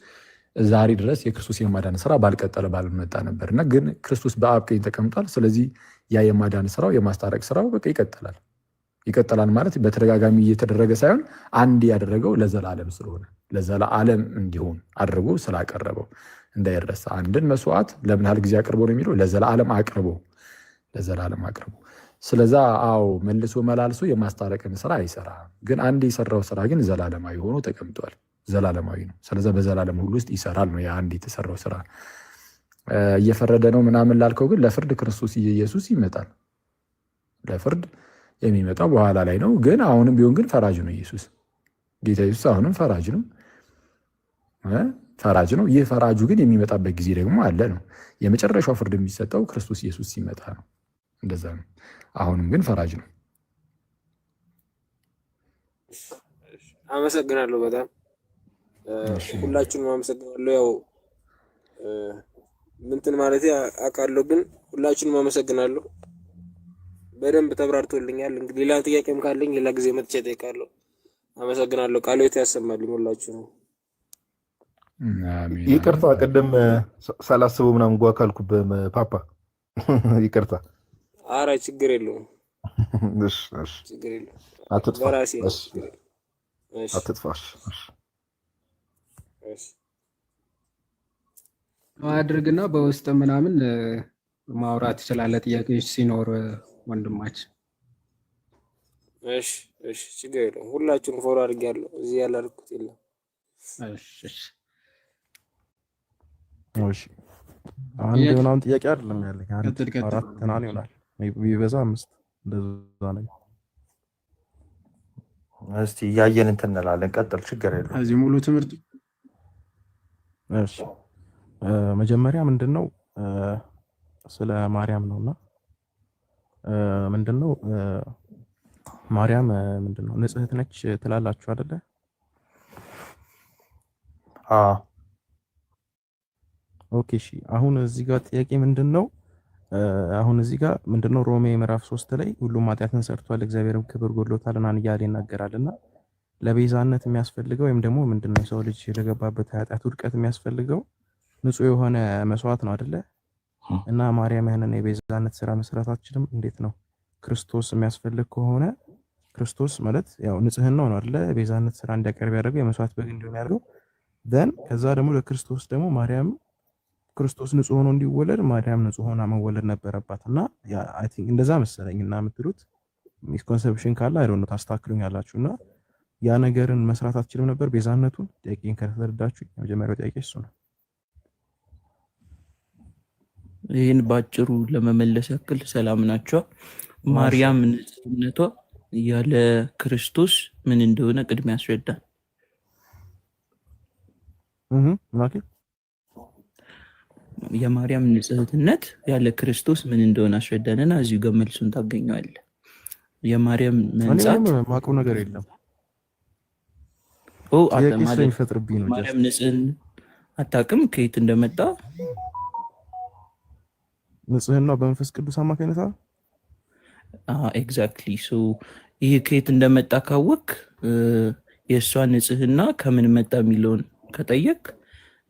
ዛሬ ድረስ የክርስቶስ የማዳን ስራ ባልቀጠለ ባልመጣ ነበር እና ግን ክርስቶስ በአብ ቀኝ ተቀምጧል። ስለዚህ ያ የማዳን ስራው የማስታረቅ ስራው በቃ ይቀጥላል ማለት በተደጋጋሚ እየተደረገ ሳይሆን አንድ ያደረገው ለዘላለም ስለሆነ ለዘላለም እንዲሆን አድርጎ ስላቀረበው እንዳይረሳ። አንድን መስዋዕት ለምን ያህል ጊዜ አቅርቦ ነው የሚለው? ለዘላለም አቅርቦ። ስለዛ መልሶ መላልሶ የማስታረቅን ስራ አይሰራም። ግን አንድ የሰራው ስራ ግን ዘላለማዊ ሆኖ ተቀምጧል። ዘላለማዊ ነው። ስለዛ በዘላለም ሁሉ ውስጥ ይሰራል ነው ያ አንድ የተሰራው ስራ። እየፈረደ ነው ምናምን ላልከው ግን ለፍርድ ክርስቶስ ኢየሱስ ይመጣል። ለፍርድ የሚመጣው በኋላ ላይ ነው። ግን አሁንም ቢሆን ግን ፈራጅ ነው ኢየሱስ። ጌታ ኢየሱስ አሁንም ፈራጅ ነው። ፈራጅ ነው። ይህ ፈራጁ ግን የሚመጣበት ጊዜ ደግሞ አለ ነው። የመጨረሻው ፍርድ የሚሰጠው ክርስቶስ ኢየሱስ ሲመጣ ነው። እንደዛ ነው። አሁንም ግን ፈራጅ ነው። አመሰግናለሁ በጣም ሁላችሁንም አመሰግናለሁ። ያው ምንትን ማለት አውቃለሁ፣ ግን ሁላችሁንም አመሰግናለሁ። በደንብ ተብራርቶልኛል። እንግዲህ ሌላ ጥያቄም ካለኝ ሌላ ጊዜ መጥቼ እጠይቃለሁ። አመሰግናለሁ። ቃልዎት ያሰማልኝ ሁላችሁንም። ይቅርታ ቅድም ሳላስበው ምናምን ጓ ካልኩብህ ፓፓ ይቅርታ። ኧረ ችግር የለውም። ችግር የለውም። በራሴ አትጥፋሽ አድርግና በውስጥ ምናምን ማውራት ትችላለህ፣ ጥያቄዎች ሲኖር ወንድማችን። እሺ ችግር የለውም። ሁላችሁንም ፎሎ አድርጌያለሁ። እዚህ ያላልኩት የለም። እሺ አንድ ምናምን ጥያቄ አይደለም ያለኝ፣ አራት ምናምን ይሆናል ቢበዛ 5 እንደዛ ነው። እስቲ እያየን እንትን እንላለን። ቀጥል፣ ችግር የለውም። እዚህ ሙሉ ትምህርት እሺ መጀመሪያ ምንድነው ስለ ማርያም ነውና ምንድነው ማርያም ምንድነው ንጽሕት ነች ትላላችሁ አይደለ? ኦኬ እሺ። አሁን እዚህ ጋር ጥያቄ ምንድነው አሁን እዚህ ጋር ምንድነው ሮሜ ምዕራፍ 3 ላይ ሁሉም ኃጢአትን ሰርቷል እግዚአብሔርም ክብር ጎድሎታልና እያለ ይናገራልና ለቤዛነት የሚያስፈልገው ወይም ደግሞ ምንድነው የሰው ልጅ ለገባበት ኃጢአት ውድቀት የሚያስፈልገው ንጹህ የሆነ መስዋዕት ነው አይደለ? እና ማርያም ያንን የቤዛነት ስራ መስራታችንም እንዴት ነው ክርስቶስ የሚያስፈልግ ከሆነ ክርስቶስ ማለት ያው ንጽህናው ነው አይደለ? ቤዛነት ስራ እንዲያቀርብ ያደርገው የመስዋዕት በግ እንዲሆን ያደርገው ደን ከዛ ደግሞ ለክርስቶስ ደግሞ ማርያም ክርስቶስ ንጹህ ሆኖ እንዲወለድ ማርያም ንጹህ ሆና መወለድ ነበረባት እና አይ ቲንክ እንደዛ መሰለኝና የምትሉት ሚስኮንሰፕሽን ካለ አይ ዶንት ኖ ታስተካክሉኛላችሁና ያ ነገርን መስራት አትችልም ነበር ቤዛነቱን? ጥያቄን ከተረዳችሁ የመጀመሪያው ጥያቄ እሱ ነው። ይህን ባጭሩ ለመመለስ ያክል ሰላም ናቸው። ማርያም ንጽህነቷ ያለ ክርስቶስ ምን እንደሆነ ቅድሚያ ያስረዳል። የማርያም ንጽህትነት ያለ ክርስቶስ ምን እንደሆነ አስረዳንና እዚሁ ጋር መልሱን ታገኘዋለህ። የማርያም መንጻት ማቀው ነገር የለም። ማርያም ንጽህና አታውቅም ከየት እንደመጣ ንጽህና በመንፈስ ቅዱስ አማካኝነት ኤግዛክትሊ ሶ ይሄ ከየት እንደመጣ ካወቅ የእሷ ንጽህና ከምን መጣ የሚለውን ከጠየቅ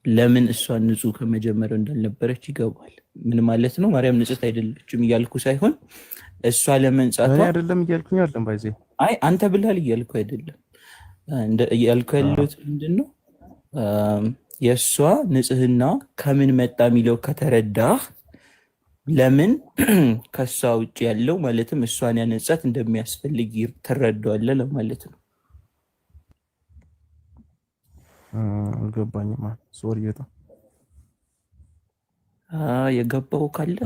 ለምን እሷ ንጹህ ከመጀመሪያው እንዳልነበረች ይገባል። ምን ማለት ነው? ማርያም ንጽህት አይደለችም እያልኩ ሳይሆን እሷ ለመንጻቷ አይደለም እያልኩኝ አይደለም ባይዜ አይ አንተ ብላል እያልኩ አይደለም እያልኩ ያለሁት ምንድነው የእሷ ንጽህና ከምን መጣ የሚለው ከተረዳህ ለምን ከሷ ውጭ ያለው ማለትም እሷን ያነጻት እንደሚያስፈልግ ትረዳዋለህ ለማለት ነው። አልገባኝም። ሶሪ በጣም የገባው ካለ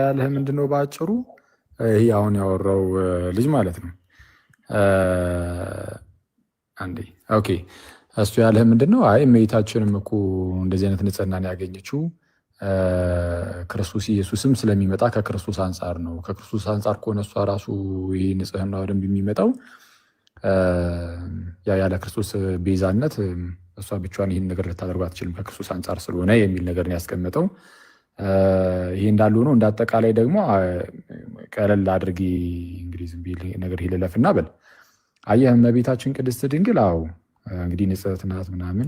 ያለህ ምንድነው በአጭሩ ይሄ አሁን ያወራው ልጅ ማለት ነው። አንዴ ኦኬ እሱ ያለህ ምንድነው? አይ እመቤታችንም እኮ እንደዚህ አይነት ንጽህናን ያገኘችው ክርስቶስ ኢየሱስም ስለሚመጣ ከክርስቶስ አንጻር ነው። ከክርስቶስ አንጻር ከሆነ እሷ ራሱ ይህ ንጽህና በደንብ የሚመጣው ያለ ክርስቶስ ቤዛነት እሷ ብቻዋን ይህን ነገር ልታደርጉ አትችልም ከክርስቶስ አንጻር ስለሆነ የሚል ነገር ነው ያስቀመጠው። ይሄ እንዳሉ ነው። እንዳጠቃላይ ደግሞ ቀለል አድርጌ እንግዲህ ዝም ብዬ ነገር ይልለፍና በል አየህ እመቤታችን ቅድስት ድንግል አዎ እንግዲህ ንጽሕት ናት ምናምን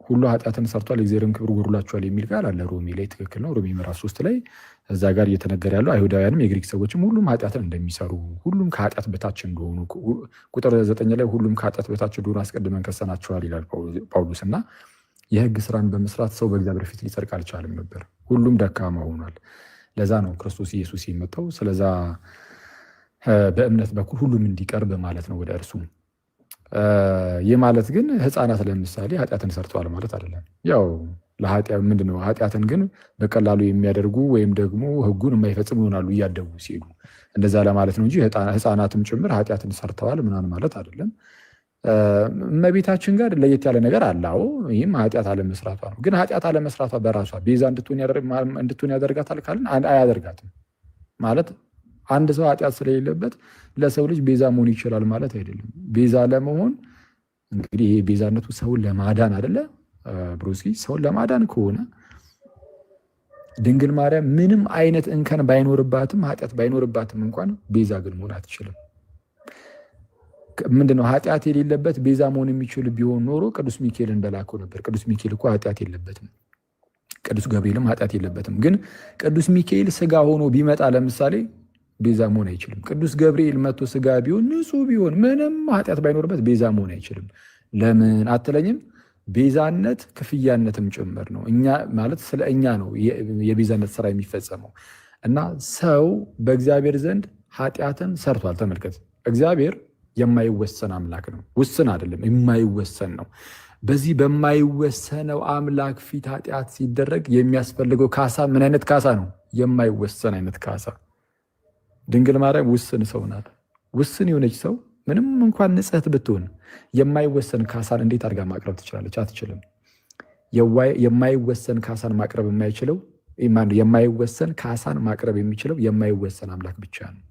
ሁሉ ኃጢአትን ሰርቷል እግዚአብሔርም ክብር ጎድሏቸዋል የሚል ቃል አለ ሮሜ ላይ። ትክክል ነው። ሮሜ ምዕራፍ 3 ላይ እዛ ጋር እየተነገረ ያለው አይሁዳውያንም የግሪክ ሰዎችም ሁሉም ኃጢአትን እንደሚሰሩ ሁሉም ከኃጢአት በታች እንደሆኑ ቁጥር 9 ላይ ሁሉም ከኃጢአት በታች እንደሆኑ አስቀድመን ከሰናቸዋል ይላል ጳውሎስ። እና የሕግ ስራን በመስራት ሰው በእግዚአብሔር ፊት ሊጸድቅ አልቻለም ነበር። ሁሉም ደካማ ሆኗል። ለዛ ነው ክርስቶስ ኢየሱስ የመጣው። ስለዛ በእምነት በኩል ሁሉም እንዲቀርብ ማለት ነው ወደ እርሱ። ይህ ማለት ግን ህፃናት ለምሳሌ ኃጢአትን ሰርተዋል ማለት አይደለም። ያው ምንድነው ኃጢአትን ግን በቀላሉ የሚያደርጉ ወይም ደግሞ ህጉን የማይፈጽሙ ይሆናሉ እያደጉ ሲሄዱ እንደዛ ለማለት ነው እንጂ ህፃናትም ጭምር ኃጢአትን ሰርተዋል ምናምን ማለት አይደለም። እመቤታችን ጋር ለየት ያለ ነገር አለው። ይህም ኃጢአት አለመስራቷ ነው። ግን ኃጢአት አለመስራቷ በራሷ ቤዛ እንድትሆን ያደርጋታል ካልን አያደርጋትም። ማለት አንድ ሰው ኃጢአት ስለሌለበት ለሰው ልጅ ቤዛ መሆን ይችላል ማለት አይደለም። ቤዛ ለመሆን እንግዲህ ይሄ ቤዛነቱ ሰውን ለማዳን አይደለ ብሩስኪ? ሰውን ለማዳን ከሆነ ድንግል ማርያም ምንም አይነት እንከን ባይኖርባትም ኃጢአት ባይኖርባትም እንኳን ቤዛ ግን መሆን አትችልም። ምንድነው ኃጢአት የሌለበት ቤዛ መሆን የሚችል ቢሆን ኖሮ ቅዱስ ሚካኤልን በላከው ነበር። ቅዱስ ሚካኤል እኮ ኃጢአት የለበትም። ቅዱስ ገብርኤልም ኃጢአት የለበትም። ግን ቅዱስ ሚካኤል ስጋ ሆኖ ቢመጣ ለምሳሌ ቤዛ መሆን አይችልም። ቅዱስ ገብርኤል መጥቶ ስጋ ቢሆን ንጹሕ ቢሆን ምንም ኃጢአት ባይኖርበት ቤዛ መሆን አይችልም። ለምን አትለኝም? ቤዛነት ክፍያነትም ጭምር ነው። እኛ ማለት ስለ እኛ ነው የቤዛነት ስራ የሚፈጸመው እና ሰው በእግዚአብሔር ዘንድ ኃጢአትን ሰርቷል። ተመልከት፣ እግዚአብሔር የማይወሰን አምላክ ነው። ውስን አይደለም፣ የማይወሰን ነው። በዚህ በማይወሰነው አምላክ ፊት ኃጢአት ሲደረግ የሚያስፈልገው ካሳ ምን አይነት ካሳ ነው? የማይወሰን አይነት ካሳ። ድንግል ማርያም ውስን ሰው ናት። ውስን የሆነች ሰው ምንም እንኳን ንጽሕት ብትሆን የማይወሰን ካሳን እንዴት አድርጋ ማቅረብ ትችላለች? አትችልም። የማይወሰን ካሳን ማቅረብ የማይችለው የማይወሰን ካሳን ማቅረብ የሚችለው የማይወሰን አምላክ ብቻ ነው።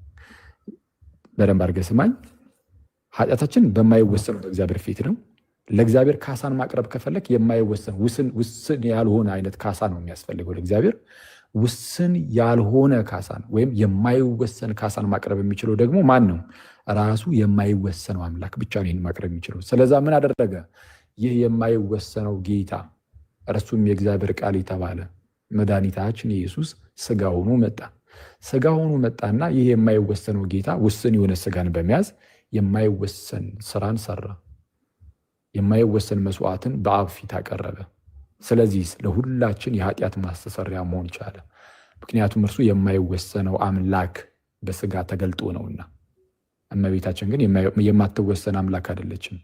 በደንብ አድርገህ ስማኝ። ኃጢአታችን በማይወሰን በእግዚአብሔር ፊት ነው። ለእግዚአብሔር ካሳን ማቅረብ ከፈለክ የማይወሰን ውስን ያልሆነ አይነት ካሳ ነው የሚያስፈልገው ለእግዚአብሔር። ውስን ያልሆነ ካሳን ወይም የማይወሰን ካሳን ማቅረብ የሚችለው ደግሞ ማን ነው? ራሱ የማይወሰነው አምላክ ብቻ ነው ይህን ማቅረብ የሚችለው። ስለዛ ምን አደረገ? ይህ የማይወሰነው ጌታ እርሱም የእግዚአብሔር ቃል የተባለ መድኃኒታችን ኢየሱስ ስጋ ሆኖ መጣ። ስጋ ሆኖ መጣና ይህ የማይወሰነው ጌታ ውስን የሆነ ስጋን በመያዝ የማይወሰን ስራን ሰራ። የማይወሰን መስዋዕትን በአብ ፊት አቀረበ። ስለዚህ ለሁላችን የኃጢአት ማስተሰሪያ መሆን ቻለ። ምክንያቱም እርሱ የማይወሰነው አምላክ በስጋ ተገልጦ ነውና። እመቤታችን ግን የማትወሰን አምላክ አይደለችም።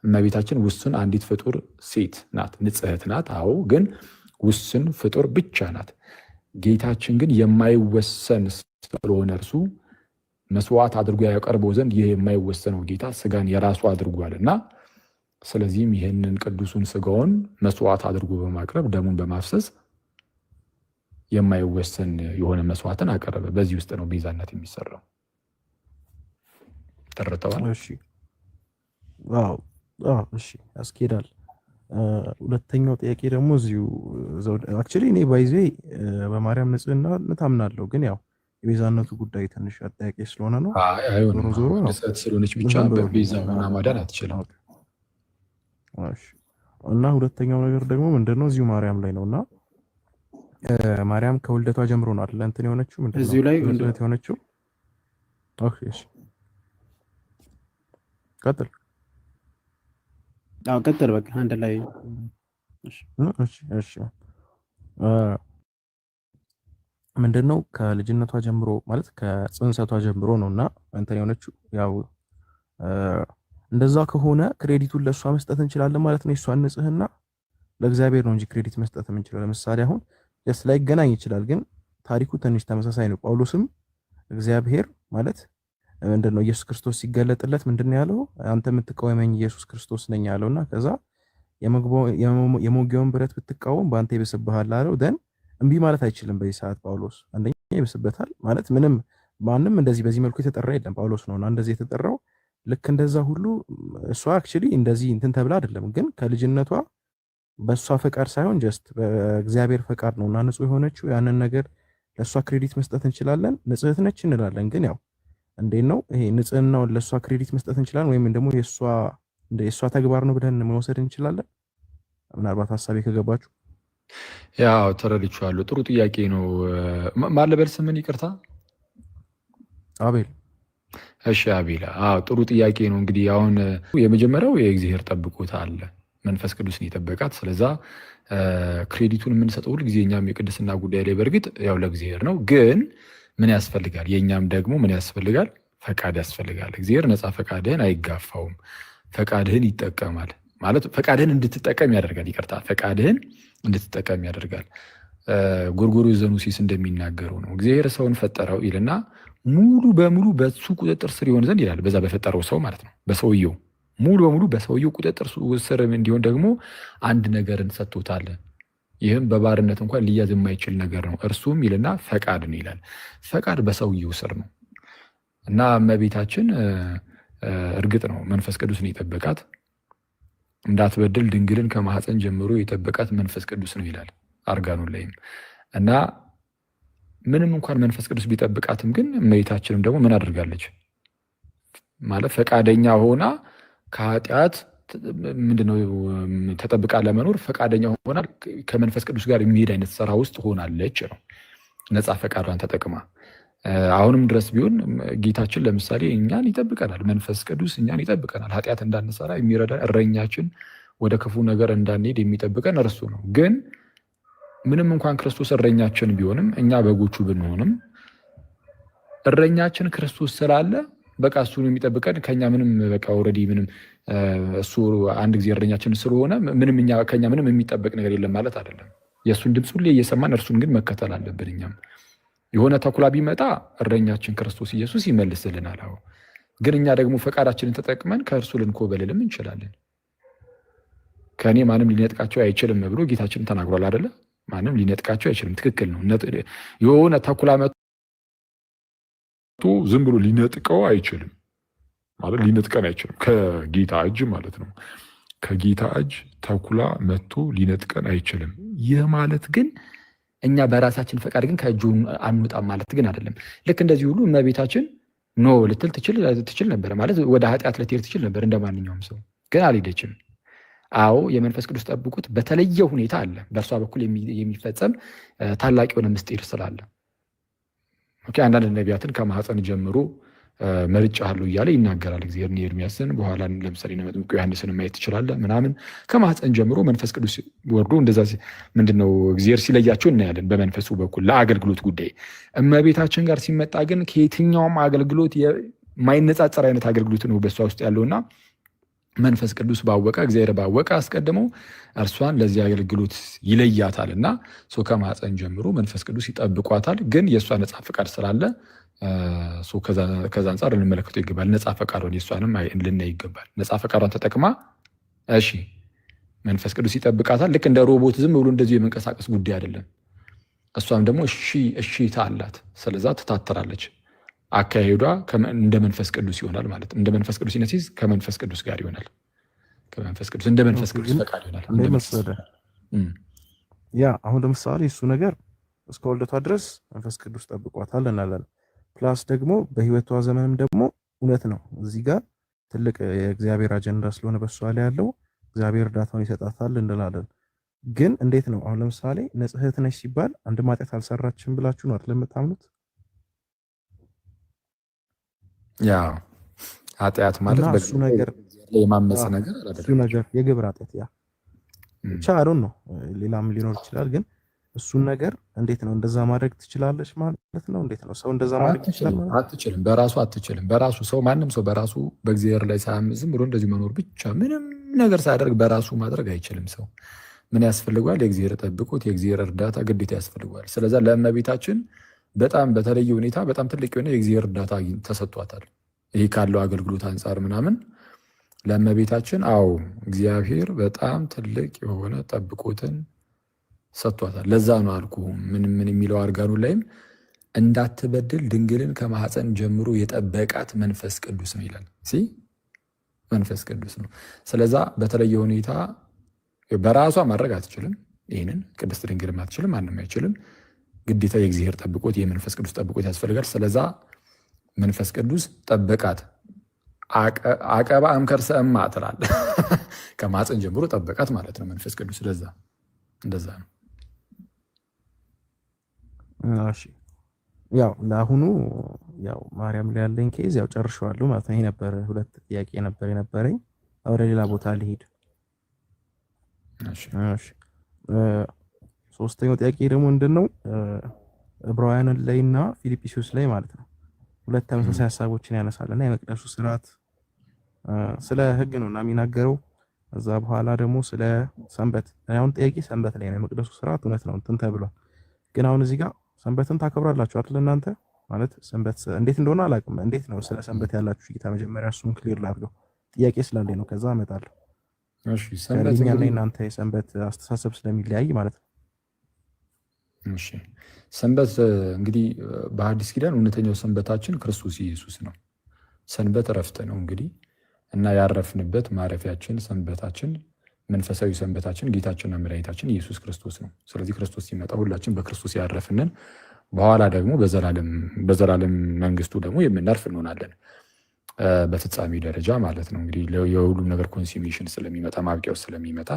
እመቤታችን ውስን አንዲት ፍጡር ሴት ናት፣ ንጽሕት ናት። አዎ፣ ግን ውስን ፍጡር ብቻ ናት። ጌታችን ግን የማይወሰን ስለሆነ እርሱ መስዋዕት አድርጎ ያቀርበው ዘንድ ይህ የማይወሰነው ጌታ ስጋን የራሱ አድርጓልና፣ ስለዚህም ይህንን ቅዱሱን ስጋውን መስዋዕት አድርጎ በማቅረብ ደሙን በማፍሰስ የማይወሰን የሆነ መስዋዕትን አቀረበ። በዚህ ውስጥ ነው ቤዛነት የሚሰራው። ተረተዋል? እሺ፣ እሺ፣ ያስኬዳል። ሁለተኛው ጥያቄ ደግሞ እዚሁ አክቹዋሊ እኔ ባይዜ በማርያም ንጽሕና ታምናለሁ፣ ግን ያው የቤዛነቱ ጉዳይ ትንሽ አጠያቂ ስለሆነ ነው። ዞሮ ንጽሕት ስለሆነች ብቻ በቤዛ ሆና ማዳን አትችልም። እና ሁለተኛው ነገር ደግሞ ምንድነው እዚሁ ማርያም ላይ ነውና ማርያም ከውልደቷ ጀምሮ ነው አይደል እንትን የሆነችው? ምንድነው እዚሁ ላይ ንጽሕት የሆነችው? ኦኬ፣ እሺ፣ ቀጥል። ቀጥል። በቃ አንድ ላይ እሺ። ምንድነው ከልጅነቷ ጀምሮ ማለት ከጽንሰቷ ጀምሮ ነውና እንትን የሆነችው። ያው እንደዛ ከሆነ ክሬዲቱን ለእሷ መስጠት እንችላለን ማለት ነው። የእሷን ንጽሕና ለእግዚአብሔር ነው እንጂ ክሬዲት መስጠት የምንችለው። ለምሳሌ አሁን ስ ላይገናኝ ይችላል፣ ግን ታሪኩ ትንሽ ተመሳሳይ ነው። ጳውሎስም እግዚአብሔር ማለት ምንድነው ኢየሱስ ክርስቶስ ሲገለጥለት ምንድነው ያለው? አንተ የምትቃወመኝ ኢየሱስ ክርስቶስ ነኝ ያለውና ከዛ የመውጊያውን ብረት ብትቃወም በአንተ ይብስብሃል አለው። ደን እምቢ ማለት አይችልም። በዚህ ሰዓት ጳውሎስ አንደኛ ይብስበታል ማለት ማንም እንደዚህ በዚህ መልኩ የተጠራ የለም። ጳውሎስ ነውና እንደዚህ የተጠራው። ልክ እንደዛ ሁሉ እሷ አክቹሊ እንደዚህ እንትን ተብላ አይደለም፣ ግን ከልጅነቷ በእሷ ፈቃድ ሳይሆን ጀስት በእግዚአብሔር ፈቃድ ነውና ንጹሕ የሆነችው። ያንን ነገር ለእሷ ክሬዲት መስጠት እንችላለን። ንጽሕት ነች እንላለን፣ ግን ያው እንዴት ነው ይሄ ንጽሕናውን ለእሷ ክሬዲት መስጠት እንችላለን ወይም ደግሞ የእሷ ተግባር ነው ብለን መውሰድ እንችላለን? ምናልባት ሀሳቤ ከገባችሁ። ያው ተረድቻለሁ። ጥሩ ጥያቄ ነው። ማን ልበል ስምን? ይቅርታ። አቤል። እሺ አቤል። ጥሩ ጥያቄ ነው። እንግዲህ አሁን የመጀመሪያው የእግዚአብሔር ጠብቆት አለ፣ መንፈስ ቅዱስን የጠበቃት። ስለዛ ክሬዲቱን የምንሰጠው ሁል ጊዜ እኛም የቅድስና ጉዳይ ላይ በእርግጥ ያው ለእግዚአብሔር ነው፣ ግን ምን ያስፈልጋል? የእኛም ደግሞ ምን ያስፈልጋል? ፈቃድ ያስፈልጋል። እግዚአብሔር ነፃ ፈቃድህን አይጋፋውም፣ ፈቃድህን ይጠቀማል ማለት ፈቃድህን እንድትጠቀም ያደርጋል። ይቅርታ፣ ፈቃድህን እንድትጠቀም ያደርጋል። ጎርጎርዮስ ዘኑሲስ እንደሚናገረው ነው እግዚአብሔር ሰውን ፈጠረው ይልና ሙሉ በሙሉ በሱ ቁጥጥር ስር ይሆን ዘንድ ይላል። በዛ በፈጠረው ሰው ማለት ነው። በሰውየው ሙሉ በሙሉ በሰውየው ቁጥጥር ስር እንዲሆን ደግሞ አንድ ነገርን ሰጥቶታል። ይህም በባርነት እንኳን ሊያዝ የማይችል ነገር ነው። እርሱም ይልና ፈቃድ ነው ይላል። ፈቃድ በሰውየው ስር ነው እና እመቤታችን እርግጥ ነው መንፈስ ቅዱስን የጠበቃት እንዳትበድል ድንግልን ከማህፀን ጀምሮ የጠበቃት መንፈስ ቅዱስ ነው ይላል አርጋኖን ላይም እና ምንም እንኳን መንፈስ ቅዱስ ቢጠብቃትም ግን እመቤታችንም ደግሞ ምን አድርጋለች ማለት ፈቃደኛ ሆና ከኃጢአት ምንድነው ተጠብቃ ለመኖር ፈቃደኛ ሆና ከመንፈስ ቅዱስ ጋር የሚሄድ አይነት ስራ ውስጥ ሆናለች ነው ነፃ ፈቃዷን ተጠቅማ። አሁንም ድረስ ቢሆን ጌታችን ለምሳሌ እኛን ይጠብቀናል። መንፈስ ቅዱስ እኛን ይጠብቀናል። ኃጢአት እንዳንሰራ የሚረዳ እረኛችን፣ ወደ ክፉ ነገር እንዳንሄድ የሚጠብቀን እርሱ ነው። ግን ምንም እንኳን ክርስቶስ እረኛችን ቢሆንም እኛ በጎቹ ብንሆንም እረኛችን ክርስቶስ ስላለ በቃ እሱ ነው የሚጠብቀን። ከኛ ምንም በቃ ኦልሬዲ ምንም እሱ አንድ ጊዜ እረኛችን ስለሆነ ምንም ከኛ ምንም የሚጠበቅ ነገር የለም ማለት አይደለም። የእሱን ድምፅ ሁሌ እየሰማን እርሱን ግን መከተል አለብን። እኛም የሆነ ተኩላ ቢመጣ እረኛችን ክርስቶስ ኢየሱስ ይመልስልናል። አዎ፣ ግን እኛ ደግሞ ፈቃዳችንን ተጠቅመን ከእርሱ ልንኮበልልም እንችላለን። ከእኔ ማንም ሊነጥቃቸው አይችልም ብሎ ጌታችን ተናግሯል አይደለ? ማንም ሊነጥቃቸው አይችልም። ትክክል ነው። የሆነ ተኩላ መጥቶ ዝም ብሎ ሊነጥቀው አይችልም ማለት ሊነጥቀን አይችልም። ከጌታ እጅ ማለት ነው። ከጌታ እጅ ተኩላ መጥቶ ሊነጥቀን አይችልም። ይህ ማለት ግን እኛ በራሳችን ፈቃድ ግን ከእጁ አንወጣም ማለት ግን አይደለም። ልክ እንደዚህ ሁሉ እመቤታችን ኖ ልትል ትችል ነበር ማለት ወደ ኃጢአት ልትሄድ ትችል ነበር እንደ ማንኛውም ሰው፣ ግን አልሄደችም። አዎ የመንፈስ ቅዱስ ጠብቁት በተለየ ሁኔታ አለ። በእርሷ በኩል የሚፈጸም ታላቅ የሆነ ምስጢር ስላለ አንዳንድ ነቢያትን ከማህፀን ጀምሮ መርጬሃለሁ እያለ ይናገራል እግዚአብሔር። ኤርምያስን በኋላ ለምሳሌ መጥምቁ ዮሐንስን ማየት ትችላለህ ምናምን። ከማህፀን ጀምሮ መንፈስ ቅዱስ ወርዶ እንደዛ ምንድነው እግዚአብሔር ሲለያቸው እናያለን በመንፈሱ በኩል ለአገልግሎት ጉዳይ። እመቤታችን ጋር ሲመጣ ግን ከየትኛውም አገልግሎት የማይነጻጸር አይነት አገልግሎት ነው በእሷ ውስጥ ያለውና መንፈስ ቅዱስ ባወቀ እግዚአብሔር ባወቀ አስቀድሞ እርሷን ለዚህ አገልግሎት ይለያታል እና ከማህፀን ጀምሮ መንፈስ ቅዱስ ይጠብቋታል። ግን የእሷ ነፃ ፈቃድ ስላለ ከዛ አንጻር ልንመለከተው ይገባል። ነፃ ፈቃዷን የእሷንም ልናይ ይገባል። ነፃ ፈቃዷን ተጠቅማ እሺ መንፈስ ቅዱስ ይጠብቃታል። ልክ እንደ ሮቦት ዝም ብሎ እንደዚሁ የመንቀሳቀስ ጉዳይ አይደለም። እሷም ደግሞ እሺታ አላት። ስለዛ ትታተራለች። አካሄዷ እንደ መንፈስ ቅዱስ ይሆናል ማለት እንደ መንፈስ ቅዱስ ሲነሲዝ ከመንፈስ ቅዱስ ጋር ይሆናል። ከመንፈስ ቅዱስ እንደ መንፈስ ቅዱስ ፈቃድ ይሆናል። ያ አሁን ለምሳሌ እሱ ነገር እስከ ወልደቷ ድረስ መንፈስ ቅዱስ ጠብቋታል እናለን። ፕላስ ደግሞ በህይወቷ ዘመንም ደግሞ እውነት ነው እዚህ ጋር ትልቅ የእግዚአብሔር አጀንዳ ስለሆነ በሷ ላይ ያለው እግዚአብሔር እርዳታውን ይሰጣታል እንላለን። ግን እንዴት ነው አሁን ለምሳሌ ንጽሕት ነች ሲባል አንድ ኃጢአት አልሰራችም ብላችሁ ነው አይደል የምታምኑት? ያ ኃጢአት ማለት በሱ ነገር የማመጽ ነገር አይደለም። እሱ ነገር የግብር ኃጢአት ያ ብቻ አይደል ነው። ሌላም ሊኖር ይችላል። ግን እሱን ነገር እንዴት ነው እንደዛ ማድረግ ትችላለች ማለት ነው? እንዴት ነው ሰው እንደዛ ማድረግ ይችላል ማለት? አትችልም። በራሱ አትችልም። በራሱ ሰው ማንም ሰው በራሱ በእግዚአብሔር ላይ ሳያምፅ ዝም ብሎ እንደዚህ መኖር ብቻ ምንም ነገር ሳያደርግ በራሱ ማድረግ አይችልም። ሰው ምን ያስፈልገዋል? የእግዚአብሔር ጠብቆት የእግዚአብሔር እርዳታ ግዴታ ያስፈልገዋል። ስለዛ ለእመቤታችን በጣም በተለየ ሁኔታ በጣም ትልቅ የሆነ የእግዚአብሔር እርዳታ ተሰጥቷታል። ይሄ ካለው አገልግሎት አንጻር ምናምን ለእመቤታችን አዎ እግዚአብሔር በጣም ትልቅ የሆነ ጠብቆትን ሰጥቷታል። ለዛ ነው አልኩ ምን የሚለው አርጋኖን ላይም እንዳትበድል ድንግልን ከማህፀን ጀምሮ የጠበቃት መንፈስ ቅዱስ ነው ይላል። መንፈስ ቅዱስ ነው። ስለዛ በተለየ ሁኔታ በራሷ ማድረግ አትችልም። ይህንን ቅድስት ድንግልም አትችልም። ማንም አይችልም። ግዴታ የእግዚአብሔር ጠብቆት የመንፈስ ቅዱስ ጠብቆት ያስፈልጋል። ስለዛ መንፈስ ቅዱስ ጠበቃት። አቀባ እምከርሰ እማ ትላል ከማህፀን ጀምሮ ጠበቃት ማለት ነው መንፈስ ቅዱስ። ስለዛ እንደዛ ነው። እሺ ያው ለአሁኑ ያው ማርያም ላይ ያለኝ ኬዝ ያው ጨርሼዋለሁ ማለት ነው። ይሄ ነበር ሁለት ጥያቄ ነበር የነበረኝ። ወደ ሌላ ቦታ ልሄድ። እሺ ሶስተኛው ጥያቄ ደግሞ ምንድነው ዕብራውያን ላይና ፊልጵስዩስ ላይ ማለት ነው ሁለት ተመሳሳይ ሐሳቦችን ያነሳልና የመቅደሱ ስርዓት ስለ ሕግ ነውና የሚናገረው ከዛ በኋላ ደግሞ ስለ ሰንበት አሁን ጥያቄ ሰንበት ላይ ነው። የመቅደሱ ስርዓት እውነት ነው እንትን ተብሏል። ግን አሁን እዚህ ጋር ሰንበትን ታከብራላችሁ አይደል? እናንተ ማለት ሰንበት እንዴት እንደሆነ አላውቅም። እንዴት ነው ስለ ሰንበት ያላችሁ እይታ? መጀመሪያ እሱን ክሊር ላድርገው፣ ጥያቄ ስላለኝ ነው። ከዛ እመጣለሁ። እሺ ሰንበት ከእኛና እንግዲህ እናንተ የሰንበት አስተሳሰብ ስለሚለያይ ማለት ነው። እሺ ሰንበት እንግዲህ በሐዲስ ኪዳን እውነተኛው ሰንበታችን ክርስቶስ ኢየሱስ ነው። ሰንበት እረፍት ነው እንግዲህ እና ያረፍንበት ማረፊያችን ሰንበታችን መንፈሳዊ ሰንበታችን ጌታችንና መድኃኒታችን ኢየሱስ ክርስቶስ ነው። ስለዚህ ክርስቶስ ሲመጣ ሁላችን በክርስቶስ ያረፍንን በኋላ ደግሞ በዘላለም መንግስቱ ደግሞ የምናርፍ እንሆናለን በፍጻሜ ደረጃ ማለት ነው። እንግዲህ የሁሉም ነገር ኮንሱሜሽን ስለሚመጣ ማብቂያው ስለሚመጣ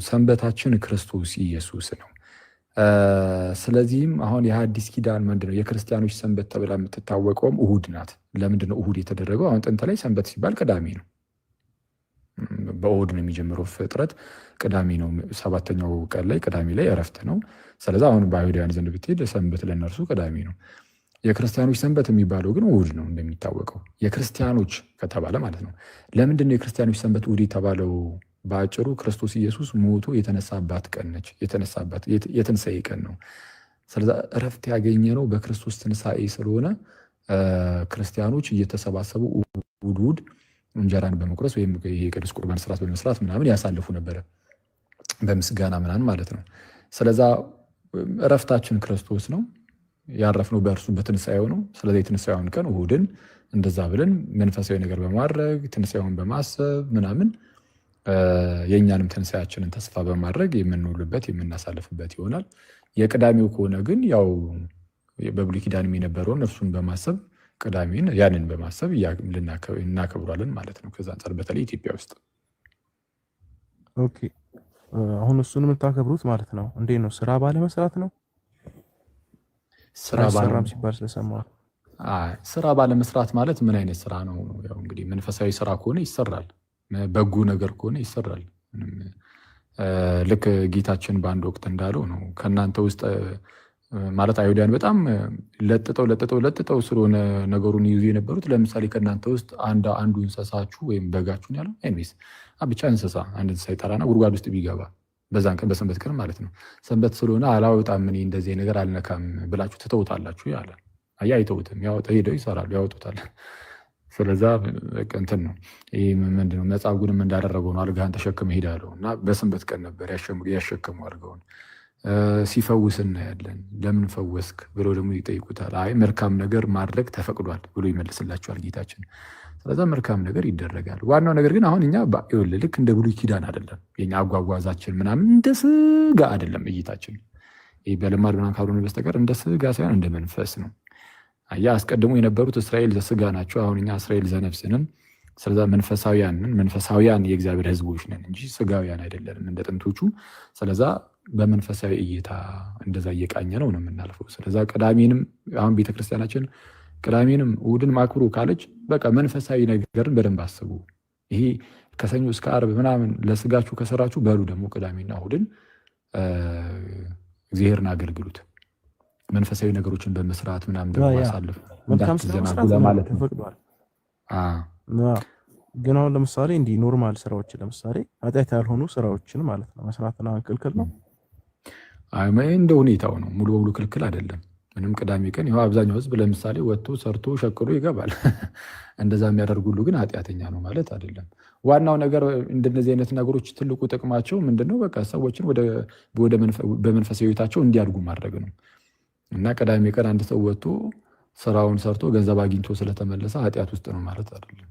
ሰንበታችን ክርስቶስ ኢየሱስ ነው። ስለዚህም አሁን የሐዲስ ኪዳን ምንድነው የክርስቲያኖች ሰንበት ተብላ የምትታወቀውም እሁድ ናት። ለምንድነው እሁድ የተደረገው? አሁን ጥንት ላይ ሰንበት ሲባል ቅዳሜ ነው። በእሁድ ነው የሚጀምረው ፍጥረት፣ ቅዳሜ ነው። ሰባተኛው ቀን ላይ ቅዳሜ ላይ እረፍት ነው። ስለዚህ አሁን በአይሁዳውያን ዘንድ ብትሄድ ሰንበት ለእነርሱ ቅዳሜ ነው። የክርስቲያኖች ሰንበት የሚባለው ግን እሁድ ነው እንደሚታወቀው። የክርስቲያኖች ከተባለ ማለት ነው። ለምንድነው የክርስቲያኖች ሰንበት እሁድ የተባለው? በአጭሩ ክርስቶስ ኢየሱስ ሞቶ የተነሳባት ቀን ነች። የተነሳባት የትንሣኤ ቀን ነው። ስለዚህ እረፍት ያገኘ ነው በክርስቶስ ትንሣኤ ስለሆነ ክርስቲያኖች እየተሰባሰቡ እሑድ እንጀራን በመቁረስ ወይም የቅዱስ ቁርባን ስርዓት በመስራት ምናምን ያሳልፉ ነበረ በምስጋና ምናምን ማለት ነው። ስለዛ እረፍታችን ክርስቶስ ነው። ያረፍነው በእርሱ በትንሣኤው ነው። ስለዚህ የትንሣኤውን ቀን እሑድን እንደዛ ብለን መንፈሳዊ ነገር በማድረግ ትንሣኤውን በማሰብ ምናምን የእኛንም ትንሣኤያችንን ተስፋ በማድረግ የምንውልበት የምናሳልፍበት ይሆናል። የቅዳሜው ከሆነ ግን ያው በብሉይ ኪዳንም የነበረውን እርሱን በማሰብ ቅዳሜን ያንን በማሰብ እናከብሯለን ማለት ነው። ከዛ አንጻር በተለይ ኢትዮጵያ ውስጥ ኦኬ። አሁን እሱን የምታከብሩት ማለት ነው እንዴት ነው? ስራ ባለመስራት ነው? ስራ ባለመስራት ሲባል ስለሰማሁ ስራ ባለመስራት ማለት ምን አይነት ስራ ነው? ያው እንግዲህ መንፈሳዊ ስራ ከሆነ ይሰራል፣ በጎ ነገር ከሆነ ይሰራል። ልክ ጌታችን በአንድ ወቅት እንዳለው ነው ከእናንተ ውስጥ ማለት አይሁዳውያን በጣም ለጥጠው ስለሆነ ነገሩን ይዙ የነበሩት። ለምሳሌ ከእናንተ ውስጥ አንዱ እንስሳችሁ ወይም በጋችሁን ያለው ኤኒዌይስ ብቻ አንድ እንስሳ ይጠራና ጉድጓድ ውስጥ ቢገባ በዛን ቀን በሰንበት ቀን ማለት ነው ሰንበት ስለሆነ አላወጣም እኔ እንደዚህ ነገር አልነካም ብላችሁ ትተውታላችሁ ያለ አይተውትም። ሄደው ይሰራሉ፣ ያወጡታል። ስለዛ እንትን ነው ይህ ምንድነው መጻጉዕንም እንዳደረገው ነው። አልጋህን ተሸክመ ሄዳለው እና በሰንበት ቀን ነበር ያሸከሙ አልጋውን። ሲፈውስ እናያለን። ለምን ፈወስክ ብለው ደግሞ ይጠይቁታል። አይ መልካም ነገር ማድረግ ተፈቅዷል ብሎ ይመልስላቸዋል ጌታችን። ስለዛ መልካም ነገር ይደረጋል። ዋናው ነገር ግን አሁን እኛ ልክ እንደ ብሉይ ኪዳን አይደለም። የኛ አጓጓዛችን ምናምን እንደ ስጋ አይደለም እይታችን። ይህ በልማድ ምናምን ካልሆነ በስተቀር እንደ ስጋ ሳይሆን እንደ መንፈስ ነው። አስቀድሞ የነበሩት እስራኤል ዘስጋ ናቸው። አሁን እኛ እስራኤል ዘነፍስንን። ስለዛ መንፈሳውያን የእግዚአብሔር ሕዝቦች ነን እንጂ ስጋውያን አይደለንም እንደ ጥንቶቹ። ስለዛ በመንፈሳዊ እይታ እንደዛ እየቃኘ ነው የምናልፈው። ስለዛ ቅዳሜንም አሁን ቤተክርስቲያናችን ቅዳሜንም እሑድን ማክብሩ ካለች በቃ መንፈሳዊ ነገርን በደንብ አስቡ። ይሄ ከሰኞ እስከ ዓርብ ምናምን ለስጋችሁ ከሰራችሁ በሉ ደግሞ ቅዳሜና እሑድን እግዚአብሔርን አገልግሉት። መንፈሳዊ ነገሮችን በመስራት ምናምን ደግሞ አሳልፍ እንዳትዘናጉ ለማለት ነው። ግን አሁን ለምሳሌ እንዲህ ኖርማል ስራዎች ለምሳሌ ኃጢአት ያልሆኑ ስራዎችን ማለት ነው መስራትና ክልክል ነው? እንደ ሁኔታው ነው። ሙሉ በሙሉ ክልክል አይደለም። ምንም ቅዳሜ ቀን ይኸው አብዛኛው ህዝብ ለምሳሌ ወጥቶ ሰርቶ ሸቅሎ ይገባል። እንደዛ የሚያደርጉ ሁሉ ግን ኃጢአተኛ ነው ማለት አይደለም። ዋናው ነገር እንደነዚህ አይነት ነገሮች ትልቁ ጥቅማቸው ምንድነው? በቃ ሰዎችን በመንፈሳዊ ህይወታቸው እንዲያድጉ ማድረግ ነው። እና ቅዳሜ ቀን አንድ ሰው ወጥቶ ስራውን ሰርቶ ገንዘብ አግኝቶ ስለተመለሰ ኃጢአት ውስጥ ነው ማለት አይደለም።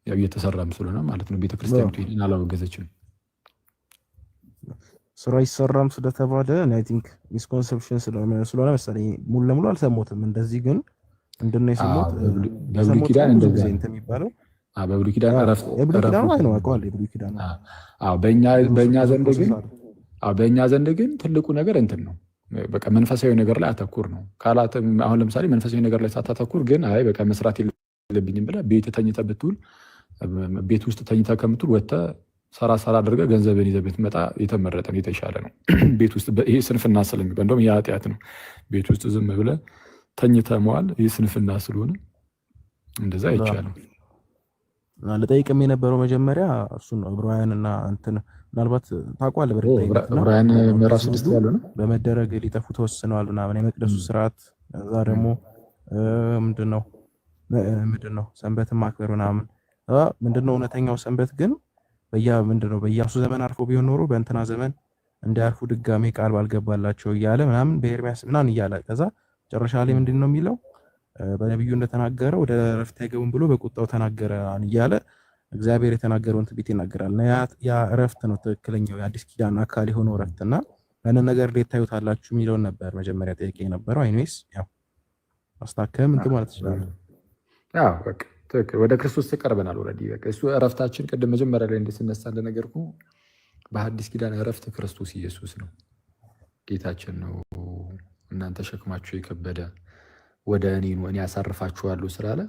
ያው እየተሰራም ስለሆነ ማለት ነው። ቤተክርስቲያኑ ይሄን አላወገዘችም። ስራ ይሰራም ስለተባለ አይ ቲንክ ሚስኮንሰፕሽን ስለሆነ መሰለኝ ሙሉ ለሙሉ አልሰሞትም። እንደዚህ ግን እንደነ የሰሞት በብሉይ ኪዳን እንደዚህ የሚባለው በብሉይ ኪዳን እረፍት ነው አውቀዋል። የብሉይ ኪዳን በእኛ ዘንድ ግን ትልቁ ነገር እንትን ነው። በቃ መንፈሳዊ ነገር ላይ አተኩር ነው። አሁን ለምሳሌ መንፈሳዊ ነገር ላይ ሳታተኩር ግን አይ በቃ መስራት የለብኝም ብለህ ቤት ተኝተህ ብትውል ቤት ውስጥ ተኝተህ ከምትውል ወጥተህ ሰራ አድርገህ ገንዘብን ይዘህ ብትመጣ የተመረጠ ነው፣ የተሻለ ነው። ቤት ውስጥ ይሄ ስንፍና ስለሚባል እንደውም ይሄ ኃጢአት ነው። ቤት ውስጥ ዝም ብለህ ተኝተህ መዋል ይህ ስንፍና ስለሆነ እንደዛ አይቻልም። ለጠይቅም የነበረው መጀመሪያ እሱን ነው። ዕብራውያን እና እንትን ምናልባት ታውቀዋለህ በእርግጠኝነት እና ዕብራውያን ምዕራፍ 6 ያለው ነው በመደረግ ሊጠፉ ተወስነዋል ምናምን የመቅደሱ ስርዓት ከዛ ደግሞ ምንድነው ሰንበትን ማክበር ምናምን ምንድነው እውነተኛው ሰንበት ግን ምንድነው በኢያሱ ዘመን አርፎ ቢሆን ኖሮ በእንትና ዘመን እንዲያርፉ ድጋሜ ቃል ባልገባላቸው እያለ ምናምን በኤርሚያስ ምናምን እያለ ከዛ መጨረሻ ላይ ምንድነው የሚለው በነብዩ እንደተናገረ ወደ ዕረፍት አይገቡም ብሎ በቁጣው ተናገረ እያለ እግዚአብሔር የተናገረውን ትንቢት ይናገራል። ያ ዕረፍት ነው ትክክለኛው የአዲስ ኪዳን አካል የሆነው ዕረፍትና ያንን ነገር እንዴት ታዩታላችሁ የሚለውን ነበር መጀመሪያ ጠይቄ የነበረው። አይኔስ ያው አስታከም እንትን ማለት ይችላል። አዎ በቃ ትክክል። ወደ ክርስቶስ ተቀርበናል። ኦልሬዲ በቃ እሱ ዕረፍታችን ቅድም መጀመሪያ ላይ እንደተነሳ እንደነገርኩ በአዲስ ኪዳን ዕረፍት ክርስቶስ ኢየሱስ ነው፣ ጌታችን ነው። እናንተ ሸክማችሁ የከበደ ወደ እኔ ነው እኔ ያሳርፋችኋለሁ ስላለ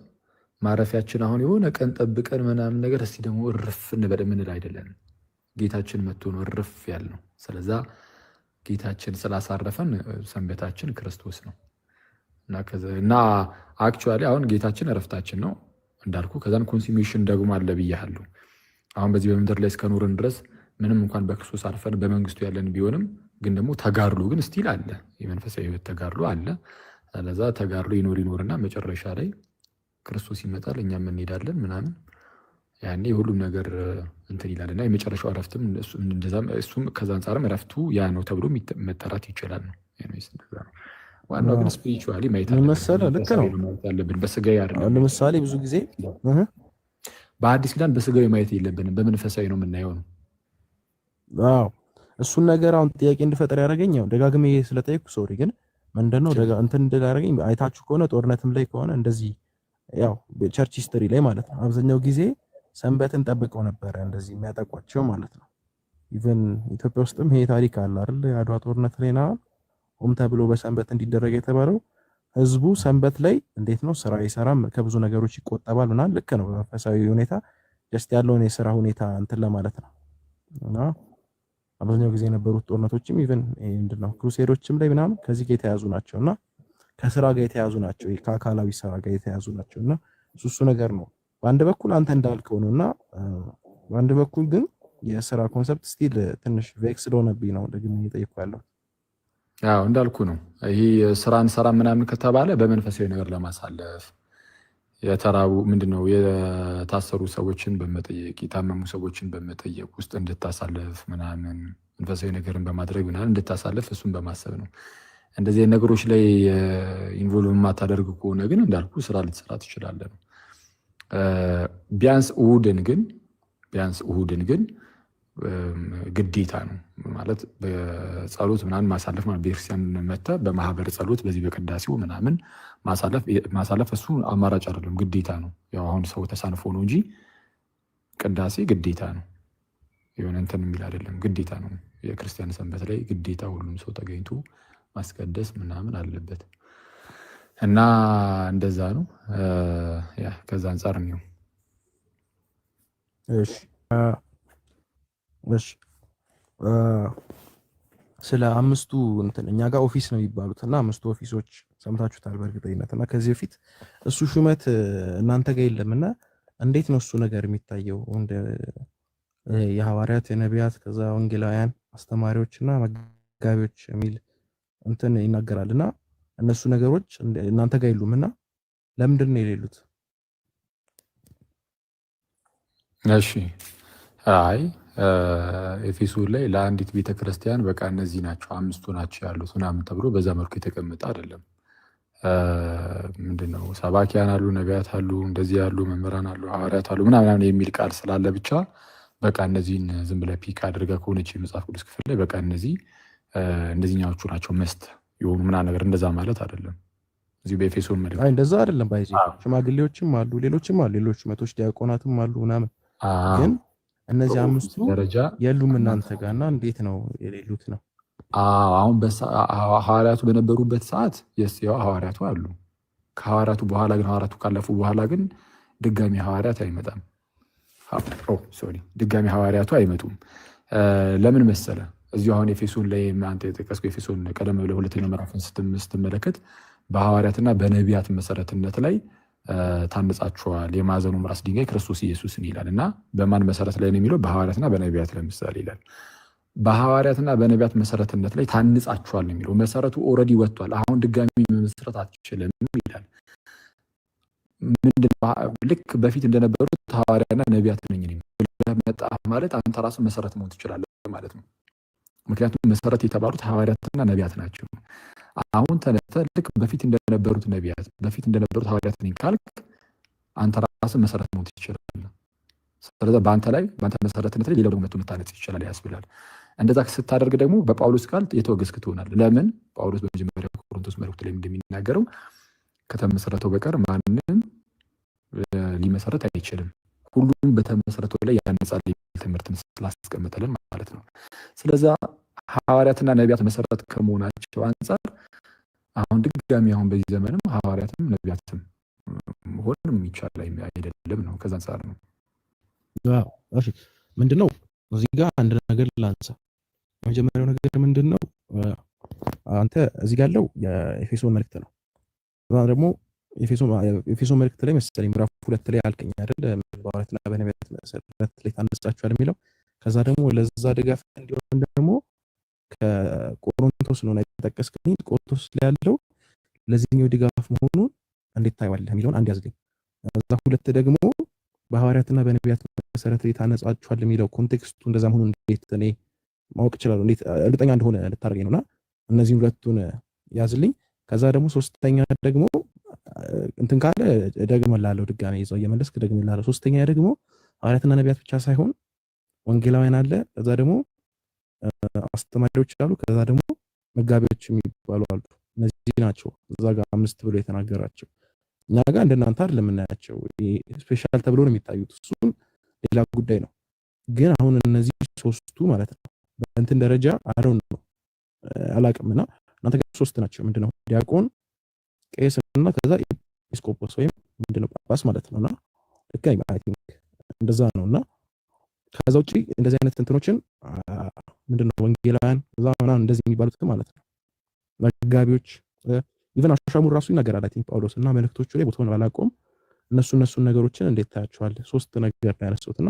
ማረፊያችን አሁን የሆነ ቀን ጠብቀን ምናምን ነገር እስቲ ደግሞ እርፍ እንበል የምንል አይደለም። ጌታችን መጥቶ ነው እርፍ ያልነው። ስለዛ ጌታችን ስላሳረፈን ሰንበታችን ክርስቶስ ነው እና አክቹዋሊ አሁን ጌታችን ዕረፍታችን ነው እንዳልኩ። ከዛን ኮንሱሜሽን ደግሞ አለ ብያለሁ። አሁን በዚህ በምድር ላይ እስከኖርን ድረስ ምንም እንኳን በክርስቶስ አርፈን በመንግስቱ ያለን ቢሆንም ግን ደግሞ ተጋድሎ ግን ስቲል አለ፣ የመንፈሳዊ ህይወት ተጋድሎ አለ። ስለዛ ተጋድሎ ይኖርና መጨረሻ ላይ ክርስቶስ ይመጣል፣ እኛም እንሄዳለን ምናምን። ያኔ የሁሉም ነገር እንትን ይላልና የመጨረሻው ዕረፍትም እሱም ከዛ አንጻርም ዕረፍቱ ያ ነው ተብሎ መጠራት ይችላል ነው። ዋናው ግን ስፒሪቹዋሊ ማየት አለብን፣ በስጋዊ አይደለም። ለምሳሌ ብዙ ጊዜ በአዲስ ኪዳን በስጋዊ ማየት የለብንም፣ በመንፈሳዊ ነው የምናየው ነው። አዎ እሱን ነገር አሁን ጥያቄ እንድፈጠር ያደረገኝ ያው ደጋግሜ ስለጠየቅኩ ሶሪ፣ ግን ምንድነው እንትን እንዳደረገኝ አይታችሁ ከሆነ ጦርነትም ላይ ከሆነ እንደዚህ ያው ቸርች ሂስትሪ ላይ ማለት ነው አብዛኛው ጊዜ ሰንበትን ጠብቀው ነበረ እንደዚህ የሚያጠቋቸው ማለት ነው። ኢቨን ኢትዮጵያ ውስጥም ይሄ ታሪክ አለ አይደል? የአድዋ ጦርነት ላይ ነው ሆም ተብሎ በሰንበት እንዲደረግ የተባለው። ህዝቡ ሰንበት ላይ እንዴት ነው ስራ ይሰራም፣ ከብዙ ነገሮች ይቆጠባል ምናምን። ልክ ነው በመንፈሳዊ ሁኔታ ጀስት ያለውን የስራ ሁኔታ እንትን ለማለት ነው። እና አብዛኛው ጊዜ የነበሩት ጦርነቶችም ኢቨን ምንድነው ክሩሴዶችም ላይ ምናምን ከዚህ ጋር የተያዙ ናቸውና ከስራ ጋር የተያዙ ናቸው፣ ከአካላዊ ስራ ጋር የተያዙ ናቸውና እሱ ነገር ነው በአንድ በኩል አንተ እንዳልከው ነውና በአንድ በኩል ግን የስራ ኮንሰፕት ስቲል ትንሽ ቬክስ ሆነብኝ ነው ደግሜ እየጠየኩ ያለው። አዎ እንዳልኩ ነው። ይሄ ስራን ሰራ ምናምን ከተባለ በመንፈሳዊ ነገር ለማሳለፍ የተራቡ ምንድነው የታሰሩ ሰዎችን በመጠየቅ የታመሙ ሰዎችን በመጠየቅ ውስጥ እንድታሳልፍ ምናምን መንፈሳዊ ነገርን በማድረግ ምናምን እንድታሳልፍ እሱን በማሰብ ነው። እንደዚህ ነገሮች ላይ ኢንቮልቭ የማታደርግ ከሆነ ግን እንዳልኩ ስራ ልትሰራ ትችላለህ ነው። ቢያንስ እሁድን ግን ግዴታ ነው ማለት በጸሎት ምናምን ማሳለፍ ማለት ቤተክርስቲያን መጥተህ በማህበር ጸሎት በዚህ በቅዳሴው ምናምን ማሳለፍ እሱ አማራጭ አይደለም፣ ግዴታ ነው። ያው አሁን ሰው ተሳንፎ ነው እንጂ ቅዳሴ ግዴታ ነው። የሆነ እንትን የሚል አይደለም፣ ግዴታ ነው። የክርስቲያን ሰንበት ላይ ግዴታ ሁሉም ሰው ተገኝቶ ማስቀደስ ምናምን አለበት እና እንደዛ ነው። ያ ከዛ አንጻር ነው። እሺ ስለ አምስቱ እንትን እኛ ጋር ኦፊስ ነው የሚባሉት እና አምስቱ ኦፊሶች ሰምታችሁታል በእርግጠኝነት። እና ከዚህ በፊት እሱ ሹመት እናንተ ጋር የለምና እንዴት ነው እሱ ነገር የሚታየው? እንደ የሐዋርያት የነቢያት ከዛ ወንጌላውያን አስተማሪዎች እና መጋቢዎች የሚል እንትን ይናገራል እና እነሱ ነገሮች እናንተ ጋር የሉምና ለምንድን ነው የሌሉት? እሺ አይ ኤፌሶን ላይ ለአንዲት ቤተክርስቲያን በቃ እነዚህ ናቸው አምስቱ ናቸው ያሉት ምናምን ተብሎ በዛ መልኩ የተቀመጠ አይደለም። ምንድነው ሰባኪያን አሉ፣ ነቢያት አሉ፣ እንደዚህ ያሉ መምህራን አሉ፣ ሐዋርያት አሉ ምናምን የሚል ቃል ስላለ ብቻ በቃ እነዚህን ዝም ብለህ ፒክ አድርገህ ከሆነች የመጽሐፍ ቅዱስ ክፍል ላይ በቃ እነዚህኛዎቹ ናቸው መስት የሆኑ ምናምን ነገር እንደዛ ማለት አይደለም። እዚህ በኤፌሶን መልእክት አይ እንደዛ አይደለም። ባይዚ ሽማግሌዎችም አሉ፣ ሌሎችም አሉ፣ ሌሎች መቶች ዲያቆናትም አሉ ምናምን ግን እነዚህ አምስቱ የሉም እናንተ ጋርና እንዴት ነው የሌሉት ነው? አሁን ሐዋርያቱ በነበሩበት ሰዓት ያው ሐዋርያቱ አሉ። ከሐዋርያቱ በኋላ ግን ሐዋርያቱ ካለፉ በኋላ ግን ድጋሚ ሐዋርያት አይመጣም። ድጋሚ ሐዋርያቱ አይመጡም። ለምን መሰለ? እዚሁ አሁን ኤፌሶን ላይ አንተ የጠቀስከው ኤፌሶን ቀደም ብለህ ሁለተኛው ምዕራፍን ስትመለከት በሐዋርያትና በነቢያት መሰረትነት ላይ ታንጻችኋል፣ የማዕዘኑም ራስ ድንጋይ ክርስቶስ ኢየሱስ ይላል እና በማን መሰረት ላይ ነው የሚለው? በሐዋርያትና በነቢያት ለምሳሌ ይላል። በሐዋርያትና በነቢያት መሰረትነት ላይ ታንጻችኋል ነው የሚለው። መሰረቱ ኦልሬዲ ወጥቷል። አሁን ድጋሚ መመስረት አትችልም ይላል። ልክ በፊት እንደነበሩት ሐዋርያና ነቢያት ነኝ መጣ ማለት አንተ ራስህ መሰረት መሆን ትችላለህ ማለት ነው። ምክንያቱም መሰረት የተባሉት ሐዋርያትና ነቢያት ናቸው። አሁን ተነስተህ ልክ በፊት እንደነበሩት ነቢያት በፊት እንደነበሩት ሐዋርያት ነኝ ካልክ አንተ ራስህ መሰረት መሆን ትችላለህ። ስለዚህ በአንተ መሰረትነት ላይ ሌላው ደግሞ መጥቶ መታነጽ ይችላል ያስብላል። እንደዛ ስታደርግ ደግሞ በጳውሎስ ቃል የተወገዝክ ትሆናለህ። ለምን? ጳውሎስ በመጀመሪያ ቆሮንቶስ መልእክቱ ላይ እንደሚናገረው ከተመሰረተው በቀር ማንም ሊመሰረት አይችልም፣ ሁሉም በተመሰረተው ላይ ያነጻል የሚል ትምህርትን ስላስቀመጠልን ማለት ነው። ስለዛ ሐዋርያትና ነቢያት መሰረት ከመሆናቸው አንጻር አሁን ድጋሚ አሁን በዚህ ዘመንም ሐዋርያትም ነቢያትም መሆን የሚቻል አይደለም ነው። ከዛ አንጻር ነው። እሺ ምንድነው እዚህ ጋር አንድ ነገር ላንሳ። የመጀመሪያው ነገር ምንድነው? አንተ እዚህ ጋር ያለው የኤፌሶን መልእክት ነው። ደግሞ ኤፌሶን መልእክት ላይ መሰለኝ ምዕራፍ 2 ላይ አልከኝ አይደል? በሐዋርያትና በነቢያት መሰረት ላይ ታነጻችኋል የሚለው። ከዛ ደግሞ ለዛ ድጋፍ እንዲሆን ደግሞ ከቆሮንቶስ ነው የተጠቀስከኝ። ቆሮንቶስ ላይ ያለው ለዚህኛው ድጋፍ መሆኑን እንዴት ታይዋለህ የሚለውን አንድ ያዝልኝ። ከዛ ሁለት ደግሞ በሐዋርያትና በነቢያት መሰረት ላይ ታነጻችኋል የሚለው ኮንቴክስቱ እንደዛ መሆኑን እንዴት እኔ ማወቅ እችላለሁ? እንዴት እርግጠኛ እንደሆነ ልታደርገኝ ነውና እነዚህን ሁለቱን ያዝልኝ። ከዛ ደግሞ ሶስተኛ ደግሞ እንትን ካለ ደግመላለሁ፣ ድጋሜ ይዘው እየመለስክ ደግመላለሁ። ሶስተኛ ደግሞ ሐዋርያትና ነቢያት ብቻ ሳይሆን ወንጌላውያን አለ፣ ከዛ ደግሞ አስተማሪዎች አሉ፣ ከዛ ደግሞ መጋቢዎች የሚባሉ አሉ። እነዚህ ናቸው እዛ ጋር 5 ብሎ የተናገራቸው። እኛ ጋር እንደናንተ አይደለም የምናያቸው፣ ስፔሻል ተብሎ ነው የሚታዩት። እሱን ሌላ ጉዳይ ነው። ግን አሁን እነዚህ ሶስቱ ማለት ነው በእንትን ደረጃ አረውን ነው አላቅምና እናንተ ጋር 3 ናቸው። ምንድነው? ዲያቆን፣ ቄስና ከዛ ኤጲስቆጶስ ወይም ምንድነው ጳጳስ ማለት ነውና ልክ አይ ቲንክ እንደዛ ነውና ከዛ ውጪ እንደዚህ አይነት እንትኖችን ምንድነው ወንጌላውያን ከዛ ምናምን እንደዚህ የሚባሉት ማለት ነው መጋቢዎች ኢቨን አሻሙር ራሱ ይናገራል። አይ ቲንክ ጳውሎስ እና መልእክቶቹ ላይ ቦታውን ባላቆም እነሱን ነገሮችን እንዴት ታያቸዋለህ? 3 ነገር ነው ያነሳሁትና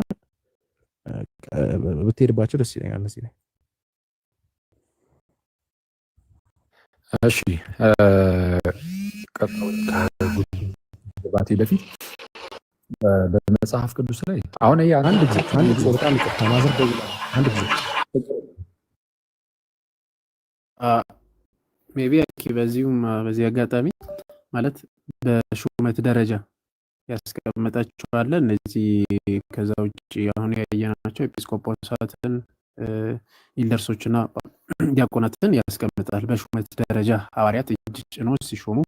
ብትሄድባቸው ደስ ይለኛል እዚህ ላይ። እሺ ቀጥታ በፊት በመጽሐፍ ቅዱስ ላይ አሁን አንድ ጊዜ በጣም ይቅርታ ማዘር ደውላለች። አንድ ጊዜ ሜቢ በዚህ አጋጣሚ ማለት በሹመት ደረጃ ያስቀመጣቸዋል። እነዚህ ከዛ ውጭ አሁን ያየናቸው ኤጲስቆጶሳትን፣ ኢልደርሶችና ዲያቆናትን ያስቀምጣል። በሹመት ደረጃ ሐዋርያት እጅ ጭኖ ሲሾሙ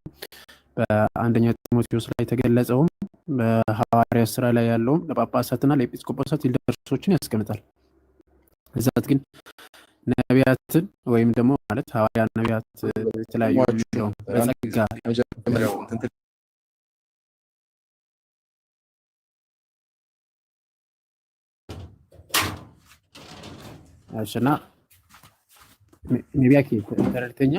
በአንደኛ ጢሞቴዎስ ላይ የተገለጸውም በሐዋርያት ስራ ላይ ያለውም ለጳጳሳትና ለኤጲስቆጶሳት ኢልደርሶችን ያስቀምጣል። እዛት ግን ነቢያትን ወይም ደግሞ ማለት ሐዋርያ ነቢያት የተለያዩ በጸጋ አሽና ነቢያት ተረድተኛ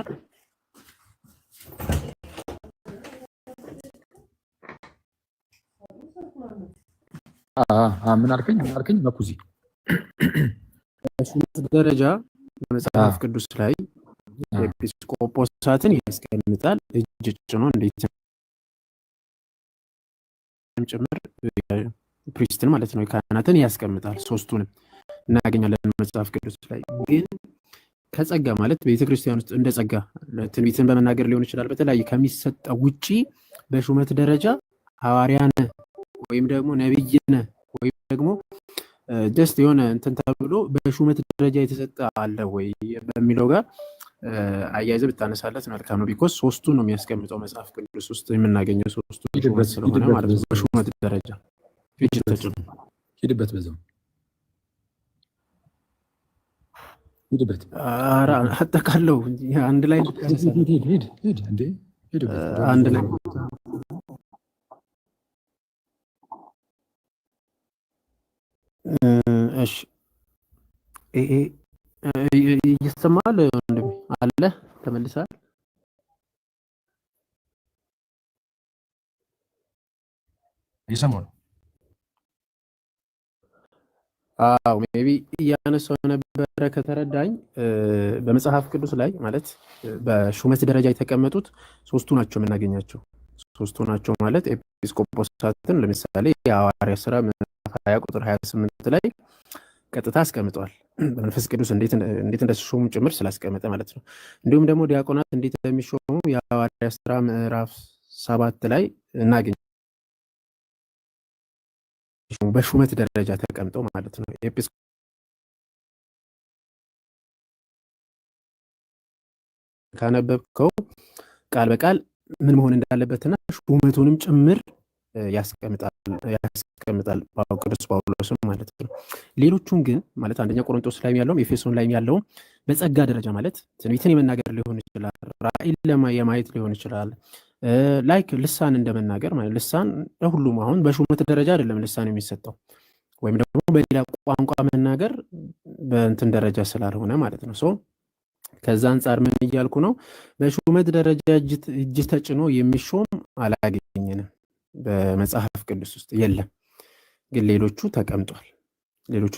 ምን አልከኝ መኩዚ በሹመት ደረጃ በመጽሐፍ ቅዱስ ላይ ኤጲስቆጶሳትን ያስቀምጣል። እጅ ጭኖ እንዴት ጭምር ፕሪስትን ማለት ነው ካህናትን ያስቀምጣል። 3ቱንም እናገኛለን መጽሐፍ ቅዱስ ላይ። ግን ከጸጋ ማለት ቤተክርስቲያን ውስጥ እንደ ጸጋ ትንቢትን በመናገር ሊሆን ይችላል፣ በተለያየ ከሚሰጠው ውጪ በሹመት ደረጃ ሐዋርያን ወይም ደግሞ ነብይነ ወይም ደግሞ ጀስት የሆነ እንትን ተብሎ በሹመት ደረጃ የተሰጠ አለ ወይ በሚለው ጋር አያይዘህ ብታነሳለት መልካም ነው። ቢኮዝ 3ቱን ነው የሚያስቀምጠው መጽሐፍ ቅዱስ ውስጥ የምናገኘው 3ቱ ሹመት ስለሆነ ማለት ነው። በሹመት ደረጃ ሂድበት በዛው ሂድበት አጠቃለው አንድ ላይ ሂድ እንዴ አንድ ላይ እሺ ይሰማል ወንድሜ አለ ተመልሰሃል? እየሰማሁ ነው። አዎ ሜቢ እያነሳው ነበረ ከተረዳኝ በመጽሐፍ ቅዱስ ላይ ማለት በሹመት ደረጃ የተቀመጡት ሶስቱ ናቸው የምናገኛቸው። ሶስቱ ናቸው ማለት ኤጲስቆጶሳትን ለምሳሌ የሐዋርያት ሥራ ምዕራፍ 20 ቁጥር 28 ላይ ቀጥታ አስቀምጠዋል። በመንፈስ ቅዱስ እንዴት እንደተሾሙ ጭምር ስላስቀመጠ ማለት ነው። እንዲሁም ደግሞ ዲያቆናት እንዴት እንደሚሾሙ የሐዋርያት ሥራ ምዕራፍ 7 ላይ እናገኛለን። በሹመት ደረጃ ተቀምጠው ማለት ነው። ካነበብከው ቃል በቃል ምን መሆን እንዳለበትና ሹመቱንም ጭምር ያስቀምጣል ቅዱስ ጳውሎስም ማለት ነው። ሌሎቹን ግን ማለት አንደኛ ቆሮንቶስ ላይ ያለውም ኤፌሶን ላይ ያለውም በጸጋ ደረጃ ማለት ትንቢትን የመናገር ሊሆን ይችላል፣ ራእይን የማየት ሊሆን ይችላል፣ ላይክ ልሳን እንደመናገር ማለት ልሳን ለሁሉም አሁን በሹመት ደረጃ አይደለም ልሳን የሚሰጠው ወይም ደግሞ በሌላ ቋንቋ መናገር በእንትን ደረጃ ስላልሆነ ማለት ነው። ከዛ አንጻር ምን እያልኩ ነው? በሹመት ደረጃ እጅ ተጭኖ የሚሾም አላገኘንም፣ በመጽሐፍ ቅዱስ ውስጥ የለም። ግን ሌሎቹ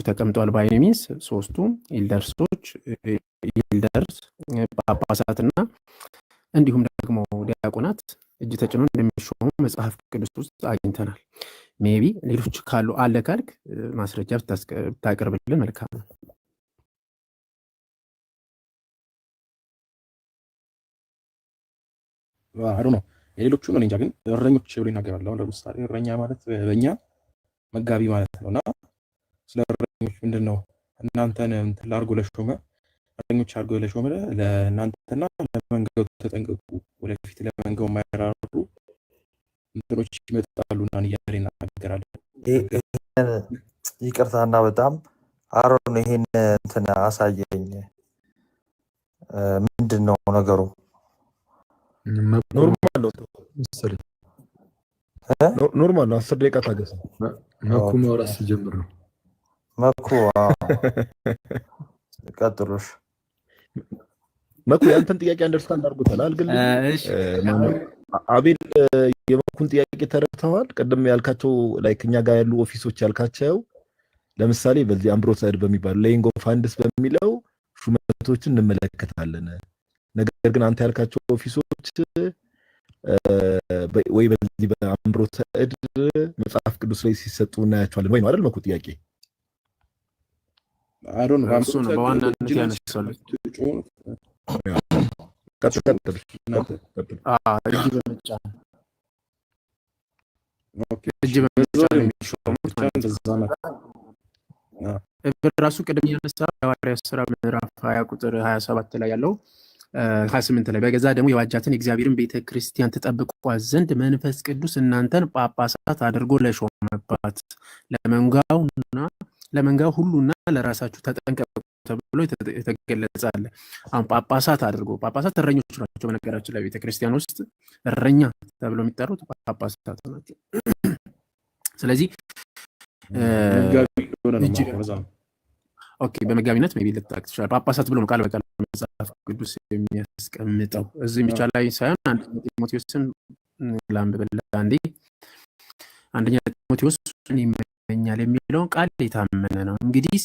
ተቀምጧል ባይ ሚንስ ሶስቱ ኢልደርስ ጳጳሳትና እንዲሁም ደግሞ ዲያቆናት እጅ ተጭኖ እንደሚሾሙ መጽሐፍ ቅዱስ ውስጥ አግኝተናል። ሜቢ ሌሎች ካሉ አለ ካልክ ማስረጃ ብታቀርብልን መልካም ነው። አሩ ነው የሌሎቹን እኔ እንጃ፣ ግን እረኞች ብሎ ይናገራል። አሁን ለምሳሌ እረኛ ማለት በእኛ መጋቢ ማለት ነውና ስለ እረኞች ምንድን ነው እናንተን እንትን አድርጎ ለሾመ እረኞች አድርጎ ለሾመ ለእናንተና ለመንጋው ተጠንቀቁ፣ ወደፊት ለመንጋው የማይራሩ እንትኖች ይመጣሉና እያለ ይናገራል። ይቅርታና በጣም አሮን ይሄን እንትን አሳየኝ። ምንድን ነው ነገሩ? ኖርማል ነው። 10 ደቂቃ ታገስ። መኩ ማውራት ሲጀምር ነው። መኩ ቀጥሎሽ። መኩ ያንተን ጥያቄ አንደርስታንድ አድርጎታል ግን አቤል የመኩን ጥያቄ ተረድተዋል? ቅድም ያልካቸው ላይክ እኛ ጋር ያሉ ኦፊሶች ያልካቸው ለምሳሌ በዚህ አምብሮሳይድ በሚባል ሌይንግ ኦፍ ሃንድስ በሚለው ሹመቶችን እንመለከታለን። ነገር ግን አንተ ያልካቸው ኦፊሶች ወይ በዚህ በአምብሮሳይድ መጽሐፍ ቅዱስ ላይ ሲሰጡ እናያቸዋለን ወይ ነው አይደል? መኩ ጥያቄ አይዶን እሱ ነው በዋናነት ያነሳል። ራሱ ቅድም ያነሳ የሐዋርያት ሥራ ምዕራፍ 20 ቁጥር 27 ላይ ያለው 28 ላይ በገዛ ደግሞ የዋጃትን የእግዚአብሔርን ቤተክርስቲያን ትጠብቋት ዘንድ መንፈስ ቅዱስ እናንተን ጳጳሳት አድርጎ ለሾመባት ለመንጋው ሁሉና ለራሳችሁ ተጠንቀቁ ተብሎ የተገለጸ። አሁን ጳጳሳት እረኞች ናቸው። በነገራችን ላይ ቤተክርስቲያን ውስጥ እረኛ ተብሎ የሚጠሩት ጳጳሳት ናቸው። ስለዚህ በመጋቢነት ሜቢ ልታቅ ትችላል። ጳጳሳት ብሎ ነው ቃል በቃል መጽሐፍ ቅዱስ የሚያስቀምጠው። እዚህ ብቻ ላይ ሳይሆን አንደኛ ጢሞቴዎስን ላንብብልህ አንዴ። አንደኛ ጢሞቴዎስ ይመኛል የሚለውን ቃል የታመነ ነው። እንግዲህ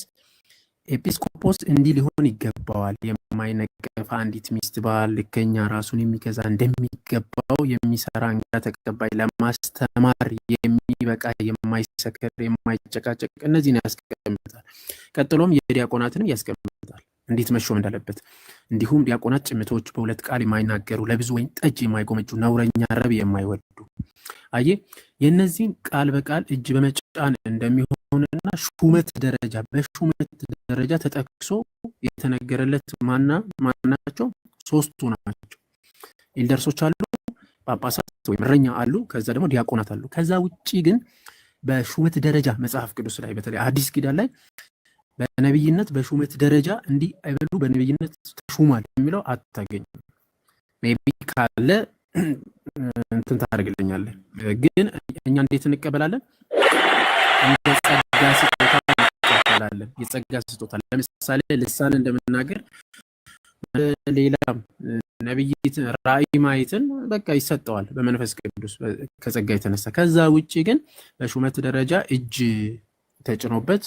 ኤጲስቆጶስ እንዲህ ሊሆን ይገባዋል፣ የማይነቀፍ አንዲት ሚስት ባል፣ ልከኛ፣ ራሱን የሚገዛ እንደሚገባው የሚሰራ፣ እንግዳ ተቀባይ፣ ለማስተማር የሚበቃ፣ የማይሰክር፣ የማይጨቃጨቅ፣ እነዚህን ያስቀምጣል። ቀጥሎም የዲያቆናትንም ያስቀምጣል እንዴት መሾም እንዳለበት። እንዲሁም ዲያቆናት ጭምቶች፣ በሁለት ቃል የማይናገሩ፣ ለብዙ ወይን ጠጅ የማይጎመጁ፣ ነውረኛ፣ ረብ የማይወዱ። አየህ የእነዚህም ቃል በቃል እጅ በመጫን እንደሚሆንና በሹመት ደረጃ ተጠቅሶ የተነገረለት ማናቸው? ሶስቱ ናቸው። ኤልደርሶች አሉ፣ ጳጳሳት ወይም እረኛ አሉ፣ ከዛ ደግሞ ዲያቆናት አሉ። ከዛ ውጪ ግን በሹመት ደረጃ መጽሐፍ ቅዱስ ላይ በተለይ አዲስ ኪዳን ላይ በነብይነት በሹመት ደረጃ እንዲህ አይበሉ በነብይነት ተሹሟል የሚለው አታገኝም። ሜቢ ካለ እንትን ታደርግልኛለህ። ግን እኛ እንዴት እንቀበላለን? እንደ ጸጋ ስጦታ እንቀበላለን። የጸጋ ስጦታ ለምሳሌ ልሳን እንደምናገር ሌላ ነብይት ራእይ ማየትን በቃ ይሰጠዋል በመንፈስ ቅዱስ ከጸጋ የተነሳ። ከዛ ውጪ ግን በሹመት ደረጃ እጅ ተጭኖበት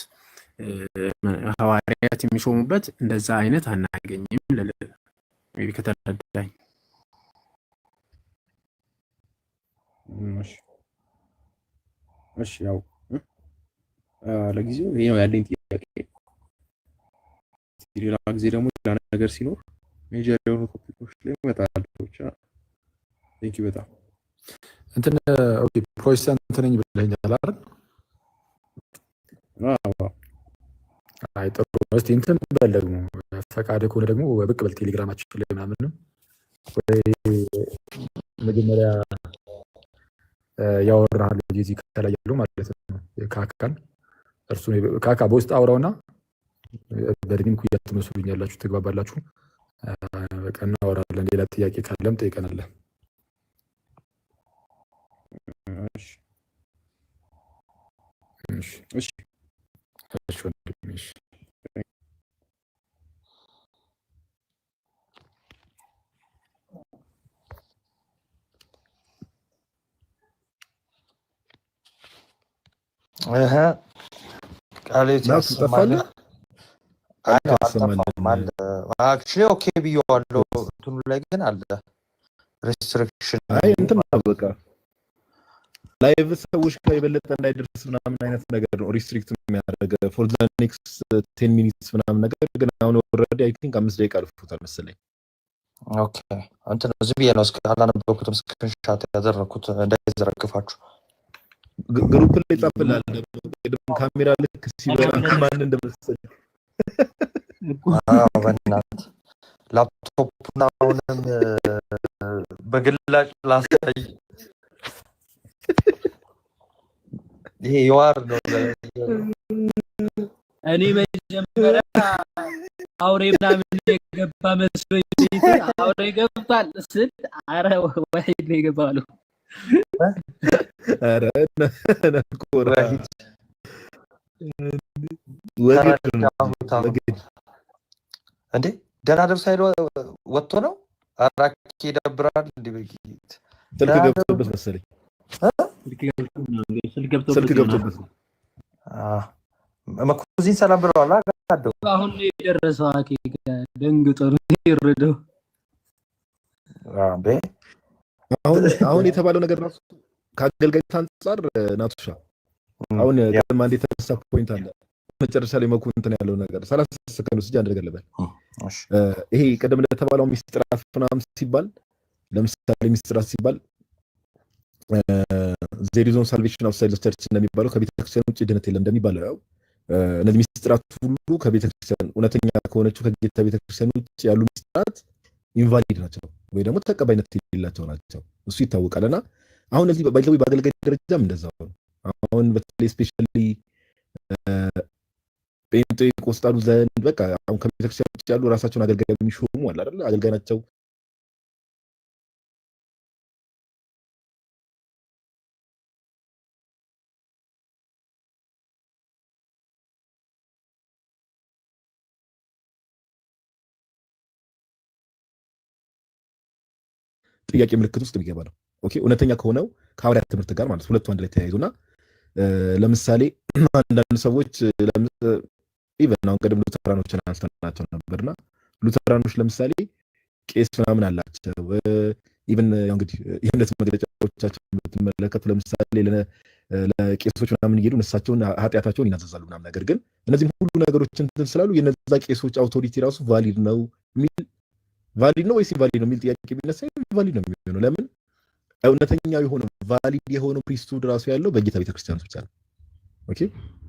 ሐዋርያት የሚሾሙበት እንደዛ አይነት አናገኝም። ለለይ ከተረዳኝ እሺ ያው ለጊዜው ይሄ ነው ያለኝ ጥያቄ። ሌላ ጊዜ ደግሞ ሌላ ነገር ሲኖር ሜጀር የሆኑ ቶፒኮች ላይ እመጣለሁ። ብቻ ቴንኪው በጣም እንትን ኦኬ ፕሮቴስታንት ነኝ ብለኸኛል አይደል? አይ ጥሩ ነው። እስቲ እንትን በል ደግሞ ፈቃድ ከሆነ ደግሞ ብቅ በል ቴሌግራማችን ላይ ምናምንም ወይ መጀመሪያ ያወራሃል እዚህ ከላይ ያለው ማለት ነው ካካን እርሱን ካካ በውስጥ አውራውና በእድሜም ኩያ ትመስሉኛላችሁ፣ ትግባባላችሁ። በቃ እናወራለን። ሌላ ጥያቄ ካለም ጠይቀናለን። እሺ ወንድሜ እሺ። ቃሌት ያሰማል። አክቹዋሊ ኦኬ ብዬዋለሁ። እንትኑ ላይ ግን አለ ሬስትሪክሽን። አይ እንትን ነው በቃ ላይቭ ሰዎች ጋር የበለጠ እንዳይደርስ ምናምን አይነት ነገር ነው ሪስትሪክት የሚያደርገ ፎር ዘ ኔክስት 10 ሚኒትስ ምናምን ነገር። ግን አሁን ኦልሬዲ አይ ቲንክ 5 ደቂቃ አልፎታል መሰለኝ። ኦኬ እንትን ዝም ብዬ ነው እስከ አላነበብኩትም ስክሪንሻት ያደረኩት እንዳይዘረግፋችሁ። ግሩፕ ላይ ጻፍላል ደግሞ ካሜራ ልክ ሲበራ ማን እንደመሰለ በእናትህ ላፕቶፕና አሁንም በግላጭ ላሳይ። ይሄ የዋር ነው። እኔ መጀመሪያ አውሬ ምናምን የገባ መስሎኝ አውሬ ገብቷል ስል ኧረ ዋሂድ ነው የገባው። ኧረ ነኮራ እንዴ ደህና ደርሶ ሄዶ ወጥቶ ነው። አራኪ ይደብራል። እንዴ በጊት ስልክ ገብቶበት መሰለኝ። ስልክ ገብቶበት መኩዚን ሰላም ብለዋል። አጋደው አሁን የደረሰው አኬ ደንግጦ ነው ይረዳው። አሁን የተባለው ነገር ራሱ ከአገልጋይነት አንጻር ናቱሻ አሁን ቀድማ እንደ የተነሳ ፖይንት አለ መጨረሻ ላይ መኩ እንትን ያለው ነገር 30 ሰከንድ ውስጥ አንድ ነገር ልበል። ይሄ ቀደም ለተባለው ሚስጥራት ምናምን ሲባል ለምሳሌ ሚስጥራት ሲባል there is no salvation outside the church እንደሚባለው ከቤተክርስቲያን ውጭ ድነት የለም እንደሚባለው ያው እነዚህ ሚስጥራት ሁሉ ከቤተክርስቲያን እውነተኛ ከሆነችው ከጌታ ቤተክርስቲያን ውጭ ያሉ ሚስጥራት ኢንቫሊድ ናቸው ወይ ደግሞ ተቀባይነት የሌላቸው ናቸው። እሱ ይታወቃልና አሁን እዚህ በአገልጋይ ደረጃም እንደዛው ነው። አሁን በተለይ ስፔሻሊ ጴንጤቆስጣሉ ዘንድ በቃ አሁን ከቤተክርስቲያን ውጭ ያሉ ራሳቸውን አገልጋይ የሚሾሙ አለ አይደል? አገልጋይ ናቸው ጥያቄ ምልክት ውስጥ የሚገባ ነው። ኦኬ እውነተኛ ከሆነው ከሐዋርያት ትምህርት ጋር ማለት ሁለቱ አንድ ላይ ተያይዙና ለምሳሌ አንዳንድ ሰዎች ኢቨን አሁን ቀደም ሉተራኖችን አንስተናቸው ነበርና ሉተራኖች ለምሳሌ ቄስ ምናምን አላቸው። ኢቨን ያው እንግዲህ የእምነት መግለጫዎቻቸውን ብትመለከቱ ለምሳሌ ለቄሶች ምናምን እየሄዱ እነሳቸውን ኃጢአታቸውን ይናዘዛሉ ምናምን። ነገር ግን እነዚህም ሁሉ ነገሮች እንትን ስላሉ የነዛ ቄሶች አውቶሪቲ ራሱ ቫሊድ ነው የሚል ቫሊድ ነው ወይስ ኢንቫሊድ ነው የሚል ጥያቄ ቢነሳ ቫሊድ ነው የሚሆነው። ለምን እውነተኛው የሆነው ቫሊድ የሆነው ፕሪስትሁድ ራሱ ያለው በጌታ ቤተክርስቲያን ብቻ ነው። ኦኬ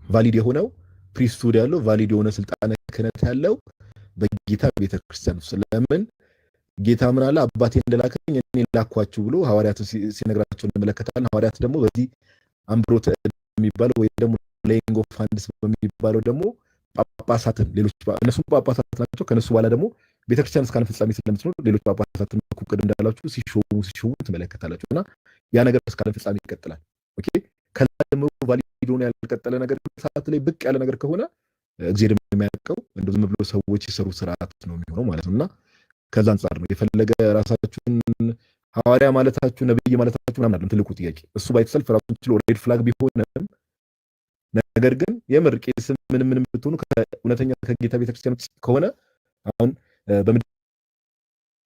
ቫሊድ የሆነው ፕሪስትሁድ ያለው ቫሊድ የሆነ ስልጣነ ክህነት ያለው በጌታ ቤተክርስቲያን ውስጥ። ለምን ጌታ ምን አለ? አባቴ እንደላከኝ እኔ ላኳችሁ ብሎ ሐዋርያትን ሲነግራቸው እንመለከታለን። ሐዋርያት ደግሞ በዚህ አምብሮት የሚባለው ወይ ደግሞ ሌይንግ ኦፍ ሃንድስ በሚባለው ደግሞ ጳጳሳትን ሌሎች እነሱም ጳጳሳት ናቸው። ከነሱ በኋላ ደግሞ ቤተክርስቲያን እስካለ ፍጻሜ ስለምትኖር ሌሎች ጳጳሳትን ቅድም እንዳላችሁ ሲሾሙ ትመለከታላችሁ። እና ያ ነገር እስካለ ፍጻሜ ይቀጥላል። ኦኬ ከዛ ደግሞ ቫሊድ ሆኖ ያልቀጠለ ነገር ሰዓት ላይ ብቅ ያለ ነገር ከሆነ እግዚአብሔር የሚያውቀው እንደው ዝም ብሎ ሰዎች የሰሩ ስርዓት ነው የሚሆነው ማለት ነውና ከዛ አንጻር ነው የፈለገ ራሳችሁን ሐዋርያ ማለታችሁ ነብይ ማለታችሁ ምናምን አይደለም ትልቁ ጥያቄ። እሱ ባይተሰልፍ ራሱን ችሎ ሬድ ፍላግ ቢሆንም ነገር ግን የምር ቄስ ምንም ብትሆኑ ከእውነተኛ ከጌታ ቤተክርስቲያን ከሆነ አሁን በምድር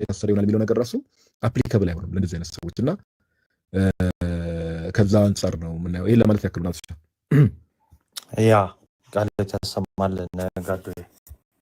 የታሰረ ይሆናል የሚለው ነገር ራሱ አፕሊካብል አይሆንም ለእንደዚህ አይነት ሰዎች እና ከዛ አንጻር ነው የምናየው። ይሄን ለማለት ያክል ነው። ያ ቃል ተሰማልን ነጋዶ